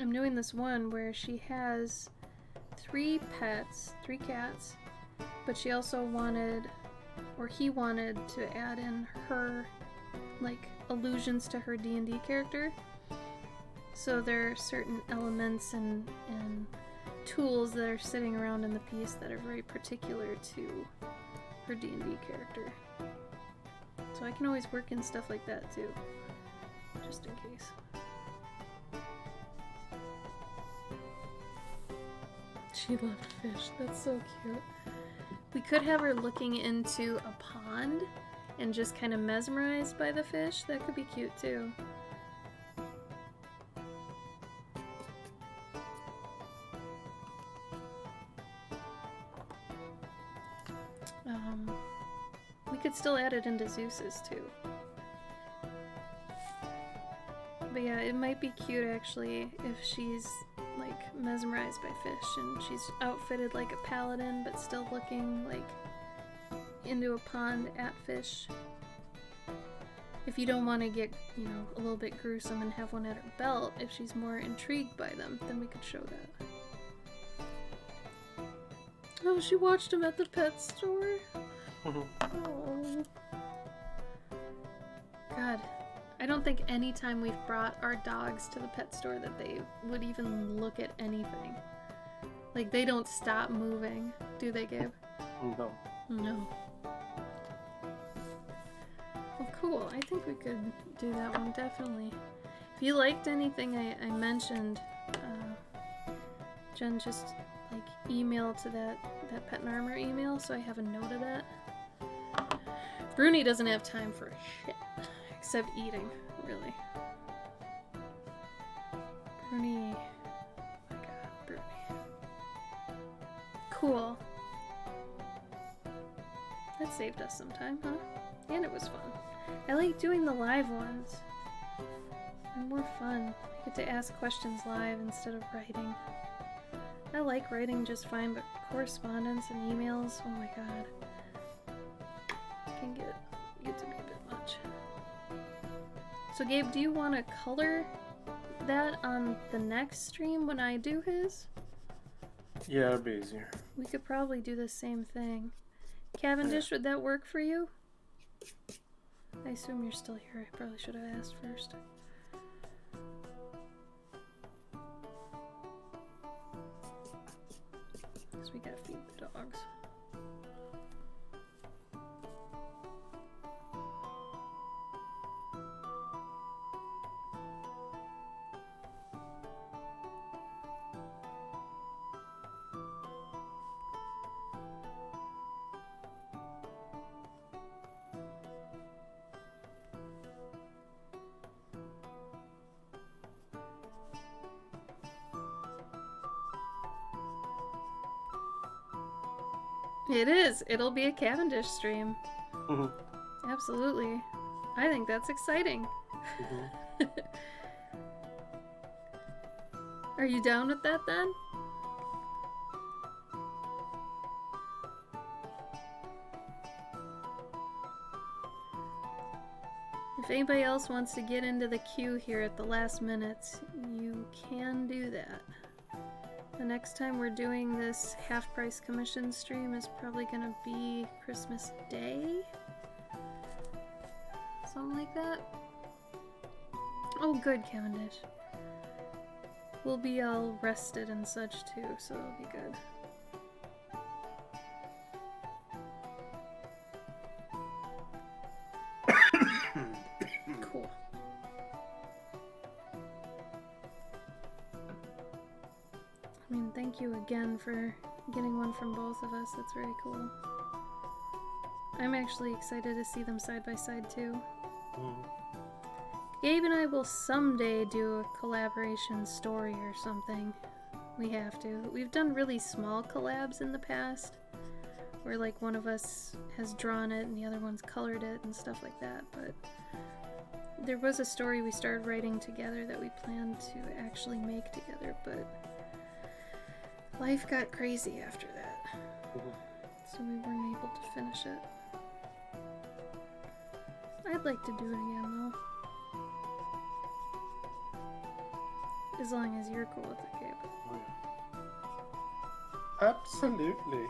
I'm doing this one where she has 3 pets, 3 cats, but she also wanted, or he wanted to add in her, like, allusions to her D&D character. So there are certain elements and tools that are sitting around in the piece that are very particular to her D&D character. So I can always work in stuff like that too, just in case. She loved fish. That's so cute. We could have her looking into a pond and just kind of mesmerized by the fish. That could be cute too. We could still add it into Zeus's too. But yeah, it might be cute actually if she's like mesmerized by fish and she's outfitted like a paladin but still looking like into a pond at fish. If you don't want to get, you know, a little bit gruesome and have one at her belt, if she's more intrigued by them, then we could show that. Oh, she watched him at the pet store. Oh. God. I don't think any time we've brought our dogs to the pet store that they would even look at anything. Like, they don't stop moving. Do they, Gabe? No. No. Well, cool. I think we could do that one, definitely. If you liked anything I mentioned, Jen, just, like, email to that Pet and Armor email so I have a note of that. Bruni doesn't have time for shit. Except eating, really. Bruni. Oh my god, Bruni. Cool. That saved us some time, huh? And it was fun. I like doing the live ones. They're more fun. I get to ask questions live instead of writing. I like writing just fine, but correspondence and emails, oh my god. Can get to be a bit much. So Gabe, do you want to color that on the next stream when I do his? Yeah, it'd be easier. We could probably do the same thing. Cavendish, would that work for you? I assume you're still here. I probably should have asked first. Because we gotta feed the dogs. It is. It'll be a Cavendish stream. Absolutely. I think that's exciting. Are you down with that then? If anybody else wants to get into the queue here at the last minute, you can do that. The next time we're doing this half-price commission stream is probably gonna be Christmas Day? Something like that? Oh good, Cavendish. We'll be all rested and such too, so it'll be good. Cool. I mean, thank you again for getting one from both of us. That's very cool. I'm actually excited to see them side by side too. Gabe and I will someday do a collaboration story or something. We have to. We've done really small collabs in the past, where like one of us has drawn it and the other one's colored it and stuff like that, but there was a story we started writing together that we planned to actually make together, but life got crazy after that, so we weren't able to finish it. I'd like to do it again though. As long as you're cool with it, Gabe. Absolutely.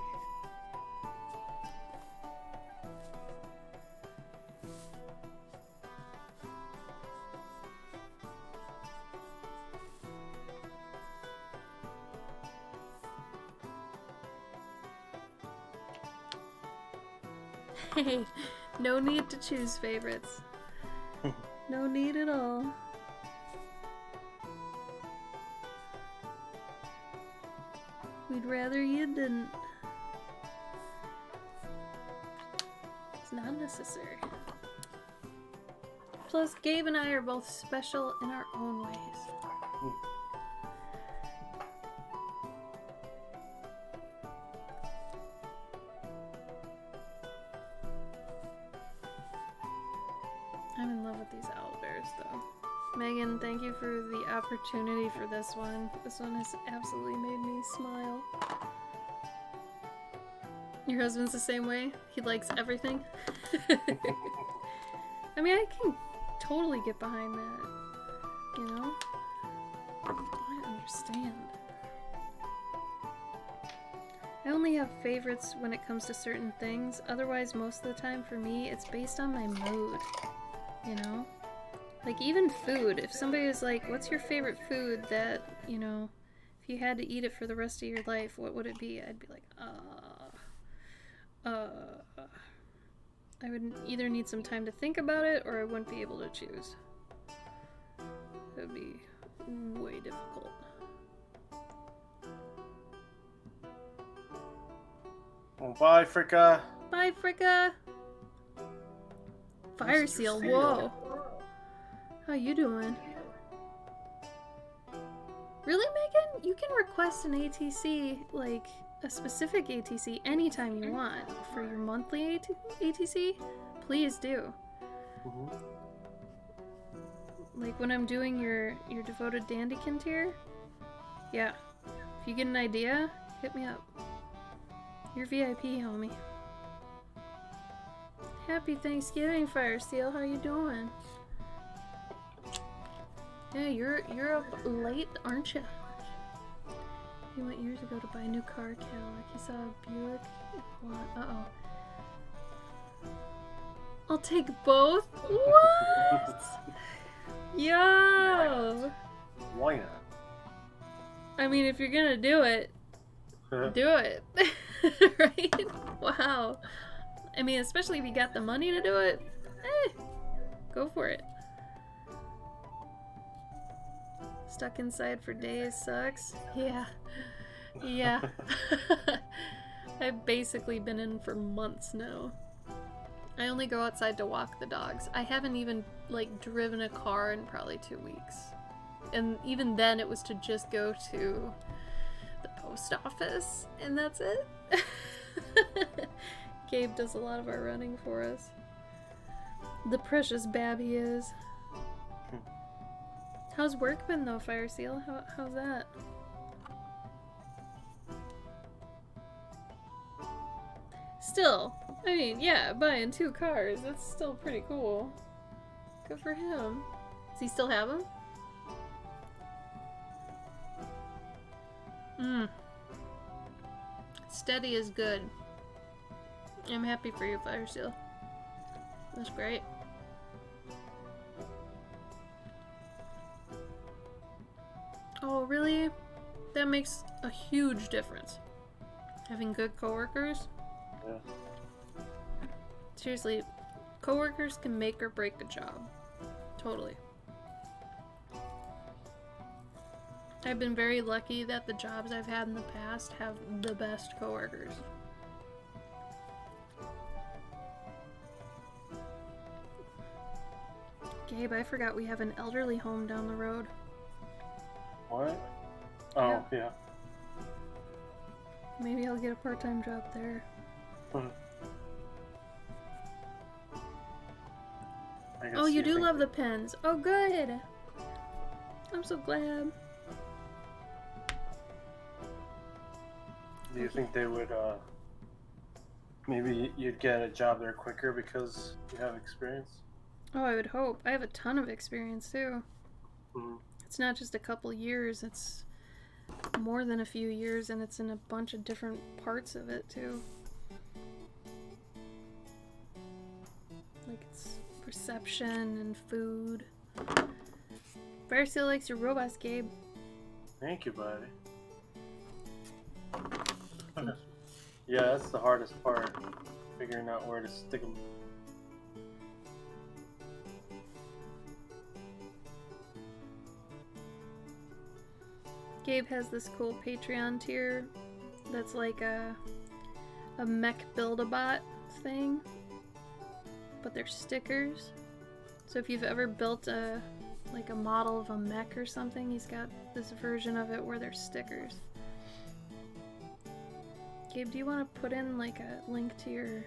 Hey, no need to choose favorites. No need at all. We'd rather you didn't. It's not necessary. Plus, Gabe and I are both special in our own ways. husband, thank you for the opportunity for this one. This one has absolutely made me smile. Your husband's the same way? He likes everything? I mean, I can totally get behind that, you know? I understand. I only have favorites when it comes to certain things. Otherwise, most of the time for me, it's based on my mood, you know? Like, even food. If somebody was like, what's your favorite food that, you know, if you had to eat it for the rest of your life, what would it be? I'd be like, I would either need some time to think about it, or I wouldn't be able to choose. It would be way difficult. Well, bye, Fricka. Bye, Fricka! Fire Mr. Seal, Seal. whoa! How you doing? Really, Megan? You can request an ATC, like, a specific ATC anytime you want. For your monthly ATC, please do. Mhm. Like when I'm doing your devoted Dandykin tier, yeah. If you get an idea, hit me up. You're VIP, homie. Happy Thanksgiving, Fire Steel. How you doing? Yeah, you're up late, aren't you? He went years ago to buy a new car, Cadillac. He saw a Buick. Uh-oh. I'll take both? What? Yo! Why not? I mean, if you're gonna do it, do it. Right? Wow. I mean, especially if you got the money to do it, go for it. Stuck inside for days sucks. Yeah. Yeah. I've basically been in for months now. I only go outside to walk the dogs. I haven't even, like, driven a car in probably 2 weeks. And even then, it was to just go to the post office, and that's it. Gabe does a lot of our running for us. The precious bab he is. How's work been though, Fire Seal? How's that? Still, I mean, yeah, buying 2 cars, that's still pretty cool. Good for him. Does he still have them? Steady is good. I'm happy for you, Fire Seal. That's great. Oh, really? That makes a huge difference. Having good coworkers. Yeah. Seriously, coworkers can make or break a job. Totally. I've been very lucky that the jobs I've had in the past have the best coworkers. Gabe, I forgot we have an elderly home down the road. What? Oh, yeah. Maybe I'll get a part-time job there. Oh, you do love the pens. Oh, good. I'm so glad. Do you think they would, maybe you'd get a job there quicker because you have experience? Oh, I would hope. I have a ton of experience, too. Mm-hmm. It's not just a couple years, it's more than a few years, and it's in a bunch of different parts of it, too. Like, it's reception and food. Fire Seal likes your robots, Gabe. Thank you, buddy. Yeah, that's the hardest part. Figuring out where to stick them. Gabe has this cool Patreon tier that's like a mech build-a-bot thing, but they're stickers. So if you've ever built a model of a mech or something, he's got this version of it where they're stickers. Gabe, do you want to put in like a link to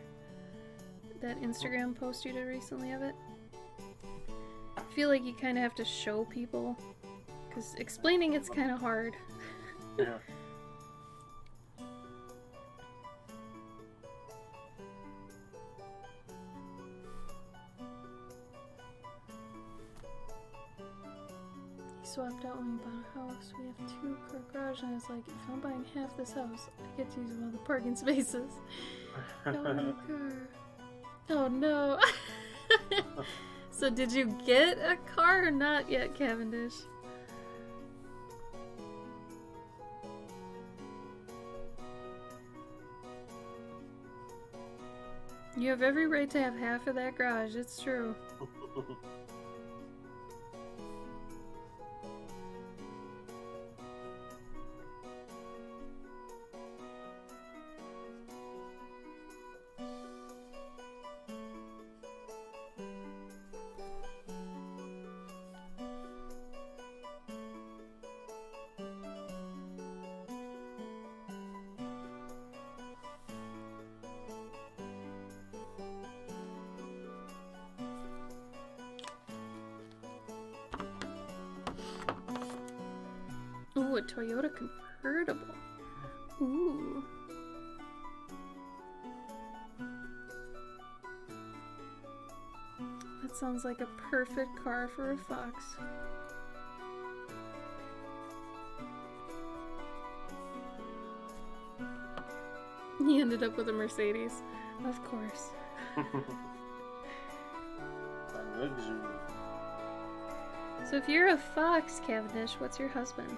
that Instagram post you did recently of it? I feel like you kind of have to show people, because explaining it's kind of hard. Yeah. He swapped out when we bought a house. We have 2-car garage, and I was like, if I'm buying half this house, I get to use one of the parking spaces. No new car. Oh no. So did you get a car or not yet, Cavendish? You have every right to have half of that garage, it's true. Ooh, a Toyota convertible. Ooh. That sounds like a perfect car for a fox. He ended up with a Mercedes. Of course. So if you're a fox, Cavendish, what's your husband?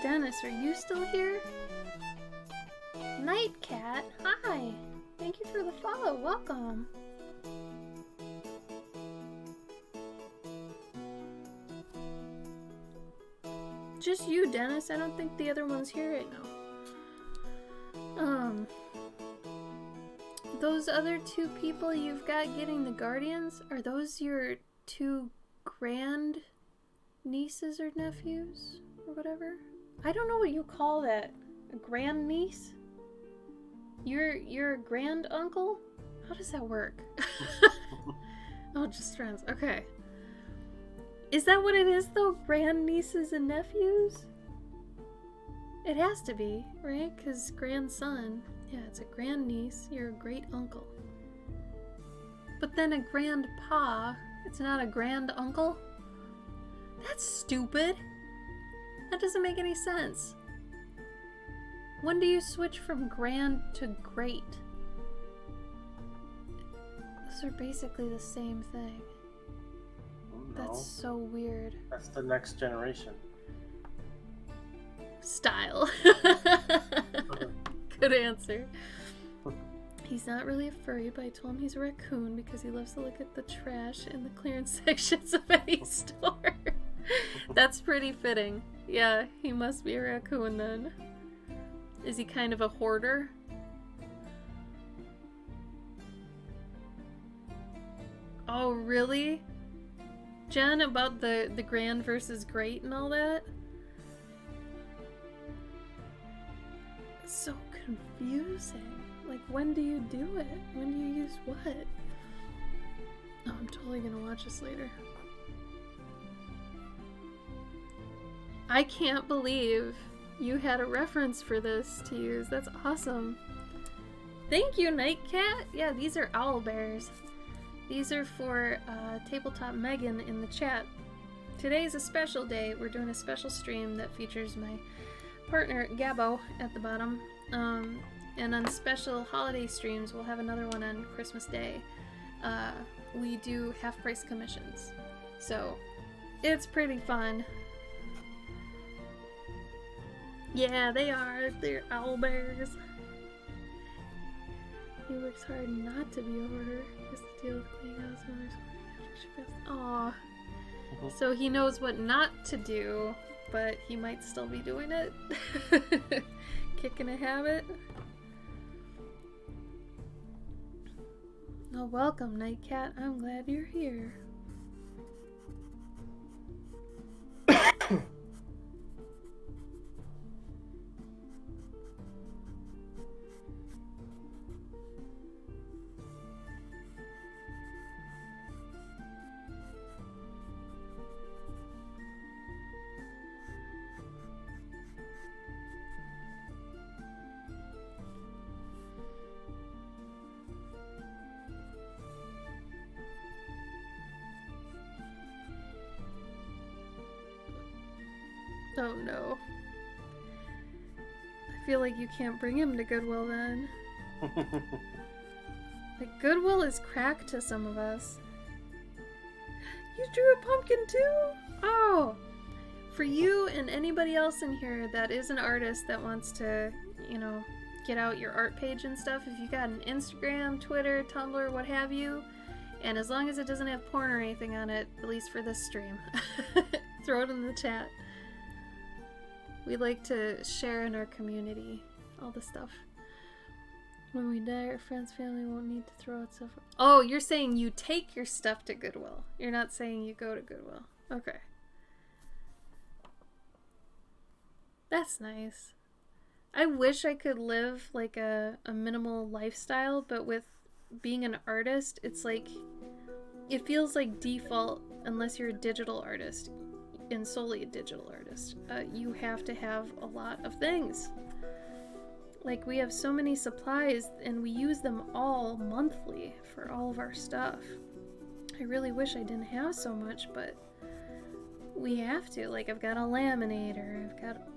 Dennis, are you still here? Nightcat, hi! Thank you for the follow, welcome! Just you, Dennis, I don't think the other one's here right now. Those other 2 people you've got getting the Guardians, are those your 2 grand nieces or nephews? Or whatever? I don't know what you call that. A grand niece? You're a grand uncle? How does that work? Oh, just friends. Okay. Is that what it is though? Grand nieces and nephews? It has to be, right? Because grandson. Yeah, it's a grand niece. You're a great uncle. But then a grandpa. It's not a grand uncle? That's stupid. That doesn't make any sense. When do you switch from grand to great? Those are basically the same thing. No, That's so weird. that's the next generation. Style. Good answer. He's not really a furry, but I told him he's a raccoon because he loves to look at the trash in the clearance sections of any store. That's pretty fitting. Yeah, he must be a raccoon then. Is he kind of a hoarder? Oh, really? Jen, about the grand versus great and all that? It's so confusing. Like, when do you do it? When do you use what? Oh, I'm totally gonna watch this later. I can't believe you had a reference for this to use. That's awesome. Thank you, Nightcat. Yeah, these are owl bears. These are for Tabletop Megan in the chat. Today is a special day. We're doing a special stream that features my partner, Gabbo, at the bottom. And on special holiday streams, we'll have another one on Christmas Day. We do half-price commissions. So, it's pretty fun. Yeah, they are. They're owl bears. He works hard not to be a hoarder. Just to deal with cleaning out his mother's Aw. Mhm. So he knows what not to do, but he might still be doing it. Kicking a habit. Oh, welcome, Nightcat. I'm glad you're here. Oh no. I feel like you can't bring him to Goodwill then. Like, Goodwill is crack to some of us. You drew a pumpkin too? Oh! For you and anybody else in here that is an artist that wants to, you know, get out your art page and stuff, if you got an Instagram, Twitter, Tumblr, what have you, and as long as it doesn't have porn or anything on it, at least for this stream, throw it in the chat. We like to share in our community all the stuff. When we die, our friends, family won't need to throw out stuff. Oh, you're saying you take your stuff to Goodwill. You're not saying you go to Goodwill. Okay. That's nice. I wish I could live like a minimal lifestyle, but with being an artist, it's like, it feels like default unless you're a digital artist. And solely a digital artist, you have to have a lot of things. Like, we have so many supplies and we use them all monthly for all of our stuff. I really wish I didn't have so much, but we have to. Like, I've got a laminator,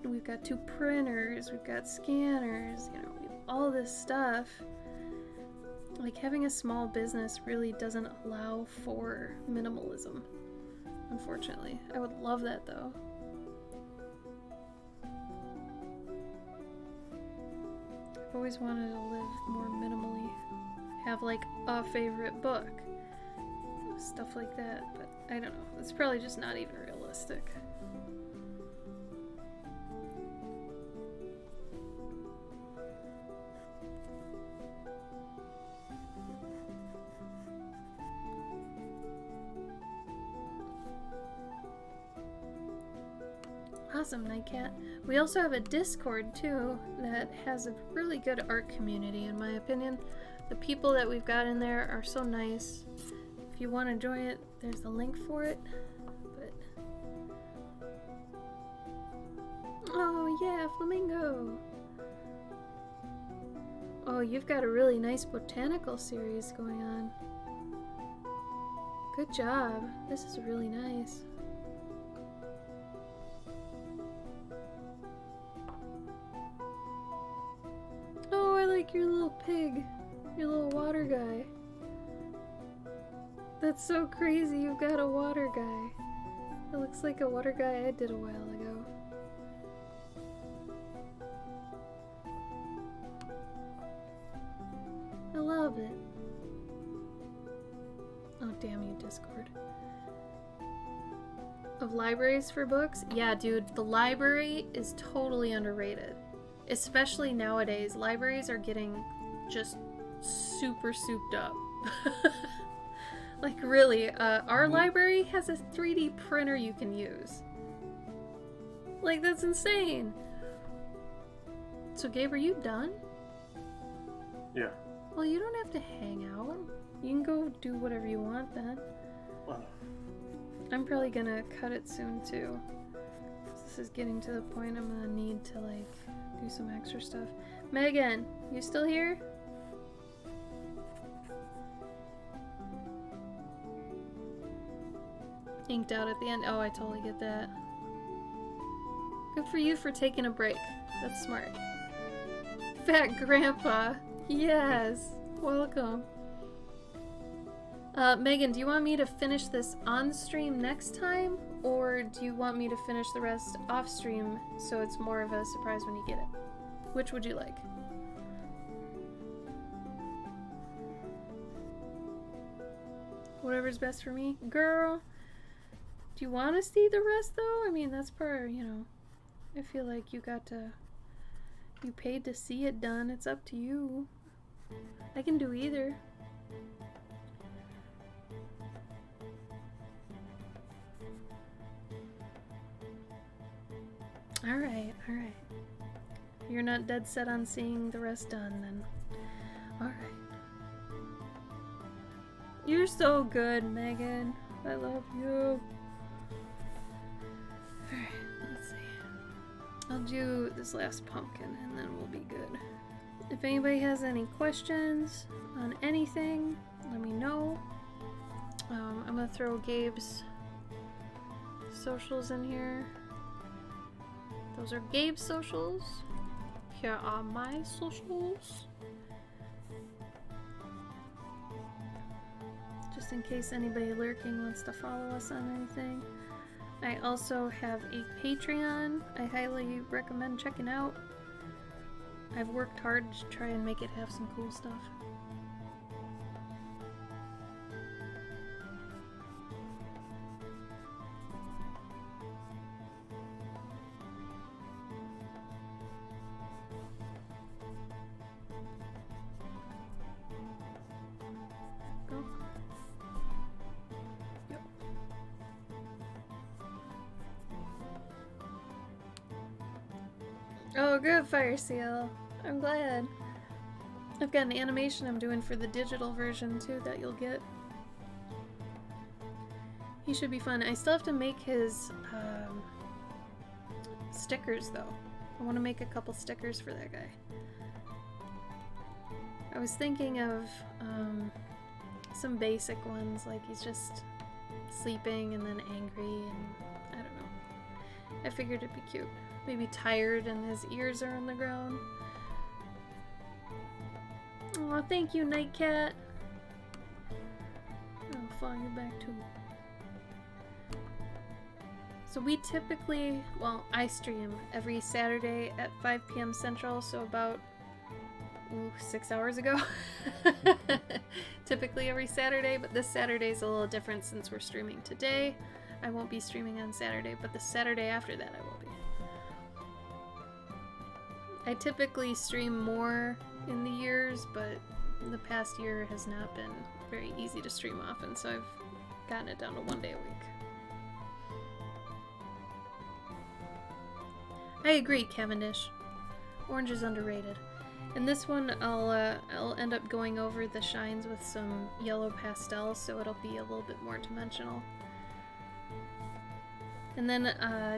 we've got 2 printers, we've got scanners, you know, we have all this stuff. Like, having a small business really doesn't allow for minimalism. Unfortunately. I would love that though. I've always wanted to live more minimally. Have like a favorite book. Stuff like that, but I don't know. It's probably just not even realistic. Awesome, Nightcat. We also have a Discord too that has a really good art community, in my opinion. The people that we've got in there are so nice. If you want to join it, there's the link for it. But oh yeah, Flamingo. Oh, you've got a really nice botanical series going on. Good job. This is really nice. Oh, I like your little pig. Your little water guy. That's so crazy, you've got a water guy. It looks like a water guy I did a while ago. I love it. Oh, damn you, Discord. Of libraries for books? Yeah, dude, the library is totally underrated. Especially nowadays, libraries are getting just super souped up. Like, really, our library has a 3D printer you can use. Like, that's insane. So, Gabe, are you done? Yeah. Well, you don't have to hang out. You can go do whatever you want then. Well, I'm probably gonna cut it soon too. This is getting to the point I'm gonna need to like do some extra stuff. Megan, you still here? Inked out at the end. Oh, I totally get that. Good for you for taking a break. That's smart. Fat Grandpa. Yes. Welcome. Megan, do you want me to finish this on stream next time? Or do you want me to finish the rest off stream so it's more of a surprise when you get it? Which would you like? Whatever's best for me. Girl, do you want to see the rest though? I mean, that's part, you know, I feel like you paid to see it done. It's up to you. I can do either. Alright, alright. You're not dead set on seeing the rest done then. Alright. You're so good, Megan. I love you. Alright, let's see. I'll do this last pumpkin and then we'll be good. If anybody has any questions on anything, let me know. I'm gonna throw Gabe's socials in here. Those are Gabe's socials. Here are my socials. Just in case anybody lurking wants to follow us on anything. I also have a Patreon I highly recommend checking out. I've worked hard to try and make it have some cool stuff. Go. Yep. Oh, good, Fire Seal. I'm glad. I've got an animation I'm doing for the digital version too that you'll get. He should be fun. I still have to make his stickers though. I want to make a couple stickers for that guy. I was thinking of some basic ones, like he's just sleeping and then angry and I don't know. I figured it'd be cute. Maybe tired and his ears are on the ground. Aw, thank you, Nightcat. I'll follow you back too. So we typically, well, I stream every Saturday at 5 p.m. Central, so about 6 hours ago. Typically every Saturday, but this Saturday's a little different since we're streaming today. I won't be streaming on Saturday, but the Saturday after that I will be. I typically stream more in the years, but the past year has not been very easy to stream often, so I've gotten it down to 1 day a week. I agree, Cavendish. Orange is underrated. In this one, I'll end up going over the shines with some yellow pastel, so it'll be a little bit more dimensional. And then,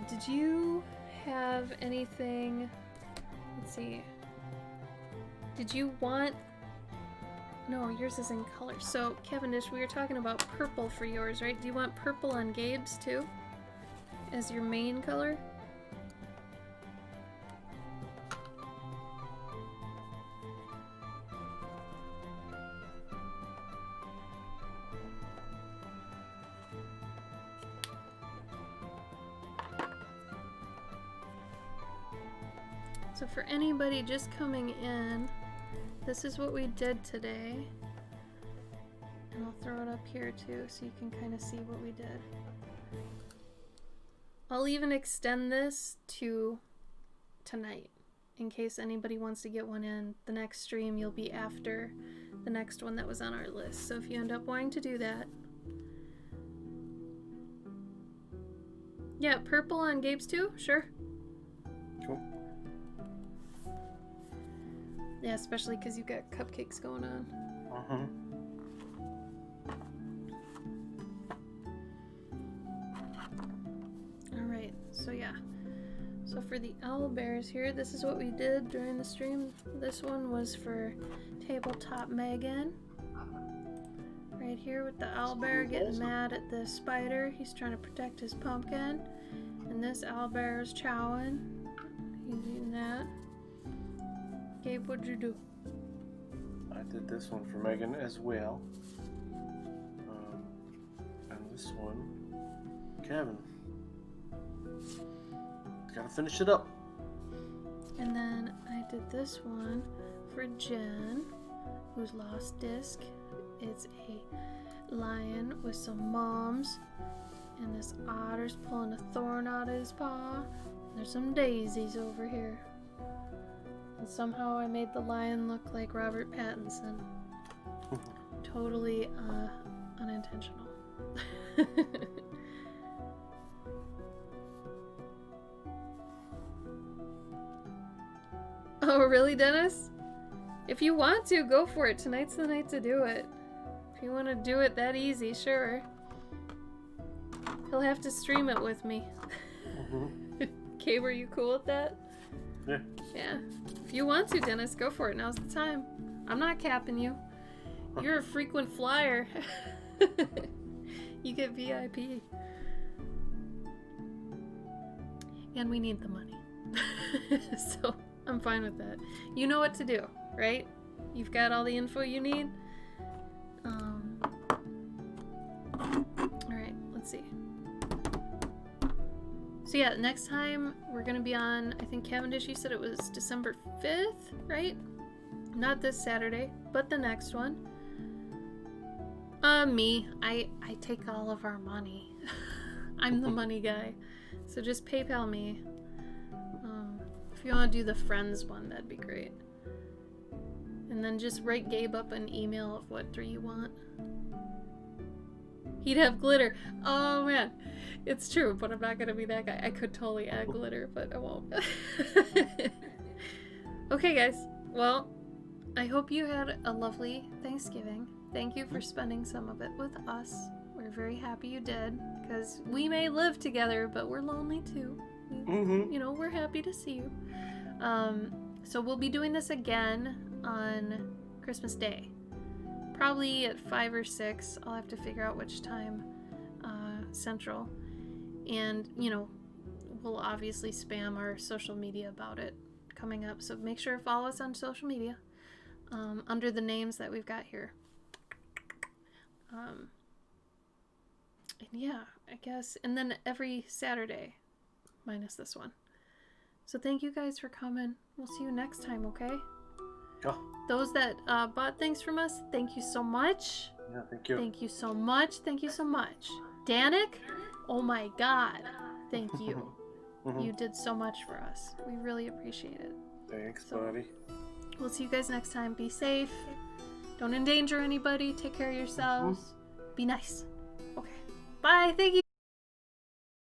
did you have anything? Let's see. Did you want? No, yours is in color. So, Cavendish, we were talking about purple for yours, right? Do you want purple on Gabe's too? As your main color? So for anybody just coming in, this is what we did today. And I'll throw it up here too so you can kind of see what we did. I'll even extend this to tonight in case anybody wants to get one in. The next stream you'll be after the next one that was on our list. So if you end up wanting to do that. Yeah, purple on Gabe's too? Sure. Cool. Yeah, especially because you've got cupcakes going on. Uh-huh. Alright, so yeah. So for the owlbears here, this is what we did during the stream. This one was for Tabletop Megan. Right here with the owlbear getting mad at the spider. He's trying to protect his pumpkin. And this owlbear is chowing. He's eating that. Gabe, what'd you do? I did this one for Megan as well. And this one, Kevin. Gotta finish it up. And then I did this one for Jen, who's lost disc. It's a lion with some mums, and this otter's pulling a thorn out of his paw. And there's some daisies over here. And somehow I made the lion look like Robert Pattinson. Totally unintentional. Oh, really, Dennis? If you want to, go for it. Tonight's the night to do it. If you want to do it that easy, sure. He'll have to stream it with me. Okay, were you cool with that? Yeah. Yeah. If you want to, Dennis, go for it. Now's the time. I'm not capping you. You're a frequent flyer. You get VIP. And we need the money. So I'm fine with that. You know what to do, right? You've got all the info you need? Alright, let's see. So yeah, next time we're gonna be on, I think Cavendish, you said it was December 5th, right? Not this Saturday, but the next one. Me. I take all of our money. I'm the money guy. So just PayPal me. If you want to do the Friends one, that'd be great. And then just write Gabe up an email of what 3 you want. He'd have glitter. Oh man. It's true, but I'm not gonna be that guy. I could totally add glitter, but I won't. Okay, guys. Well, I hope you had a lovely Thanksgiving. Thank you for spending some of it with us. We're very happy you did, because we may live together, but we're lonely too. You know, we're happy to see you. So we'll be doing this again on Christmas Day. Probably at 5 or 6. I'll have to figure out which time Central. And, you know, we'll obviously spam our social media about it coming up. So make sure to follow us on social media under the names that we've got here. And yeah, I guess. And then every Saturday, minus this one. So thank you guys for coming. We'll see you next time, okay? Oh. Those that bought things from us, thank you so much. Yeah, thank you. Thank you so much. Thank you so much. Danik, oh my god. Thank you. You did so much for us. We really appreciate it. Thanks, So- buddy. We'll see you guys next time. Be safe. Don't endanger anybody. Take care of yourselves. Be nice. Okay. Bye. Thank you.